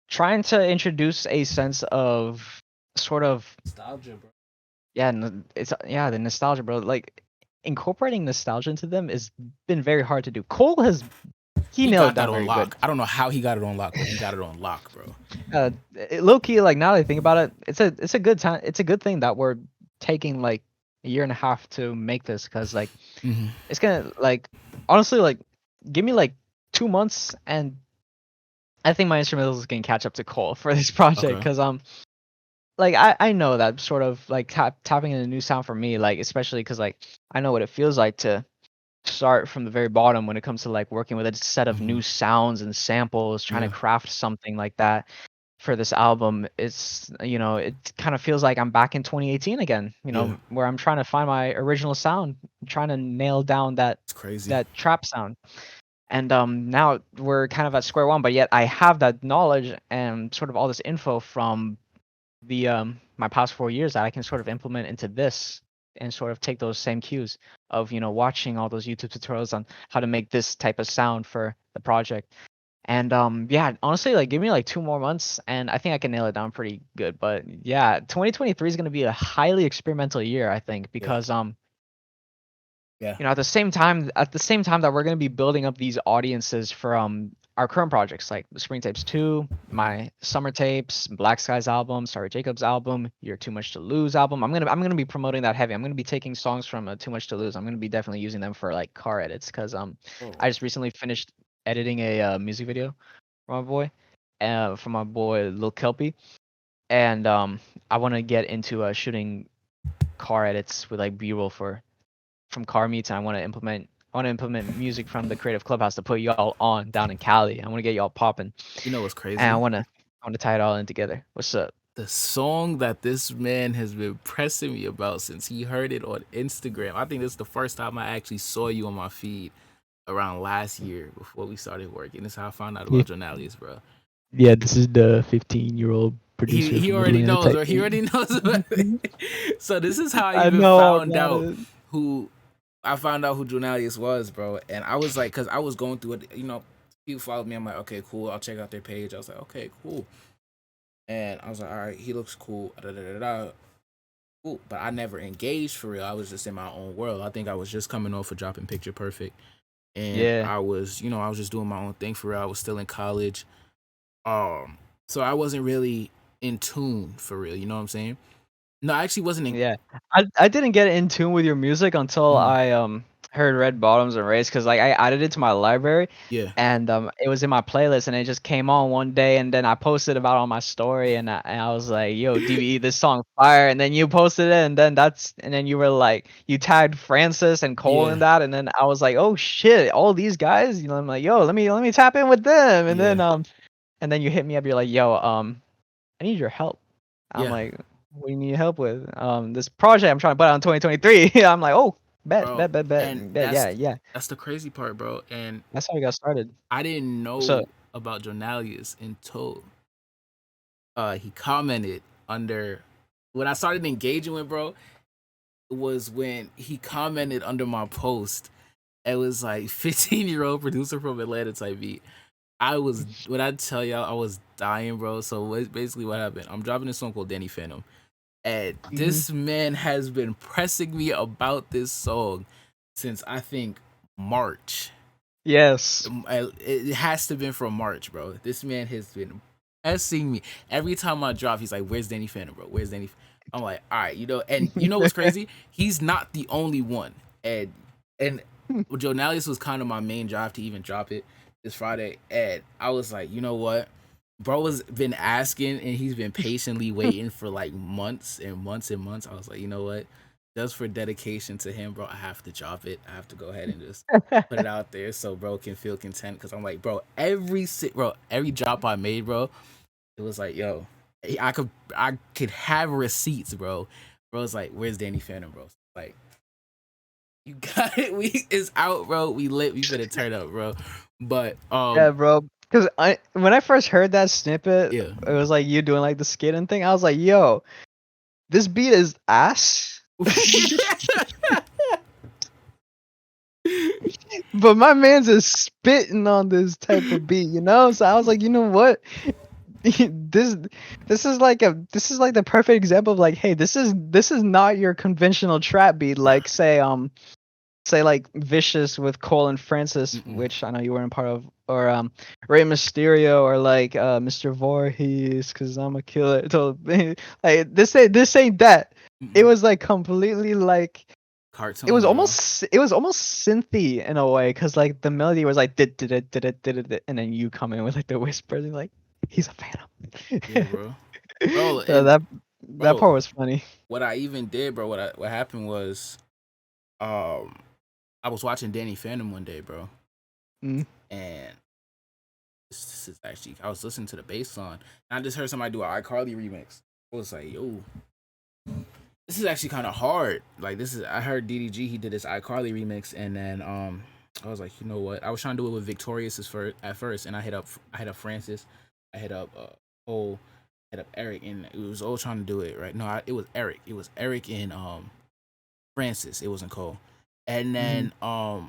trying to introduce a sense of sort of Nostalgia, bro. yeah, it's yeah, the nostalgia, bro. Like incorporating nostalgia into them has been very hard to do. Cole has he He nailed it got that down on very good. lock. I don't know how he got it on lock, but he got it on lock, bro. Low key, like now that I think about it, it's a good time. It's a good thing that we're taking like a year and a half to make this, because like Mm-hmm. it's gonna like honestly like give me like 2 months and I think my instrumentals can catch up to Cole for this project, Okay. because like I know that sort of like tapping in a new sound for me, like especially because like I know what it feels like to start from the very bottom when it comes to like working with a set of Mm-hmm. new sounds and samples, trying to Yeah. craft something like that for this album. It's it kind of feels like I'm back in 2018 again, Yeah. where I'm trying to find my original sound, trying to nail down It's crazy. that trap sound. And now we're kind of at square one, but yet I have that knowledge and sort of all this info from the my past 4 years that I can sort of implement into this and sort of take those same cues of watching all those YouTube tutorials on how to make this type of sound for the project. And yeah, honestly, like give me like 2 more months and I think I can nail it down pretty good. But yeah, 2023 is going to be a highly experimental year, I think, Yeah. because Yeah. at the same time that we're going to be building up these audiences for our current projects like the Spring Tapes 2, my Summer Tapes, Black Skies album, Sorry Jacobs album, You're Too Much to Lose album. I'm gonna be promoting that heavy. I'm gonna be taking songs from Too Much to Lose. I'm gonna be definitely using them for like car edits, because Oh. I just recently finished editing a music video from my boy Lil Kelpie, and I want to get into shooting car edits with like B-roll from car meets, and I want to implement music from the Creative Clubhouse to put y'all on down in Cali. I want to get y'all popping, You know what's and I crazy? want to tie it all in together. What's up? The song that this man has been pressing me about since he heard it on Instagram. I think this is the first time I actually saw you on my feed around last year before we started working. This is how I found out Yeah, about Jonalius, bro. yeah. This is the 15-year-old He producer he from already Billionaire knows, or he already Entertainment. knows about it. So this is how I I even know all found about out it. who who Jonalius was, bro. And I was like, cause I was going through it, people followed me. I'm like, okay, cool. I'll check out their page. I was like, okay, cool. And I was like, all right, he looks cool. Da, da, da, da. Cool. But I never engaged for real. I was just in my own world. I think I was just coming off of dropping Picture Perfect. And Yeah, I was, I was just doing my own thing for real. I was still in college. So I wasn't really in tune for real. You know what I'm saying? No, I actually wasn't in. yeah. I didn't get in tune with your music until Mm, I heard Red Bottoms and Race, because like I added it to my library, yeah, and it was in my playlist, and it just came on one day, and then I posted about it on my story, and I was like, yo, DBE, this song fire. And then you posted it, and then you were like, you tagged Francis and Cole in yeah, that, and then I was like, oh shit, all these guys, I'm like, yo, let me tap in with them. yeah, And then you hit me up, you're like, yo, I need your help. I'm yeah, like, what do you need help with? This project I'm trying to put out in 2023. I'm like, oh, bet, bro. bet, bet, bet, And bet. Yeah, yeah. that's the crazy part, bro. And That's how we got started. I didn't So know about Jonalius until he commented under when I started engaging with bro. Was when he commented under my post. It was like 15-year-old producer from Atlanta type beat. I was when I tell y'all I was dying, bro. So basically what happened? I'm dropping a song called Danny Phantom. And mhm. this man has been pressing me about this song since I think March. Yes. It has to have been from March, bro. This man has been pressing me. Every time I drop, he's like, where's Danny Phantom, bro? Where's Danny? I'm like, all right, and you know what's crazy? He's not the only one. And Joe Nalius was kind of my main drive to even drop it this Friday. And I was like, you know what? Bro has been asking and he's been patiently waiting for like months and months and months. I was like, you know what? Just for dedication to him, bro, I have to drop it. I have to go ahead and just put it out there so bro can feel content. Cause I'm like, bro, every drop I made, bro, it was like, yo, I could have receipts, bro. Bro was like, where's Danny Phantom, bro? Like, you got it. It's out, bro. We lit. We finna turn up, bro. But Yeah, bro. Because when I first heard that snippet, yeah. it was like you doing like the skating thing. I was like, yo, this beat is ass. But my man's is spitting on this type of beat, So I was like, you know what? this this is like the perfect example of like, hey, this is not your conventional trap beat, like say say like Vicious with Cole and Francis, which I know you weren't part of, or Rey Mysterio, or like Mr. Voorhees, cause I'm a killer. So like this ain't that. It was like completely like Cartoon. it was bro. almost synthy in a way, cause like the melody was like did and then you come in with like the whispers and like he's a phantom. Yeah, bro. Bro, So and that bro, part was funny. what I even did, bro, what happened was, I was watching Danny Phantom one day, bro, Mm. and this is actually I was listening to the bass line, and I just heard somebody do an iCarly remix. I was like, yo, this is actually kind of hard. Like this is I heard DDG he did this iCarly remix, and then I was like, you know what? I was trying to do it with Victorious at first, and I hit up Francis, I hit up Cole, hit up Eric, and it was all trying to do it right. No, it was Eric. It was Eric and Francis. It wasn't Cole. And then I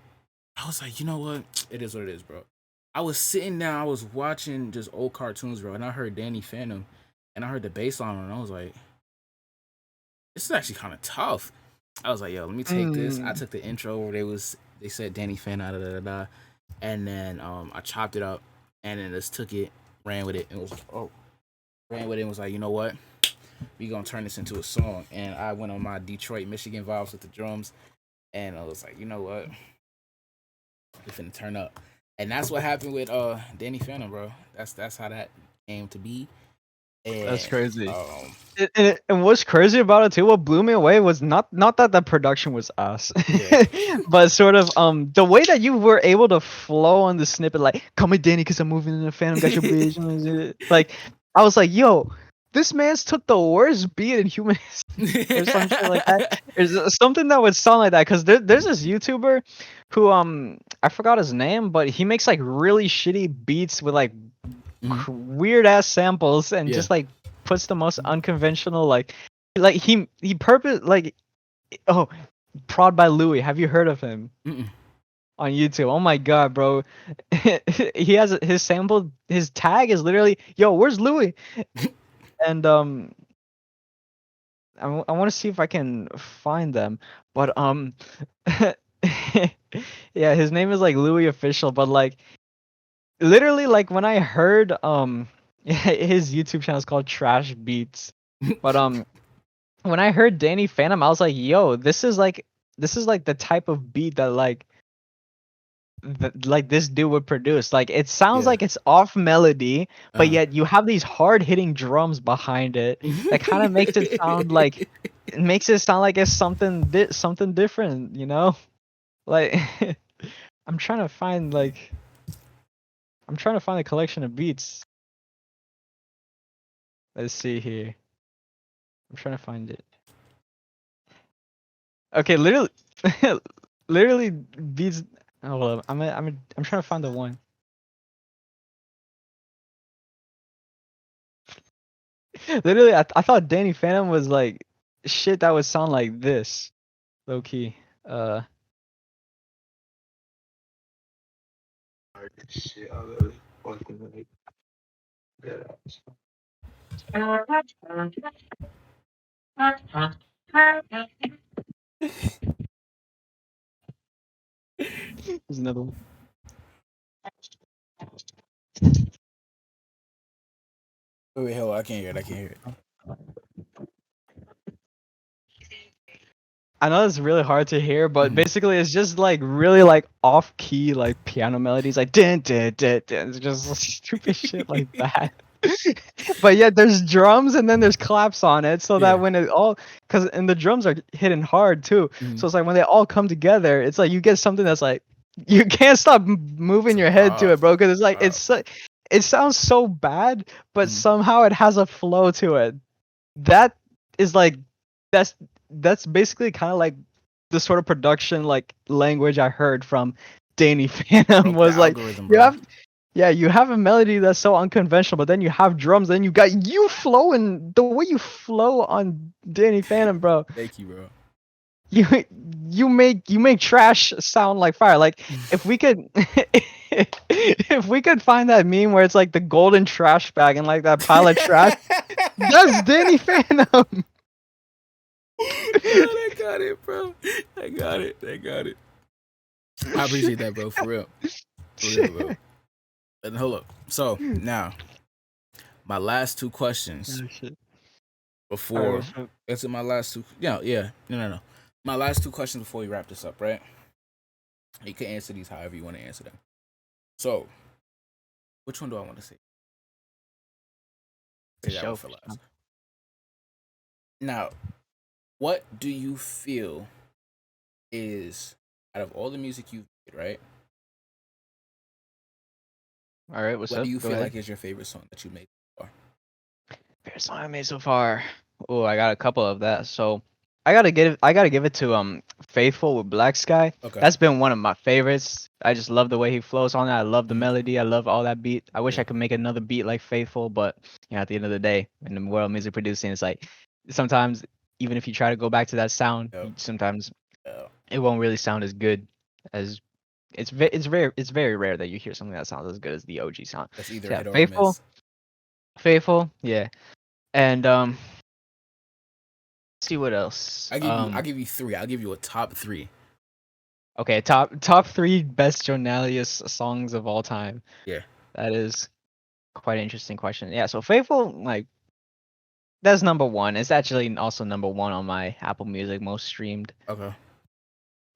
was like, you know what? It is what it is, bro. I was sitting down, I was watching just old cartoons, bro, and I heard Danny Phantom, and I heard the bass line, and I was like, this is actually kind of tough. I was like, yo, let me take this. I took the intro where they said Danny Phantom, da da da, and then I chopped it up, and then just took it, ran with it, and was like, you know what? We gonna turn this into a song. And I went on my Detroit, Michigan vibes with the drums, and I was like, you know what? We finna turn up. And that's what happened with Danny Phantom, bro. That's how that came to be. And, That's crazy. And what's crazy about it too, what blew me away was not that the production was us, Yeah. but sort of the way that you were able to flow on the snippet, like "Call me Danny, cause I'm moving in the Phantom, got your bitch." Like I was like, "Yo, this man's took the worst beat in human history," or some shit like that. There's something that would sound like that, cause there's this YouTuber who I forgot his name, but he makes like really shitty beats with like weird ass samples and just like puts the most unconventional like he purpose like Prod by Louis. Have you heard of him? On YouTube? Oh my god, bro. He has his sample, his tag is literally, yo, where's Louis? And I want to see if I can find them, but yeah, his name is like Louis Official, but like literally like when I heard his YouTube channel is called Trash Beats, but when I heard Danny Phantom, I was like, yo, this is like the type of beat that like this dude would produce. Like it sounds like it's off melody, but yet you have these hard hitting drums behind it that kind of makes it sound like it's something different, you know? Like I'm trying to find a collection of beats. Let's see here. I'm trying to find it. Okay, literally beats. Hold up. I'm trying to find the one. Literally, I thought Danny Phantom was like shit that would sound like this. Low key. Shit, I was fucking like that. There's another one. Wait, hold on. I can't hear it. I know it's really hard to hear, but basically it's just like really like off key like piano melodies, like din din din din. It's just stupid shit like that. But yeah, there's drums and then there's claps on it, so that when it all, and the drums are hitting hard too, so it's like when they all come together, it's like you get something that's like you can't stop moving your head to it, bro, because it's like it sounds so bad, but somehow it has a flow to it. That is like that's basically kind of like the sort of production like language I heard from Danny Phantom was like you have a melody that's so unconventional, but then you have drums, then you got you flowing the way you flow on Danny Phantom, bro. Thank you, bro. You make trash sound like fire. Like if we could find that meme where it's like the golden trash bag and like that pile of trash, that's Danny Phantom. I got it, bro. I got it. I appreciate that, bro. For real. For real, bro. And hold up. So now, my last two questions Oh, shit. All right, before. what's up? That's my last two. Yeah, yeah. No. My last two questions before we wrap this up, right? You can answer these however you want to answer them. So, which one do I want to say? For Say that one sure. for For sure. last. Now, what do you feel is out of all the music you've made, right? All right, what's What do up? you Go feel ahead. like is your favorite song that you made so far? Favorite song I made so far. Oh, I got a couple of that. So I gotta give it to Faithful with Black Sky. Okay. That's been one of my favorites. I just love the way he flows on it. I love the Mhm. melody. I love all that beat. I wish Yeah. I could make another beat like Faithful, but at the end of the day, in the world of music producing, it's like sometimes even if you try to go back to that sound, Yep. sometimes Yeah. it won't really sound as good as it's very rare that you hear something that sounds as good as the OG sound. That's either So a yeah, hit or a Faithful, miss. yeah. And see what else. I'll give you three. I'll give you a top three. Okay, top three best Jonalius songs of all time. Yeah. That is quite an interesting question. Yeah, so Faithful, like that's number one. It's actually also number one on my Apple Music most streamed. Okay.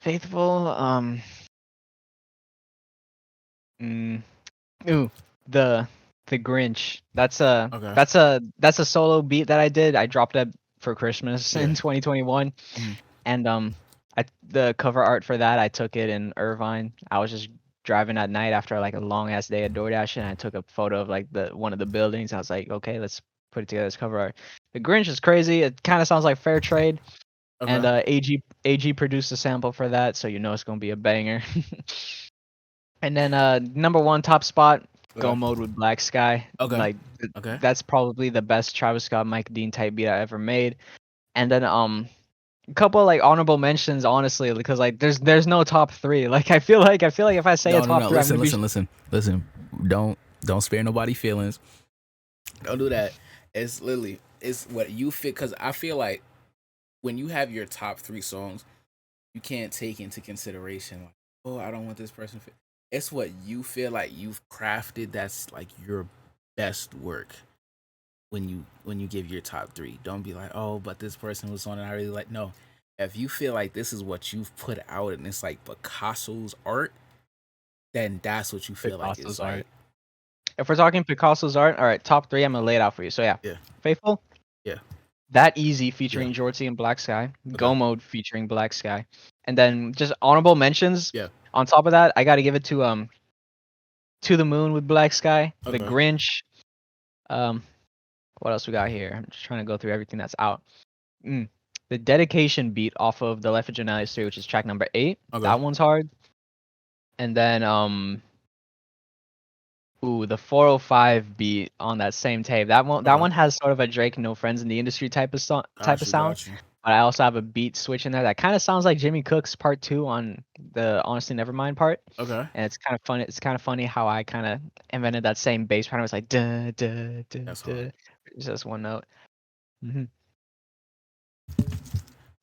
Faithful, mm, ooh, the the Grinch. Okay. That's a solo beat that I did. I dropped it for Christmas Yeah. in 2021. Mhm. And the cover art for that, I took it in Irvine. I was just driving at night after like a long ass day at DoorDash, and I took a photo of like the one of the buildings. I was like, okay, let's put it together as cover art. The Grinch is crazy. It kind of sounds like Fair Trade, and Okay. AG produced a sample for that, so you know it's gonna be a banger. And then number one top spot, Go Okay. Mode with Black Sky. Okay. Like Okay. that's probably the best Travis Scott, Mike Dean type beat I ever made. And then a couple like honorable mentions, honestly, because like there's no top three. Like I feel like if I say a top No. three, I'm gonna Listen. Don't spare nobody feelings. Don't do that. It's literally it's what you fit because I feel like when you have your top three songs, you can't take into consideration like, oh, I don't want this person. It's what you feel like you've crafted. That's like your best work when you give your top three. Don't be like, oh, but this person was on and I really like. No, if you feel like this is what you've put out and it's like Picasso's art, then that's what you feel like is Picasso's art. like. If we're talking Picasso's art, all right, top three, I'm gonna lay it out for you. So yeah, Yeah. Faithful, Yeah. That Easy Yeah. featuring Jorty and Black Sky, Okay. Go Mode featuring Black Sky, and then just honorable mentions. Yeah. On top of that, I gotta give it To the Moon with Black Sky, The Okay. Grinch. Um, what else we got here? I'm just trying to go through everything that's out. The dedication beat off of the Life of Jonalius 3, which is track number 8. Okay. That one's hard. And then the 405 beat on that same tape. That one has sort of a Drake No Friends in the Industry type of sound. Got you. But I also have a beat switch in there that kind of sounds like Jimmy Cook's part 2 on the Honestly Nevermind part. Okay. And it's kind of funny. It's kind of funny how I kind of invented that same bass pattern. It was like duh duh duh That's duh. hard. It's just one note. hmm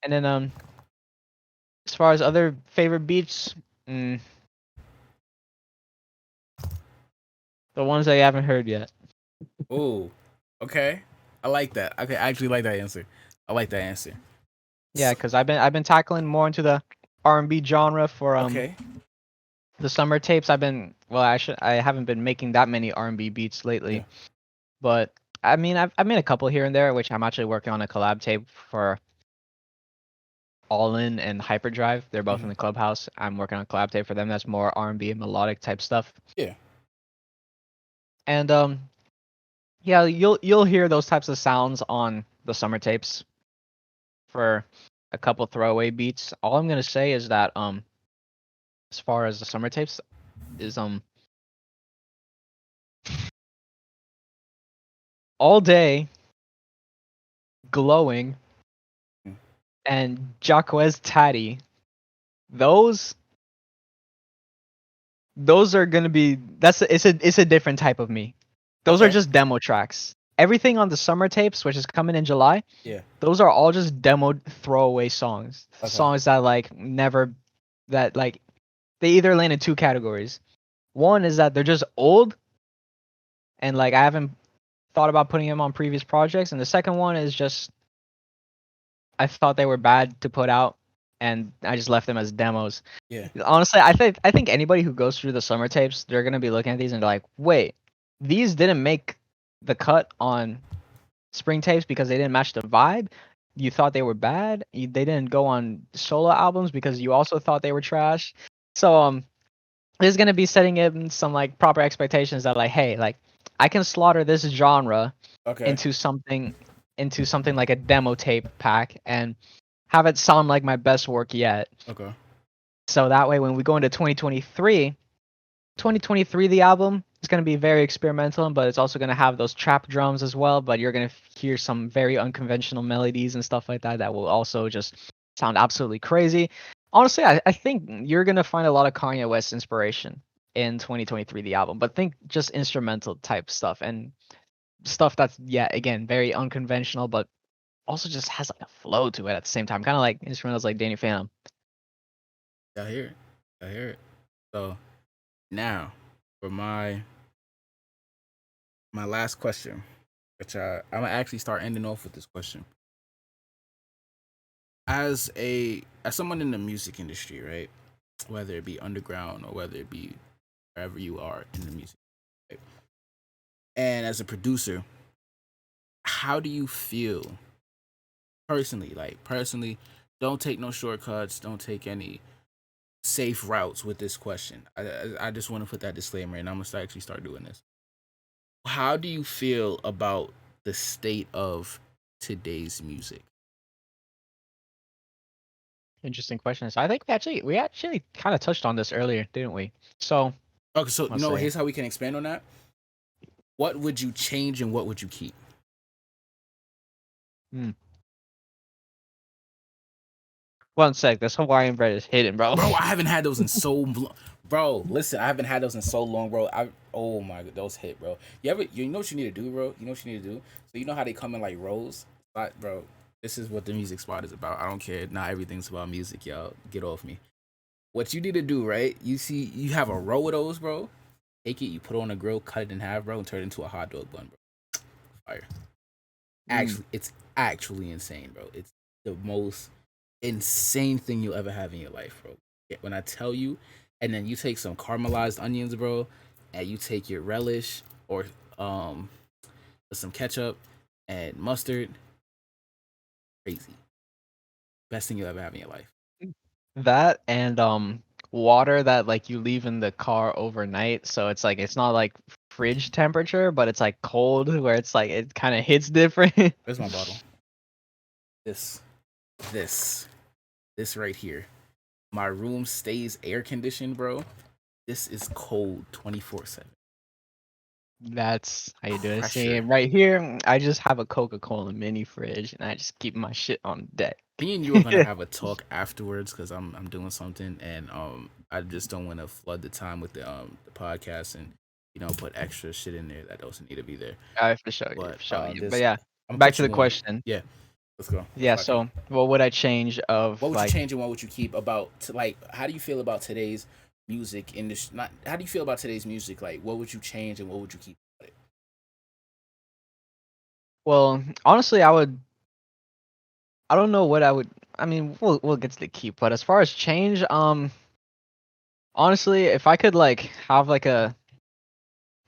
And then as far as other favorite beats, the ones that you haven't heard yet. Oh, okay. I like that. Okay, I actually like that answer. I like that answer. Yeah, because I've been tackling more into the R&B genre for Okay. the summer tapes. I haven't been making that many R&B beats lately, Yeah. but I mean I've made a couple here and there, which I'm actually working on a collab tape for All In and Hyperdrive. They're both in the clubhouse. I'm working on a collab tape for them. That's more R&B and melodic type stuff. Yeah. And yeah, you'll hear those types of sounds on the summer tapes for a couple throwaway beats. All I'm gonna say is that as far as the summer tapes is All Day, Glowing, Mm. and Jacquez Tatty. Those are gonna be it's a different type of me. Those are Okay. just demo tracks. Everything on the summer tapes, which is coming in July, Yeah. those are all just demo throwaway songs. Okay. Songs that like never that like they either land in two categories. One is that they're just old, and like I haven't thought about putting them on previous projects, and the second one is just I thought they were bad to put out, and I just left them as demos. Yeah. Honestly, I think anybody who goes through the summer tapes, they're gonna be looking at these and they're like, wait, these didn't make the cut on spring tapes because they didn't match the vibe. You thought they were bad. They didn't go on solo albums because you also thought they were trash. So this is gonna be setting in some like proper expectations that like, hey, like I can slaughter this genre Okay. into something like a demo tape pack and have it sound like my best work yet. Okay. So that way when we go into 2023, the album is going to be very experimental, but it's also going to have those trap drums as well, but you're going to hear some very unconventional melodies and stuff like that that will also just sound absolutely crazy. Honestly, I think you're going to find a lot of Kanye West inspiration in 2023 the album, but think just instrumental type stuff and stuff that's again very unconventional, but also just has like a flow to it at the same time, kind of like instrumentals like Danny Phantom. I hear it. I hear it. So now for my last question, which I'm gonna actually start ending off with this question. As someone in the music industry, right? Whether it be underground or whether it be wherever you are in the music, right? And as a producer, how do you feel personally? Like personally, don't take no shortcuts. Don't take any safe routes with this question. I just want to put that disclaimer, and I'm gonna actually start doing this. How do you feel about the state of today's music? Interesting question. So I think we actually kind of touched on this earlier, didn't we? So Okay, so let's see. here's how we can expand on that. What would you change and what would you keep? One sec, this Hawaiian bread is hidden, bro. Bro, I haven't had those in so long. Bro, listen, I haven't had those in so long, bro. Oh my god, those hit, bro. You know what you need to do, bro? You know what you need to do? So you know how they come in like rolls? But bro, this is what the music spot is about. I don't care. Not everything's about music, y'all. Get off me. What you need to do, right? You have a row of those, bro. Take it, you put it on a grill, cut it in half, bro, and turn it into a hot dog bun, bro. Fire. Actually, it's actually insane, bro. It's the most insane thing you'll ever have in your life, bro. When I tell you, and then you take some caramelized onions, bro, and you take your relish or some ketchup and mustard. Crazy. Best thing you'll ever have in your life. That and water that like you leave in the car overnight, so it's like it's not like fridge temperature, but it's like cold where it's like it kind of hits different. Where's my bottle? This right here. My room stays air conditioned, bro. This is cold 24/7. That's how you do it. See, Pressure. right here, I just have a Coca-Cola mini fridge, and I just keep my shit on deck. Me and you are gonna have a talk afterwards because I'm doing something, and I just don't want to flood the time with the podcast and put extra shit in there that doesn't need to be there. For sure, But, for sure. this- But yeah, I'm back to the touching on- question. Yeah, let's go. Yeah, Fuck it. so what would I change of What would like you change and what would you keep about like? How do you feel about today's music industry? Not how do you feel about today's music? Like, what would you change and what would you keep about it? Well, honestly, I don't know what I would. I mean, we'll get to the keep, but as far as change, honestly, if I could like have like a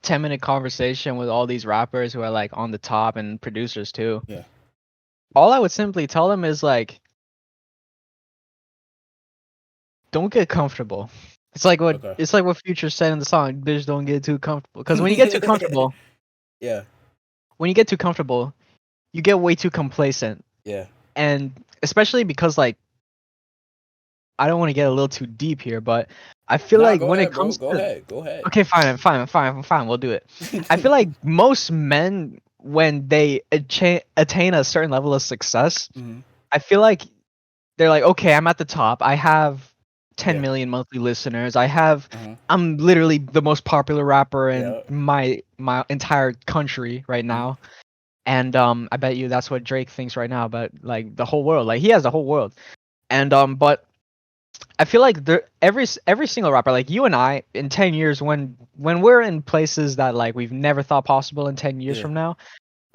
10-minute conversation with all these rappers who are like on the top and producers too. Yeah. All I would simply tell them is like, don't get comfortable. It's like what Future said in the song, "Bitch, don't get too comfortable." Because when you get too comfortable, Yeah. when you get too comfortable, you get way too complacent. Yeah. And especially because like I don't want to get a little too deep here, but I feel like when it comes go to ahead. okay, fine, we'll do it. I feel like most men when they attain a certain level of success, Mhm. I feel like they're like, okay, I'm at the top. I have 10 Yeah. million monthly listeners. I'm Uh-huh. literally the most popular rapper in Yeah. my entire country right now. And I bet you that's what Drake thinks right now about like the whole world. Like he has the whole world. And but I feel like every single rapper, like you and I, in 10 years, when we're in places that like we've never thought possible in 10 years Yeah. from now,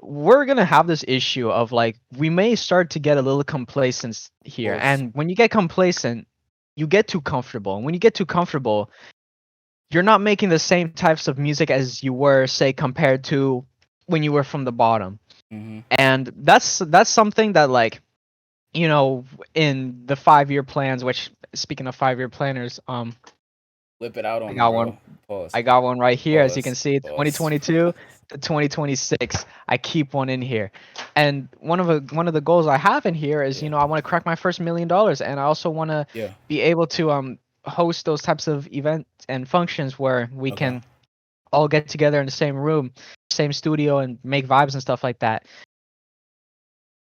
we're gonna have this issue of like we may start to get a little complacent here. Course. And when you get complacent, you get too comfortable. And when you get too comfortable, you're not making the same types of music as you were, say, compared to when you were from the bottom. Mm-hmm. And that's something that like, you know, in the 5-year plans, which speaking of 5-year planners, Whip it out I on me, got bro. one. Pause. I got one right here, as you can Pause. see, Pause. 2022 to 2026. I keep one in here, and one of the goals I have in here is, Yeah. you know, I want to crack my first $1 million, and I also want to Yeah. be able to host those types of events and functions where we Okay. can all get together in the same room, same studio, and make vibes and stuff like that.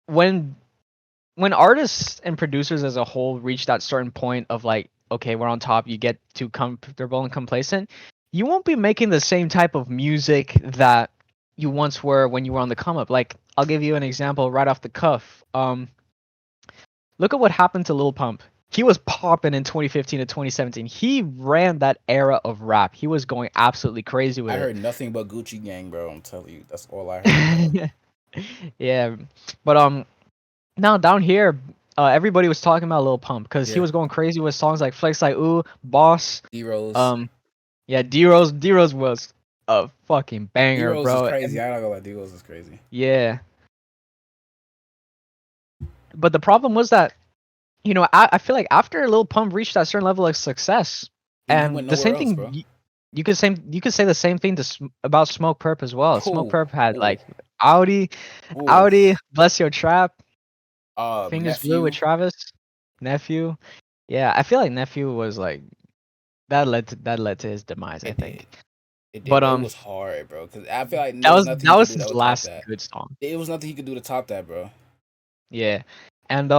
When artists and producers as a whole reach that certain point of like, okay, we're on top, you get too comfortable and complacent, you won't be making the same type of music that you once were when you were on the come up. Like, I'll give you an example right off the cuff. Look at what happened to Lil Pump. He was popping in 2015 to 2017. He ran that era of rap. He was going absolutely crazy with I it. heard nothing but Gucci Gang, bro. I'm telling you, that's all I heard. Bro. Yeah, but now down here, everybody was talking about Lil Pump because he Yeah. was going crazy with songs like Flex Like Ooh, Boss. D-Rose. Yeah, D-Rose was a fucking banger, D-Rose is bro. crazy. And I don't know lie. D-Rose is crazy. yeah, but the problem was that, you know, I feel like after Lil Pump reached that certain level of success, He and went the same nowhere else, bro. thing, you could say the same thing about Smoke Perp as well. Smoke Ooh, Perp had ooh, like Audi, ooh. Bless Your Trap, Fingers Blue with Nephew. Travis, Nephew. Yeah, I feel like Nephew was like that led to his demise, I It think. did. It did, But but it was hard, bro. Cause I feel like there was nothing he could do that his would top last that. good song. It was nothing he could do to top that, bro. Yeah. And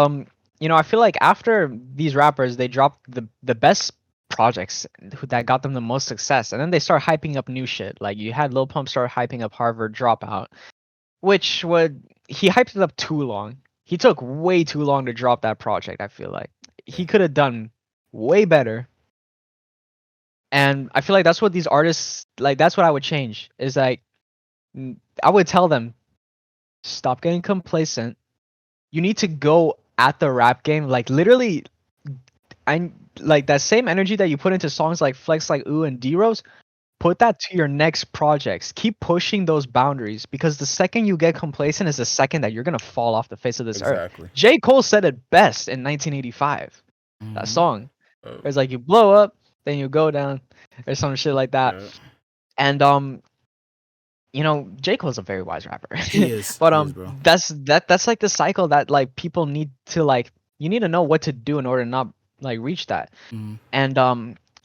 you know, I feel like after these rappers, they dropped the best projects that got them the most success, and then they start hyping up new shit. Like you had Lil Pump start hyping up Harvard Dropout, which would he hyped it up too long. He took way too long to drop that project, I feel like. Yeah. He could have done way better. And I feel like that's what these artists like. That's what I would change. Is like, I would tell them, stop getting complacent. You need to go at the rap game, like literally. I like that same energy that you put into songs like Flex Like Ooh and D-Rose. Put that to your next projects. Keep pushing those boundaries, because the second you get complacent is the second that you're gonna fall off the face of this earth. Exactly. J. Cole said it best in 1985. That Mhm. song. Oh, It's like you blow up, then you go down, or some shit like that. yeah. And you know, J. Cole's a very wise rapper. He is. But He is, bro. that's like the cycle that like people need to like, you need to know what to do in order to not like reach that. Mhm. And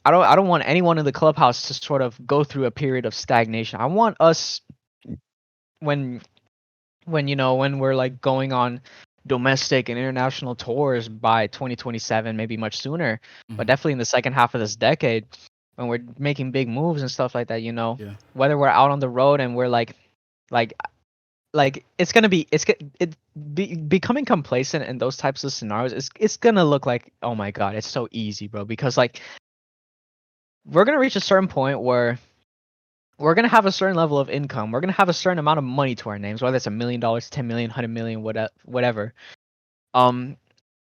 I don't want anyone in the clubhouse to sort of go through a period of stagnation. I want us, when you know, when we're like going on domestic and international tours by 2027, maybe much sooner, but Mhm. definitely in the second half of this decade, when we're making big moves and stuff like that, you know, Yeah. whether we're out on the road and we're like it's gonna be becoming complacent in those types of scenarios. It's gonna look like, oh my god, it's so easy, bro, because like we're gonna reach a certain point where we're gonna have a certain level of income. We're gonna have a certain amount of money to our names, whether it's $1 million, 10 million, 100 million, whatever. Um,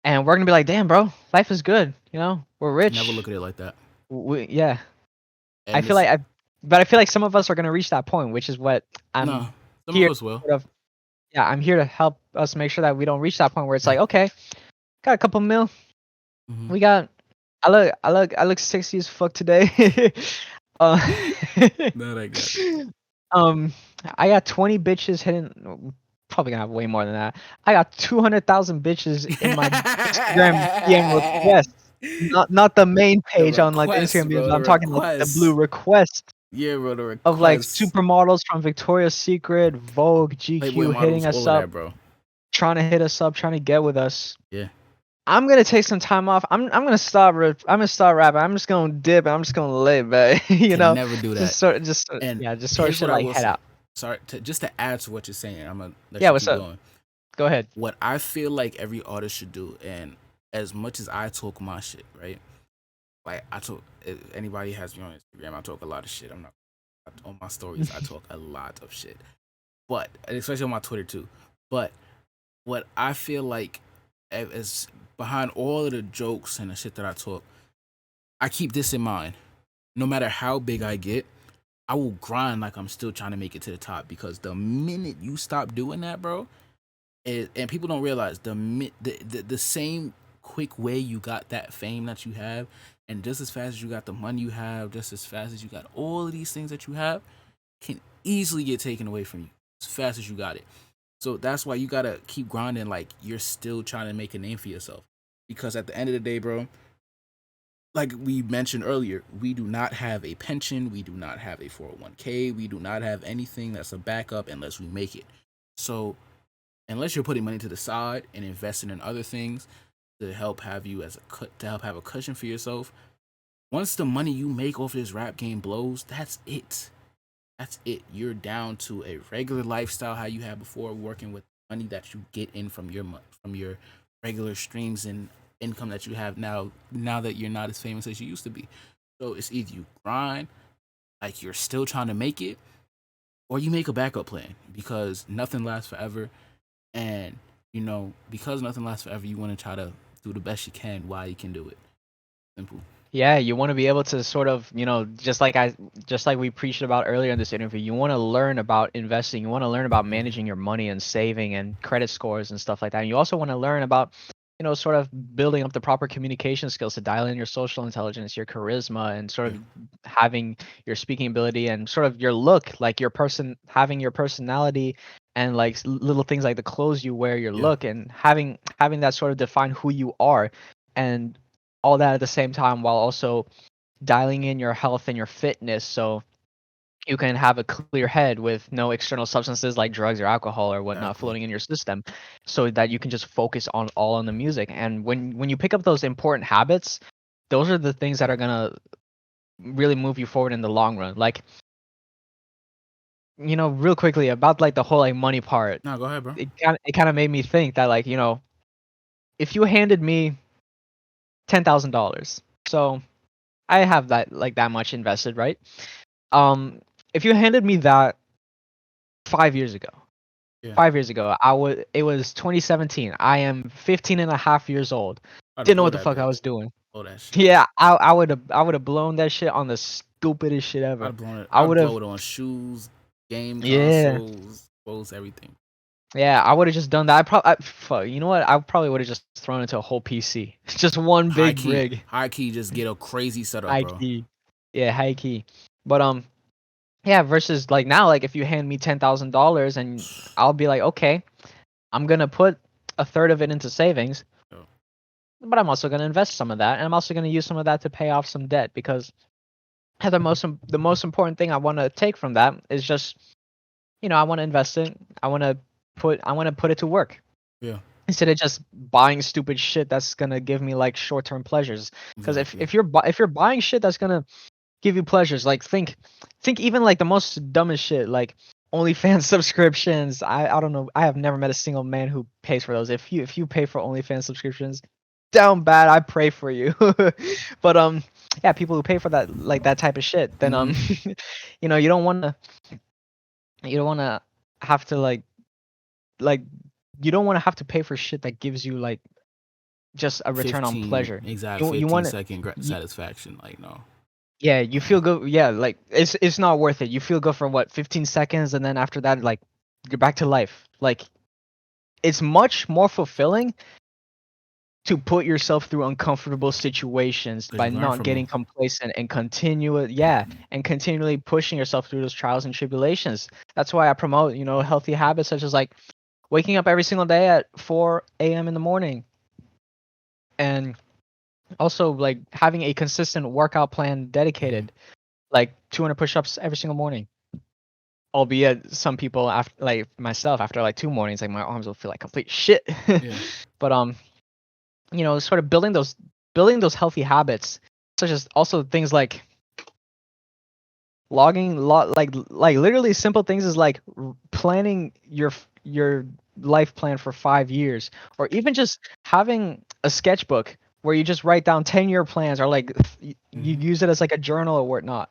and we're gonna be like, damn, bro, life is good. You know, we're rich. Never look at it like that. Yeah, And I feel like but I feel like some of us are gonna reach that point, which is what I'm no, some here. of us will. Sort of, yeah, I'm here to help us make sure that we don't reach that point where it's like, okay, got a couple mil. Mhm. We got. I look sexy as fuck today. uh, That I got. I got 20 bitches hitting. Probably gonna have way more than that. I got 200,000 bitches in my Instagram DM requests. Not the main The page on like the Instagram request, DMs, bro. but The I'm talking like the blue request. request Yeah, bro. The of like request. supermodels from Victoria's Secret, Vogue, Playboy GQ hitting models, all us of up, that, bro. trying to hit us up, trying to get with us. Yeah. I'm gonna take some time off. I'm gonna stop. I'm gonna start rapping. I'm just gonna dip. And I'm just gonna lay back. You Can know, never do that. yeah, just sort of Here's shit what I like will head say. out. Sorry, just to add to what you're saying, I'm gonna let Yeah, you what's keep up? going. Go ahead. What I feel like every artist should do, and as much as I talk my shit, right? Like I talk, if anybody has me on Instagram, I talk a lot of shit. I'm not on my stories. I talk a lot of shit, but especially on my Twitter too. But what I feel like is behind all of the jokes and the shit that I talk, I keep this in mind. No matter how big I get, I will grind like I'm still trying to make it to the top because the minute you stop doing that, bro, and people don't realize the same quick way you got that fame that you have, and just as fast as you got the money you have, just as fast as you got all of these things that you have, can easily get taken away from you as fast as you got it. So that's why you gotta keep grinding like you're still trying to make a name for yourself. Because at the end of the day, bro, like we mentioned earlier, we do not have a pension, we do not have a 401k, we do not have anything that's a backup unless we make it. So unless you're putting money to the side and investing in other things to help have you as to help have a cushion for yourself, once the money you make off this rap game blows, that's it. That's it. You're down to a regular lifestyle how you had before, working with money that you get in from your regular streams and income that you have now. Now that you're not as famous as you used to be, so it's either you grind like you're still trying to make it, or you make a backup plan because nothing lasts forever, and because nothing lasts forever, you want to try to do the best you can while you can do it. Simple. Yeah, you want to be able to sort of, just like we preached about earlier in this interview, you want to learn about investing, you want to learn about managing your money and saving and credit scores and stuff like that. And you also want to learn about, sort of building up the proper communication skills to dial in your social intelligence, your charisma, and sort of having your speaking ability and sort of your look, like having your personality and like little things like the clothes you wear, your look, and having that sort of define who you are. And all that at the same time while also dialing in your health and your fitness so you can have a clear head with no external substances like drugs or alcohol or whatnot Exactly. floating in your system so that you can just focus on the music. And when you pick up those important habits, those are the things that are gonna really move you forward in the long run. Like, real quickly about like the whole like money part, No, go ahead, bro. it kind of made me think that like, if you handed me $10,000, so I have that much invested, right? If you handed me that 5 years ago, Yeah. 5 years ago, it was 2017. I am 15 and a half years old. I'd Didn't know blow what the that fuck I bitch. was doing. Blow that shit. Yeah, I would have blown that shit on the stupidest shit ever. I'd blown it. I I'd would have, blow it on shoes, game yeah, consoles, clothes, everything. yeah. I would have just done that. Fuck. You know what? I probably would have just thrown into a whole PC, just one big rig, High key, just get a crazy setup, high bro. key. Yeah, high key. But yeah, versus like now, like if you hand me $10,000 and I'll be like, okay, I'm gonna put a third of it into savings, Yo, but I'm also gonna invest some of that, and I'm also gonna use some of that to pay off some debt because the most important thing I want to take from that is just, I want to invest it. I want to put it to work yeah, instead of just buying stupid shit that's gonna give me like short-term pleasures. Because if exactly. if you're if you're buying shit that's gonna give you pleasures. Like think even like the most dumbest shit, like OnlyFans subscriptions. I don't know. I have never met a single man who pays for those. If you pay for OnlyFans subscriptions, down bad. I pray for you. But yeah, people who pay for that like that type of shit, then Mm-hmm. you don't wanna have to like you don't wanna have to pay for shit that gives you like just a return on 15, pleasure. exact You 15 want second satisfaction. Like, no. Yeah, you feel good. Yeah, like it's not worth it. You feel good for what, 15 seconds, and then after that, like you're back to life. Like it's much more fulfilling to put yourself through uncomfortable situations Because by you learn not from them. getting complacent and continually pushing yourself through those trials and tribulations. That's why I promote, healthy habits such as like waking up every single day at 4 a.m. in the morning, and also like having a consistent workout plan Hmm. dedicated, like 200 push-ups every single morning. Albeit some people after like myself after like 2 mornings, like my arms will feel like complete shit. Yeah. But sort of building those healthy habits, such as also things like like literally simple things is like planning your life plan for 5 years, or even just having a sketchbook where you just write down 10-year plans, or like you use it as like a journal or whatnot.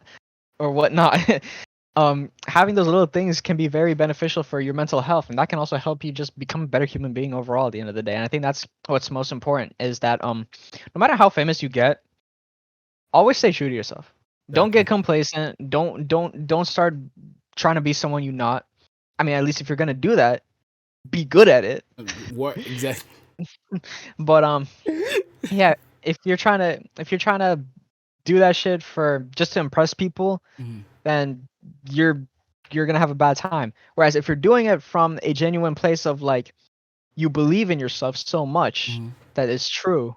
Having those little things can be very beneficial for your mental health, and that can also help you just become a better human being overall at the end of the day. And I think that's what's most important, is that no matter how famous you get, always stay true to yourself. Don't get complacent. Don't start trying to be someone you're not. I mean, at least if you're gonna do that, be good at it. What exactly? But yeah, if you're trying to do that shit for just to impress people, then you're gonna have a bad time. Whereas if you're doing it from a genuine place of like, you believe in yourself so much that it's true,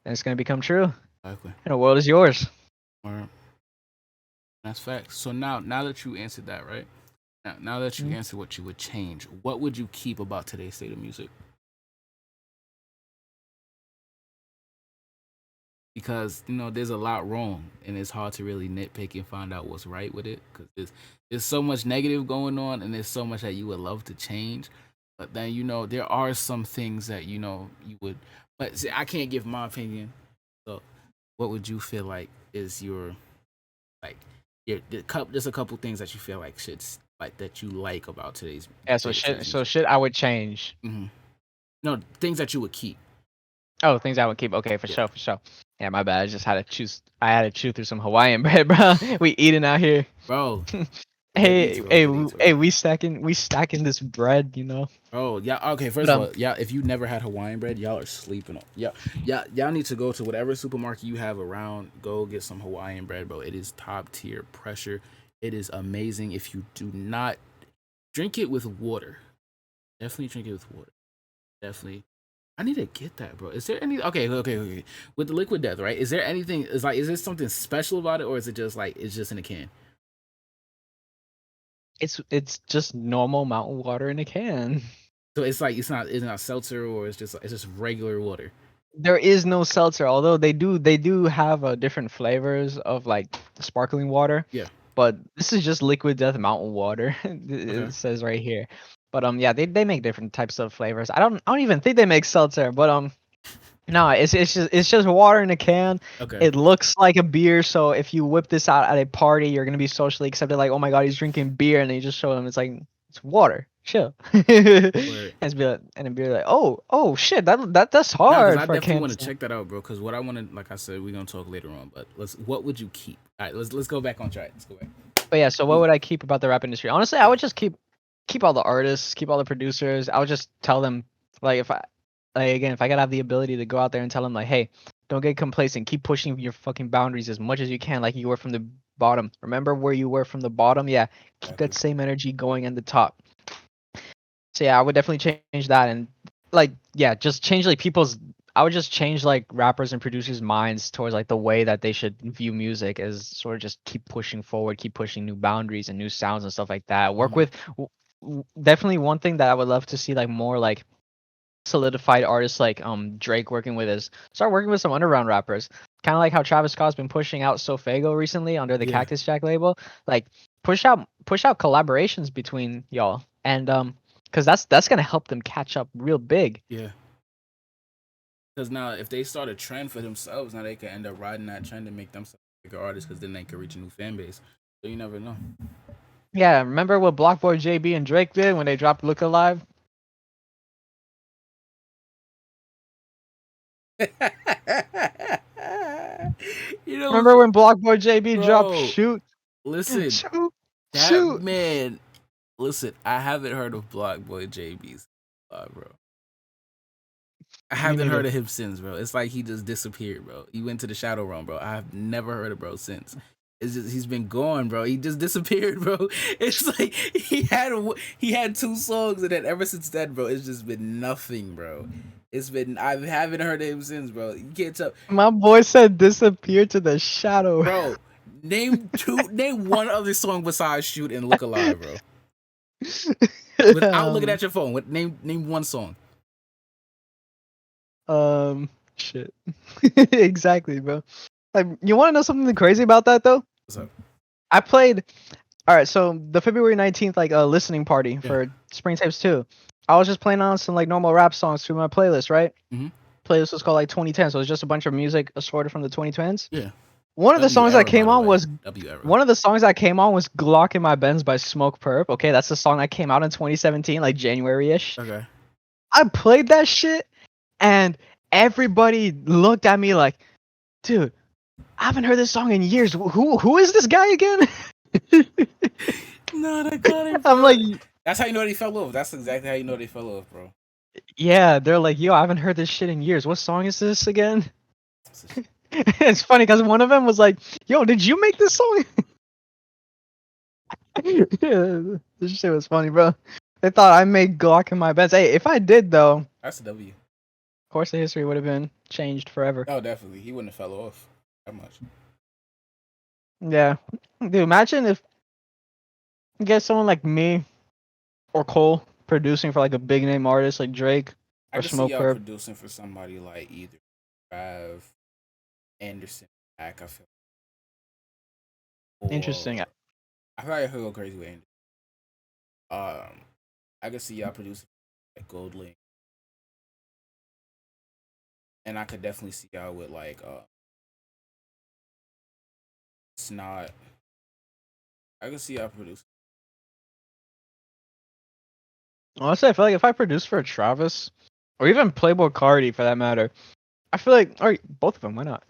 then it's gonna become true, Exactly. and the world is yours. All right. That's facts. So now that you answered that, right? Now that you answered what you would change, what would you keep about today's state of music? Because there's a lot wrong, and it's hard to really nitpick and find out what's right with it. Because there's so much negative going on, and there's so much that you would love to change. But then there are some things that you would. But see, I can't give my opinion. So, what would you feel like is your like? There's a couple things that you feel like that you like about today's. Yeah, so shit I would change. No, things that you would keep. Oh, things I would keep. Okay, for sure. Yeah, my bad. I just had to choose. I had to chew through some Hawaiian bread, bro. We eating out here, bro. Hey, we stacking this bread, Oh yeah. Okay. First of all, yeah. If you never had Hawaiian bread, y'all are sleeping on. Y'all need to go to whatever supermarket you have around. Go get some Hawaiian bread, bro. It is top tier pressure. It is amazing. If you do not drink it with water, definitely drink it with water. Definitely. I need to get that, bro. Is there any okay with the liquid death, right? Is there anything? Is there something special about it, or is it just like it's just in a can? It's just normal mountain water in a can. So it's like it's not seltzer, or it's just regular water. There is no seltzer, although they do have different flavors of like sparkling water. Yeah. But this is just liquid death mountain water. It says right here. But yeah, they make different types of flavors. I don't even think they make seltzer, but no, it's just water in a can. Okay. It looks like a beer, so if you whip this out at a party, you're gonna be socially accepted. Like, oh my god, he's drinking beer, and then you just show them it's like it's water. Chill. And be like, oh shit, that's hard. I definitely want to check that out, bro. Because what I want to, like I said, we're gonna talk later on. But what would you keep? All right, let's go back on track. Let's go back. But yeah, so what would I keep about the rap industry? Honestly, I would just keep all the artists, keep all the producers. I would just tell them, like, if I gotta have the ability to go out there and tell them, like, hey, don't get complacent. Keep pushing your fucking boundaries as much as you can, like you were from the bottom. Remember where you were from the bottom? Yeah, keep that same energy going in the top. So yeah, I would definitely change that, and just change I would just change like rappers and producers' minds towards like the way that they should view music, as sort of just keep pushing forward, keep pushing new boundaries and new sounds and stuff like that. Work with definitely one thing that I would love to see like more like solidified artists like Drake working with is start working with some underground rappers. Kind of like how Travis Scott's been pushing out Sofego recently under the Cactus Jack label. Like push out collaborations between y'all, and because that's gonna help them catch up real big. Yeah. Because now, if they start a trend for themselves, now they can end up riding that trend and make themselves bigger artists. Because then they can reach a new fan base. So you never know. Yeah, remember what Blockboy JB and Drake did when they dropped "Look Alive"? Remember when Blockboy JB dropped "Shoot"? Listen, Shoot. Man. Listen, I haven't heard of Blockboy JB's bro. I haven't heard of him since, bro. It's like he just disappeared, bro. He went to the shadow realm, bro. I've never heard of bro since. It's just he's been gone, bro. He just disappeared, bro. It's like he had 2 songs, and then ever since then, bro, it's just been nothing, bro. I haven't heard of him since, bro. You can't tell. My boy said disappear to the shadow. Bro, name one other song besides "Shoot" and "Look Alive," bro. Without looking at your phone, name one song. Shit. Exactly, bro. Like, you want to know something crazy about that though? What's up? I played All right, so the February 19th like listening party for Spring Tapes 2. I was just playing on some like normal rap songs through my playlist, right? Mhm. Playlist was called like 2010, so it was just a bunch of music assorted from the 2010s. Yeah. One of the W songs that era, by came the on way. was W era. one of the songs that came on was Glock in My Benz by Smoke Perp. Okay, that's the song that came out in 2017, like January-ish. Okay. I played that shit and everybody looked at me like, dude, I haven't heard this song in years. Who is this guy again? No, they got it, I'm bro. like, That's how you know they fell off. That's exactly how you know they fell off, bro. yeah, they're like, yo, I haven't heard this shit in years. What song is this again? It's funny because one of them was like, yo, did you make this song? Yeah, this shit was funny, bro. They thought I made Glock in my beds. Hey, if I did though, That's a W. of course the history would have been changed forever. Oh, definitely. He wouldn't have fell off that much. Yeah, dude, imagine if you get someone like me or Cole producing for like a big name artist like Drake I or could see Smoke y'all Perp. producing for somebody like either Trav, Anderson, Mac, I feel. Interesting. Or I feel like I could go crazy with Anderson. I could see y'all producing like Goldlink. And I could definitely see y'all with like Snot. I could see y'all producing. Honestly, I feel like if I produced for Travis or even Playboy Cardi for that matter, I feel like, or both of them, why not?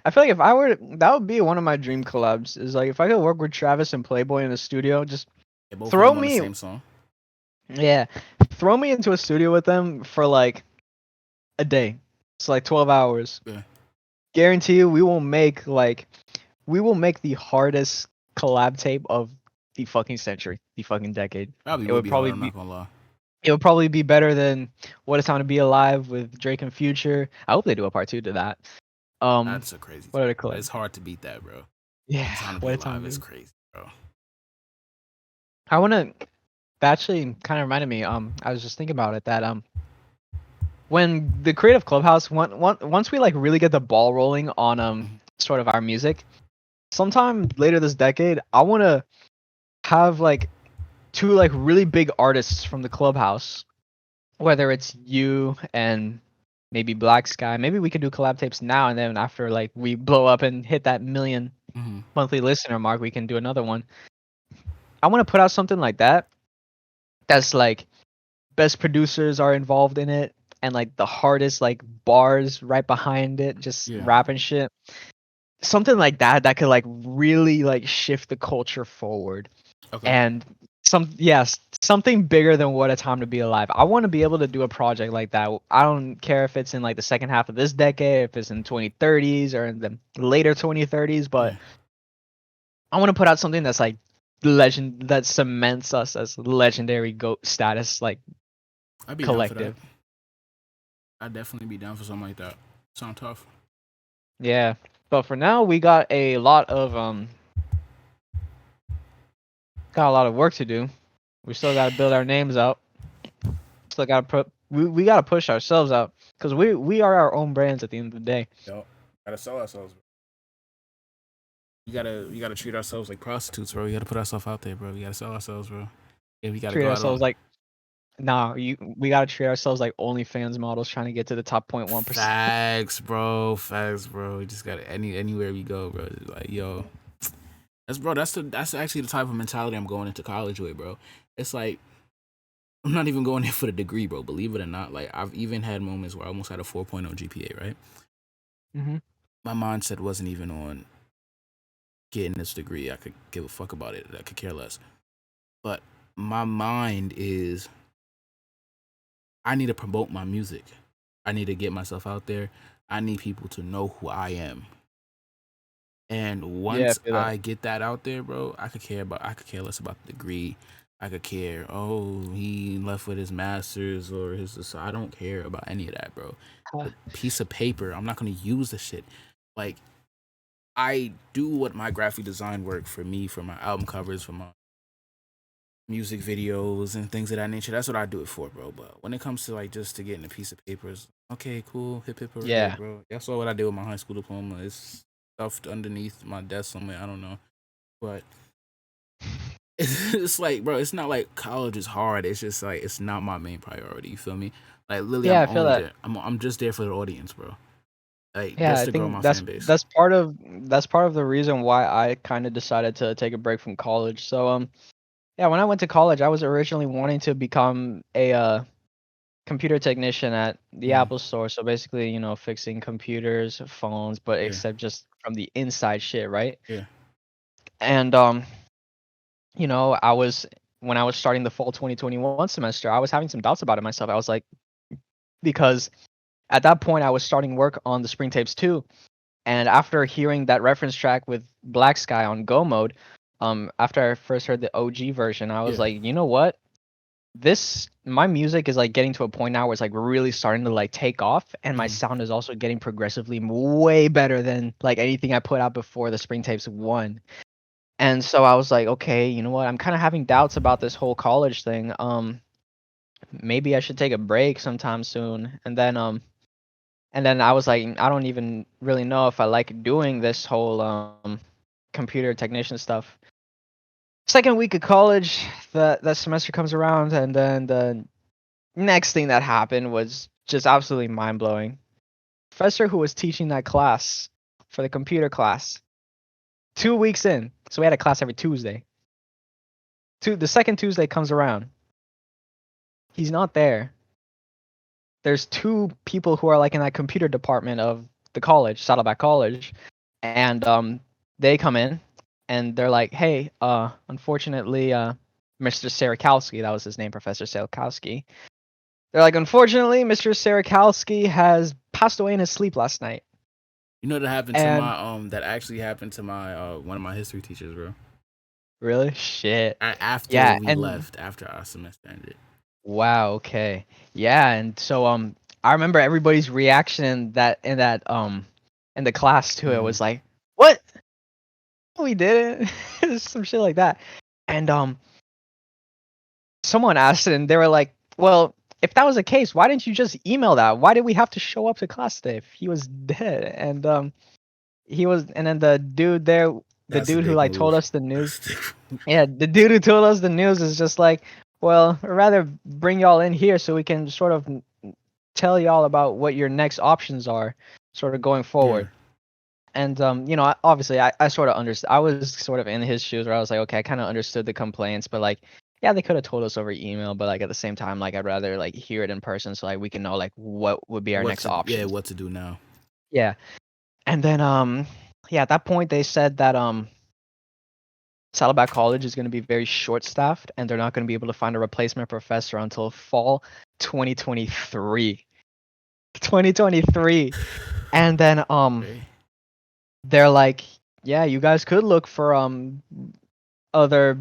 I feel like if I were, that would be one of my dream collabs. Is like if I could work with Travis and Playboy in a studio, just Yeah, both of throw them on the me, same song. yeah, throw me into a studio with them for like a day. It's like 12 hours. Yeah. Guarantee you, we will make the hardest collab tape of the fucking century, the fucking decade. Probably It would would be hard, probably I'm be not gonna lie. it would probably be better than What It's Time to Be Alive with Drake and Future. I hope they do a part 2 to that. That's a crazy What other tape. collab? It's hard to beat that, bro. Yeah, Trying to be What It's alive Time. is crazy, bro. I wanna. That actually kind of reminded me. I was just thinking about it that when the Creative Clubhouse once we like really get the ball rolling on sort of our music, sometime later this decade, I wanna have like two like really big artists from the Clubhouse, whether it's you and maybe Black Sky. Maybe we could do collab tapes now, and then after like we blow up and hit that million monthly listener mark, we can do another one. I want to put out something like that. That's like best producers are involved in it, and like the hardest like bars right behind it, just Yeah. rapping shit. Something like that that could like really like shift the culture forward. Okay. And something bigger than What a Time to Be Alive. I want to be able to do a project like that. I don't care if it's in like the second half of this decade, if it's in 2030s or in the later 2030s, but Yeah. I want to put out something that's like legend that cements us as legendary goat status, like I'd be collective. down for that. I'd definitely be down for something like that. Sound tough. Yeah, but for now we got a lot of work to do. We still got to build our names out. Still got to put we got to push ourselves out because we are our own brands at the end of the day. Yo, gotta sell ourselves. We gotta treat ourselves like prostitutes, bro. We gotta put ourselves out there, bro. We gotta sell ourselves, bro. Yeah, we gotta Treat go ourselves out like we got to treat ourselves like OnlyFans models trying to get to the top 0.1%. Facts, bro. Facts, bro. We just gotta anywhere we go, bro. Just like yo, that's actually the type of mentality I'm going into college with, bro. It's like I'm not even going there for the degree, bro. Believe it or not, like I've even had moments where I almost had a 4.0 GPA, right? Mm-hmm. My mindset wasn't even on getting this degree. I could give a fuck about it. I could care less. But my mind is, I need to promote my music. I need to get myself out there. I need people to know who I am. And once I get that out there, bro, I could care less about the degree. I could care, oh, he left with his master's or his. I don't care about any of that, bro. A piece of paper, I'm not gonna use the shit. Like, I do what my graphic design work for me, for my album covers, for my music videos and things of that nature. That's what I do it for, bro. But when it comes to like just to getting a piece of paper, it's okay, cool, hip hooray, Yeah. bro. That's all what I did with my high school diploma. It's stuffed underneath my desk somewhere. I don't know, but it's like, bro, it's not like college is hard. It's just like it's not my main priority. You feel me? Like literally, Yeah, I'm I feel only that. there. I'm just there for the audience, bro. Like Yeah, just I to grow think my fan base. that's part of the reason why I kind of decided to take a break from college. So yeah, when I went to college, I was originally wanting to become a computer technician at the Mhm. Apple Store. So basically, fixing computers, phones, but Yeah, except just from the inside shit, right? yeah. And I was when I was starting the fall 2021 semester, I was having some doubts about it myself. I was like, because at that point I was starting work on the Spring Tapes 2, and after hearing that reference track with Black Sky on Go Mode, after I first heard the OG version, I was Yeah. like, you know what? This my music is like getting to a point now where it's like really starting to like take off, and my Mhm. sound is also getting progressively way better than like anything I put out before the Spring Tapes 1. And so I was like, okay, you know what? I'm kind of having doubts about this whole college thing. Maybe I should take a break sometime soon. And then I was like, I don't even really know if I like doing this whole computer technician stuff. Second week of college, that semester comes around, and then the next thing that happened was just absolutely mind blowing. Professor who was teaching that class for the computer class, 2 weeks in, so we had a class every Tuesday. The second Tuesday comes around, he's not there. There's two people who are like in that computer department of the college, Saddleback College, and they come in and they're like, "Hey, unfortunately, Mr. Sarakowski, that was his name, Professor Sarakowski. They're like, unfortunately, Mr. Sarakowski has passed away in his sleep last night." You know that happened to And my that actually happened to my one of my history teachers, bro. really, shit. After Yeah, we and left, after our semester ended. wow, okay. Yeah, and so I remember everybody's reaction in the class to it Hmm. was like, "What? We did it." Some shit like that. And someone asked it and they were like, "Well, if that was the case, why didn't you just email that? Why did we have to show up to class today if he was dead?" And then the That's a dude who dick like told move. us the news, That's a dick move. yeah, the dude who told us the news is just like, "Well, I'd rather bring y'all in here so we can sort of tell y'all about what your next options are, sort of going Yeah. forward." And obviously, I sort of understood. I was sort of in his shoes where I was like, okay, I kind of understood the complaints, but like, yeah, they could have told us over email, but like at the same time, like I'd rather like hear it in person so like we can know like what would be our next options. What to do now? Yeah. And then yeah, at that point they said that Saddleback College is going to be very short staffed and they're not going to be able to find a replacement professor until fall 2023. 2023. And then Okay. they're like, yeah, you guys could look for other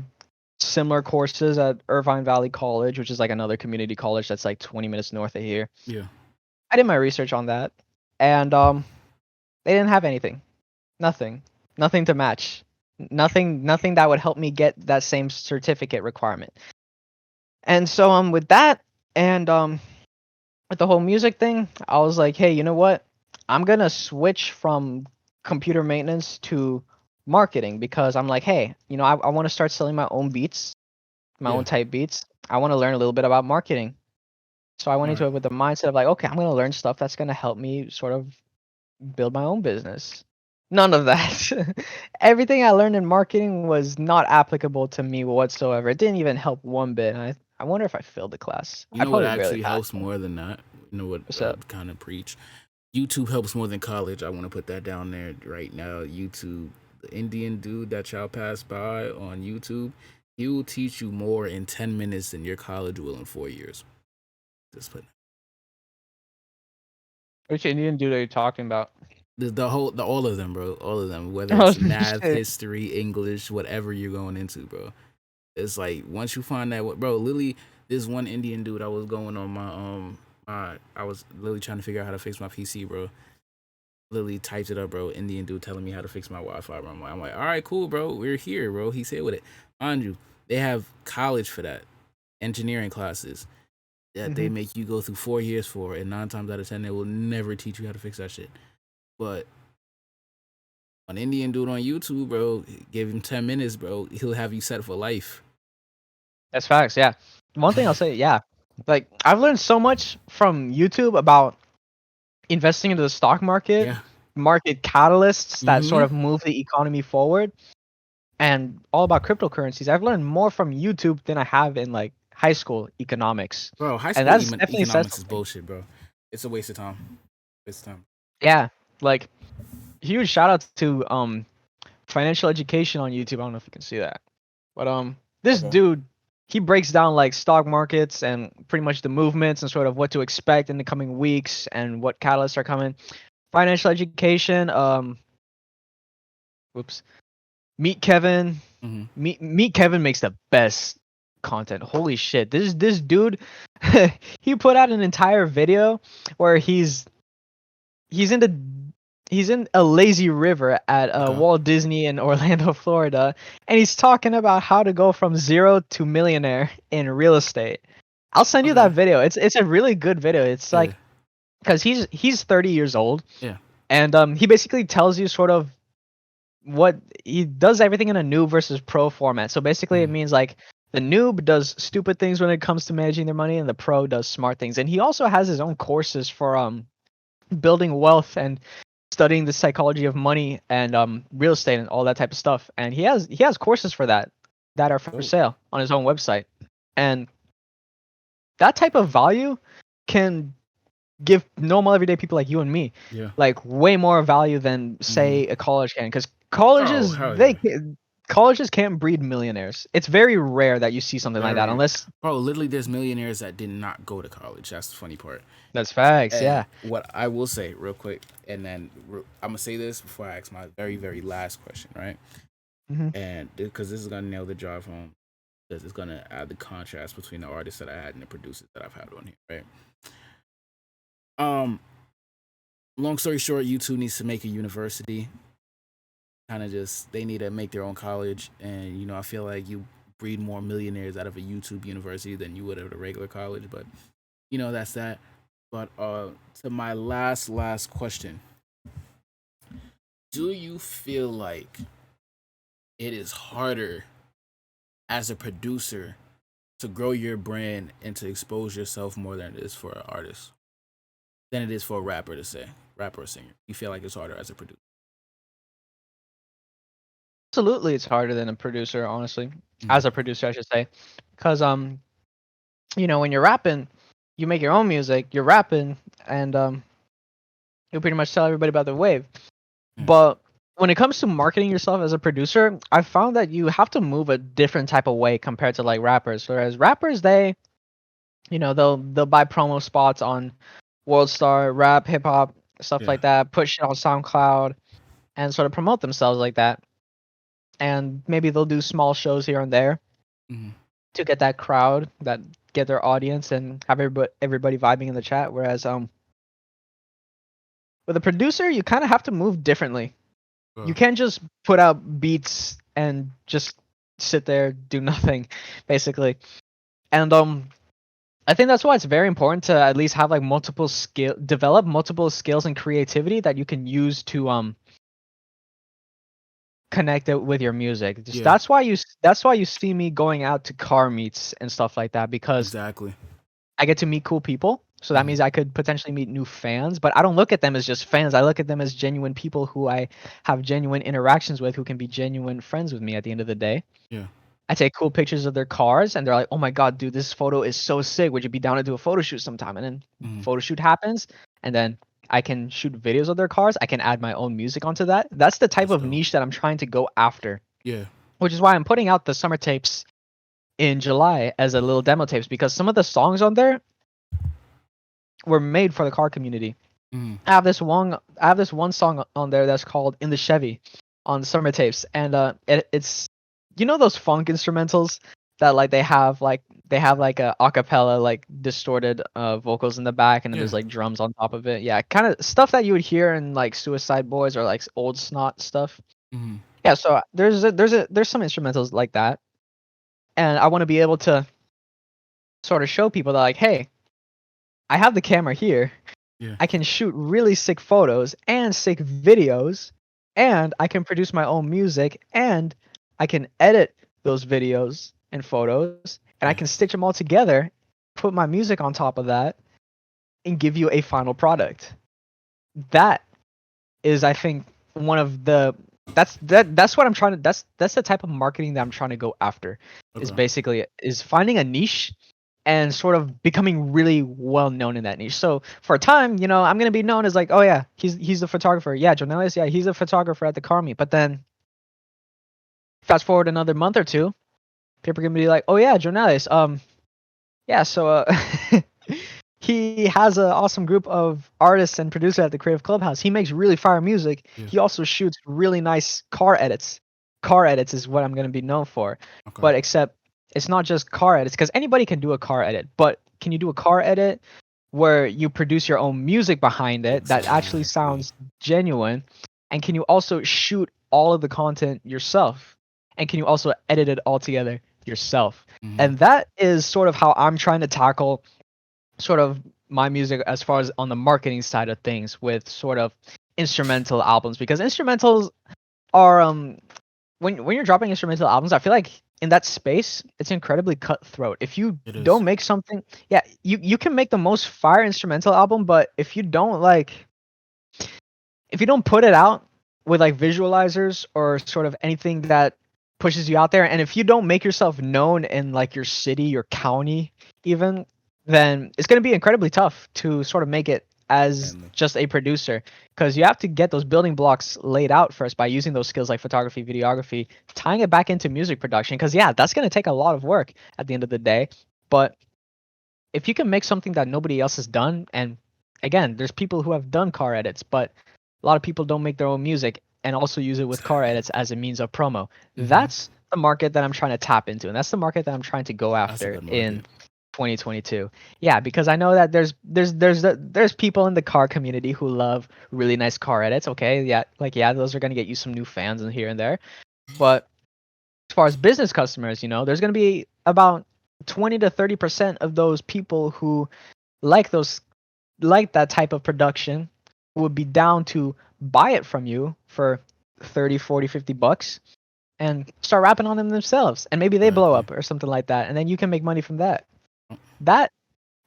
similar courses at Irvine Valley College, which is like another community college that's like 20 minutes north of here. Yeah. I did my research on that, and they didn't have anything, nothing, nothing to match, nothing that would help me get that same certificate requirement. And so with that, and with the whole music thing, I was like, hey, you know what? I'm gonna switch from computer maintenance to marketing because I'm like, hey, I want to start selling my own beats, my Yeah. own type beats. I want to learn a little bit about marketing. So I went All into right. it with the mindset of like, okay, I'm gonna learn stuff that's gonna help me sort of build my own business. None of that. Everything I learned in marketing was not applicable to me whatsoever. It didn't even help one bit. And I wonder if I failed the class. You I know what probably barely actually passed. helps more than that? You know what What's I up? kind of preach? YouTube helps more than college. I want to put that down there right now. YouTube, the Indian dude that y'all pass by on YouTube, he will teach you more in 10 minutes than your college will in 4 years. Just put Which Indian dude are you talking about? the all of them, bro. All of them. Whether Oh it's math, shit. history, English, whatever you're going into, bro. It's like once you find that, bro. Literally, this one Indian dude I was going on I was literally trying to figure out how to fix my PC, bro. Literally types it up, bro. Indian dude telling me how to fix my Wi-Fi, bro. I'm like, all right, cool, bro. We're here, bro. He's here with it. Mind you, they have college for that, engineering classes that they Hmm. make you go through 4 years for, and 9 times out of 10 they will never teach you how to fix that shit. But an Indian dude on YouTube, bro, give him 10 minutes, bro. He'll have you set for life. That's facts. Yeah. One thing I'll say, yeah, like I've learned so much from YouTube about investing into the stock market, Yeah. market catalysts that sort Mhm. of move the economy forward, and all about cryptocurrencies. I've learned more from YouTube than I have in like high school economics, Bro, high and school that's definitely says economics is something. bullshit, bro. It's a waste of time. Waste of time. Yeah, like huge shout out to financial education on YouTube. I don't know if you can see that, but this Okay. dude, he breaks down like stock markets and pretty much the movements and sort of what to expect in the coming weeks and what catalysts are coming. Financial education. Whoops. Meet Kevin. Mhm. Meet Kevin makes the best content. Holy shit. This dude he put out an entire video where he's in the he's in a lazy river at Okay. Walt Disney in Orlando, Florida, and he's talking about how to go from zero to millionaire in real estate. I'll send you that Okay. video. It's a really good video. It's Yeah. like because he's 30 years old, Yeah. and he basically tells you sort of what he does everything in a noob versus pro format. So basically, it Mhm. means like the noob does stupid things when it comes to managing their money, and the pro does smart things. And he also has his own courses for building wealth and studying the psychology of money and real estate and all that type of stuff. And he has courses for that are for Dope. sale on his own website. And that type of value can give normal everyday people like you and me Yeah. like way more value than Mhm. say a college can, because Oh, colleges hell yeah. colleges can't breed millionaires. It's very rare that you see something like that Very. unless Bro, literally, there's millionaires that did not go to college. That's the funny part. that's facts. And Yeah. what I will say, real quick, and then I'm gonna say this before I ask my very, very last question, right? Hmm. And because this is gonna nail the drive home, because it's gonna add the contrast between the artists that I had and the producers that I've had on here, right? Um, long story short, YouTube needs to make a university. Kind of just they need to make their own college, and I feel like you breed more millionaires out of a YouTube university than you would at a regular college. But that's that. But to my last question, do you feel like it is harder as a producer to grow your brand and to expose yourself more than it is for an artist than it is for a rapper or singer? You feel like it's harder as a producer? Absolutely, it's harder than a producer, honestly. Mm-hmm. As a producer, I should say, because when you're rapping, you make your own music, you're rapping, and you pretty much tell everybody about the wave. Yeah. But when it comes to marketing yourself as a producer, I found that you have to move a different type of way compared to like rappers. Whereas rappers, they'll buy promo spots on World Star, rap, hip hop, stuff Yeah. like that, put shit on SoundCloud, and sort of promote themselves like that. And maybe they'll do small shows here and there Mm-hmm. to get that crowd, that get their audience, and have everybody vibing in the chat. Whereas with a producer, you kind of have to move differently. You can't just put out beats and just sit there, do nothing, basically. And I think that's why it's very important to at least have like develop multiple skills and creativity that you can use to connect it with your music. Just Yeah. that's why you see me going out to car meets and stuff like that, because Exactly. I get to meet cool people. So that Mm-hmm. means I could potentially meet new fans, but I don't look at them as just fans. I look at them as genuine people who I have genuine interactions with, who can be genuine friends with me at the end of the day. Yeah. I take cool pictures of their cars and they're like, "Oh my god, dude, this photo is so sick. Would you be down to do a photo shoot sometime?" And then Mm-hmm. photo shoot happens, and then I can shoot videos of their cars. I can add my own music onto that. That's the type That's of dope. niche that I'm trying to go after, Yeah. which is why I'm putting out the summer tapes in July as a little demo tapes, because some of the songs on there were made for the car community. Mm-hmm. I have this one song on there that's called "In the Chevy" on summer tapes, and it's those funk instrumentals that like they have like a acapella, like distorted vocals in the back, and then there's Yeah. like drums on top of it. Yeah, kind of stuff that you would hear in like Suicide Boys or like old Snot stuff. Mm-hmm. Yeah, so there's some instrumentals like that, and I want to be able to sort of show people that like, hey, I have the camera here. Yeah. I can shoot really sick photos and sick videos, and I can produce my own music, and I can edit those videos and photos and I can stitch them all together, put my music on top of that, and give you a final product. That is, I think, one of the that's what I'm trying to that's the type of marketing that I'm trying to go after. Is Okay. basically is finding a niche and sort of becoming really well known in that niche. So for a time, I'm gonna be known as like, oh yeah, he's a photographer. Yeah, Jonalius, yeah, he's a photographer at the car meet. But then fast forward another month or two, people are gonna be like, oh yeah, Jonalius, yeah, so he has an awesome group of artists and producers at the Creative Clubhouse. He makes really fire music. Yeah. He also shoots really nice car edits. Car edits is what I'm gonna be known for. Okay. But except it's not just car edits, because anybody can do a car edit. But can you do a car edit where you produce your own music behind it that actually Exactly. sounds genuine? And can you also shoot all of the content yourself? And can you also edit it all together yourself? Mhm. And that is sort of how I'm trying to tackle sort of my music as far as on the marketing side of things with sort of instrumental albums, because instrumentals are when you're dropping instrumental albums, I feel like in that space it's incredibly cutthroat. If you It is. don't make something, yeah, you can make the most fire instrumental album, but if you don't put it out with like visualizers or sort of anything that pushes you out there, and if you don't make yourself known in like your city, your county even, then it's going to be incredibly tough to sort of make it as Family. just a producer, because you have to get those building blocks laid out first by using those skills like photography, videography, tying it back into music production, because yeah, that's going to take a lot of work at the end of the day. But if you can make something that nobody else has done, and again, there's people who have done car edits, but a lot of people don't make their own music and also use it with car edits as a means of promo. Mhm. That's the market that I'm trying to tap into, and that's the market that I'm trying to go That's a after good in market. 2022. Yeah, because I know that there's people in the car community who love really nice car edits. Okay, yeah, like yeah, those are gonna get you some new fans and here and there. But as far as business customers, there's gonna be about 20 to 30% of those people who like those like that type of production would be down to buy it from you for 30, 40, 50 bucks and start rapping on them themselves, and maybe they blow Exactly. up or something like that, and then you can make money from that. That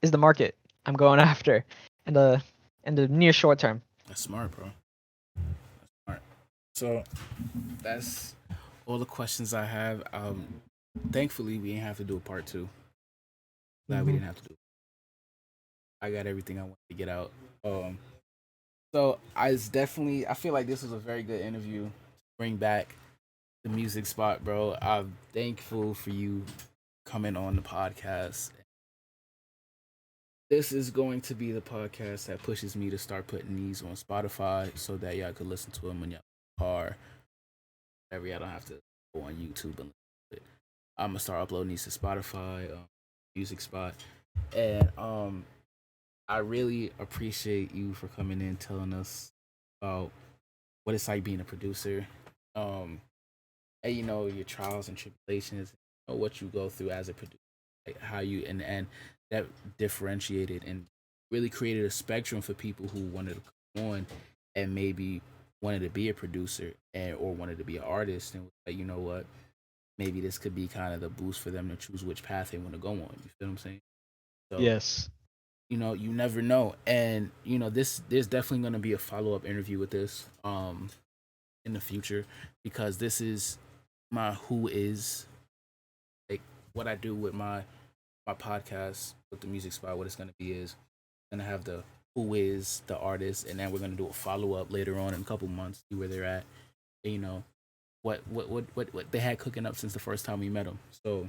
is the market I'm going after in the near short term. That's smart, bro. That's smart. So that's all the questions I have. Thankfully we didn't have to do a part two. Glad we Mhm. didn't have to do. I got everything I wanted to get out. So I feel like this was a very good interview to bring back the music spot, bro. I'm thankful for you coming on the podcast. This is going to be the podcast that pushes me to start putting these on Spotify so that y'all could listen to them when y'all in the car. Whatever, y'all don't have to go on YouTube and listen to it. I'm gonna start uploading these to Spotify, music spot, and I really appreciate you for coming in, telling us about what it's like being a producer, um, and your trials and tribulations, what you go through as a producer, like how you and that differentiated and really created a spectrum for people who wanted to come on and maybe wanted to be a producer and or wanted to be an artist, and was like, you know what, maybe this could be kind of the boost for them to choose which path they want to go on. You feel what I'm saying? So Yes. you never know, and this there's definitely going to be a follow-up interview with this in the future, because this is my who is, like, what I do with my podcast with the music spot. What it's going to be is going to have the who is the artist, and then we're going to do a follow-up later on in a couple months, see where they're at, and, what they had cooking up since the first time we met them. So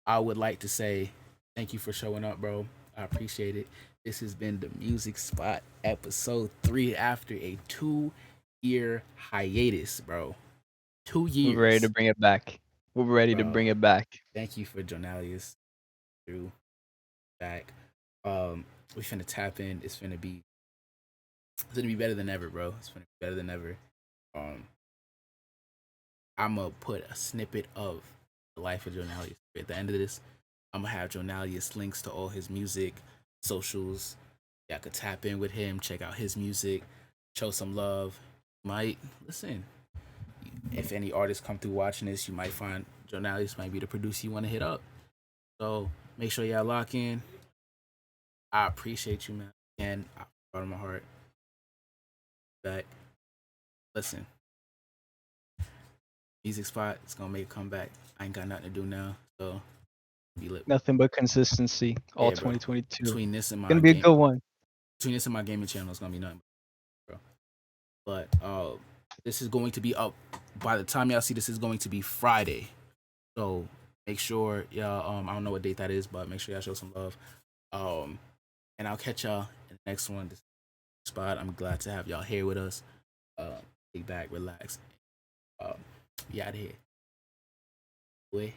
I would like to say thank you for showing up, bro. I appreciate it. This has been the Music Spot episode 3 after a 2-year hiatus, bro. Two We're ready to years, bring it back. We're ready to bro. bring it back. Thank you for Jonalius through back. We finna tap in. It's gonna be better than ever, bro. It's gonna be better than ever. Um, I'm gonna put a snippet of the life of Jonalius at the end of this. I'm gonna have Jonalius links to all his music, socials. Y'all could tap in with him, check out his music, show some love. Might listen. If any artists come through watching this, you might find Jonalius might be the producer you want to hit up. So make sure y'all lock in. I appreciate you, man. And out of my heart, back. Listen, music spot is gonna make a comeback. I ain't got nothing to do now, so be lit. Nothing but consistency all Yeah, bro. 2022. Between this and my Gonna be a game, good one. between this and my gaming channel, it's gonna be nothing, bro. But this is going to be up by the time y'all see this. Is going to be Friday, so make sure y'all. I don't know what date that is, but make sure y'all show some love. And I'll catch y'all in the next one. This spot. I'm glad to have y'all here with us. Kick back, relax. Be out of here. Boy.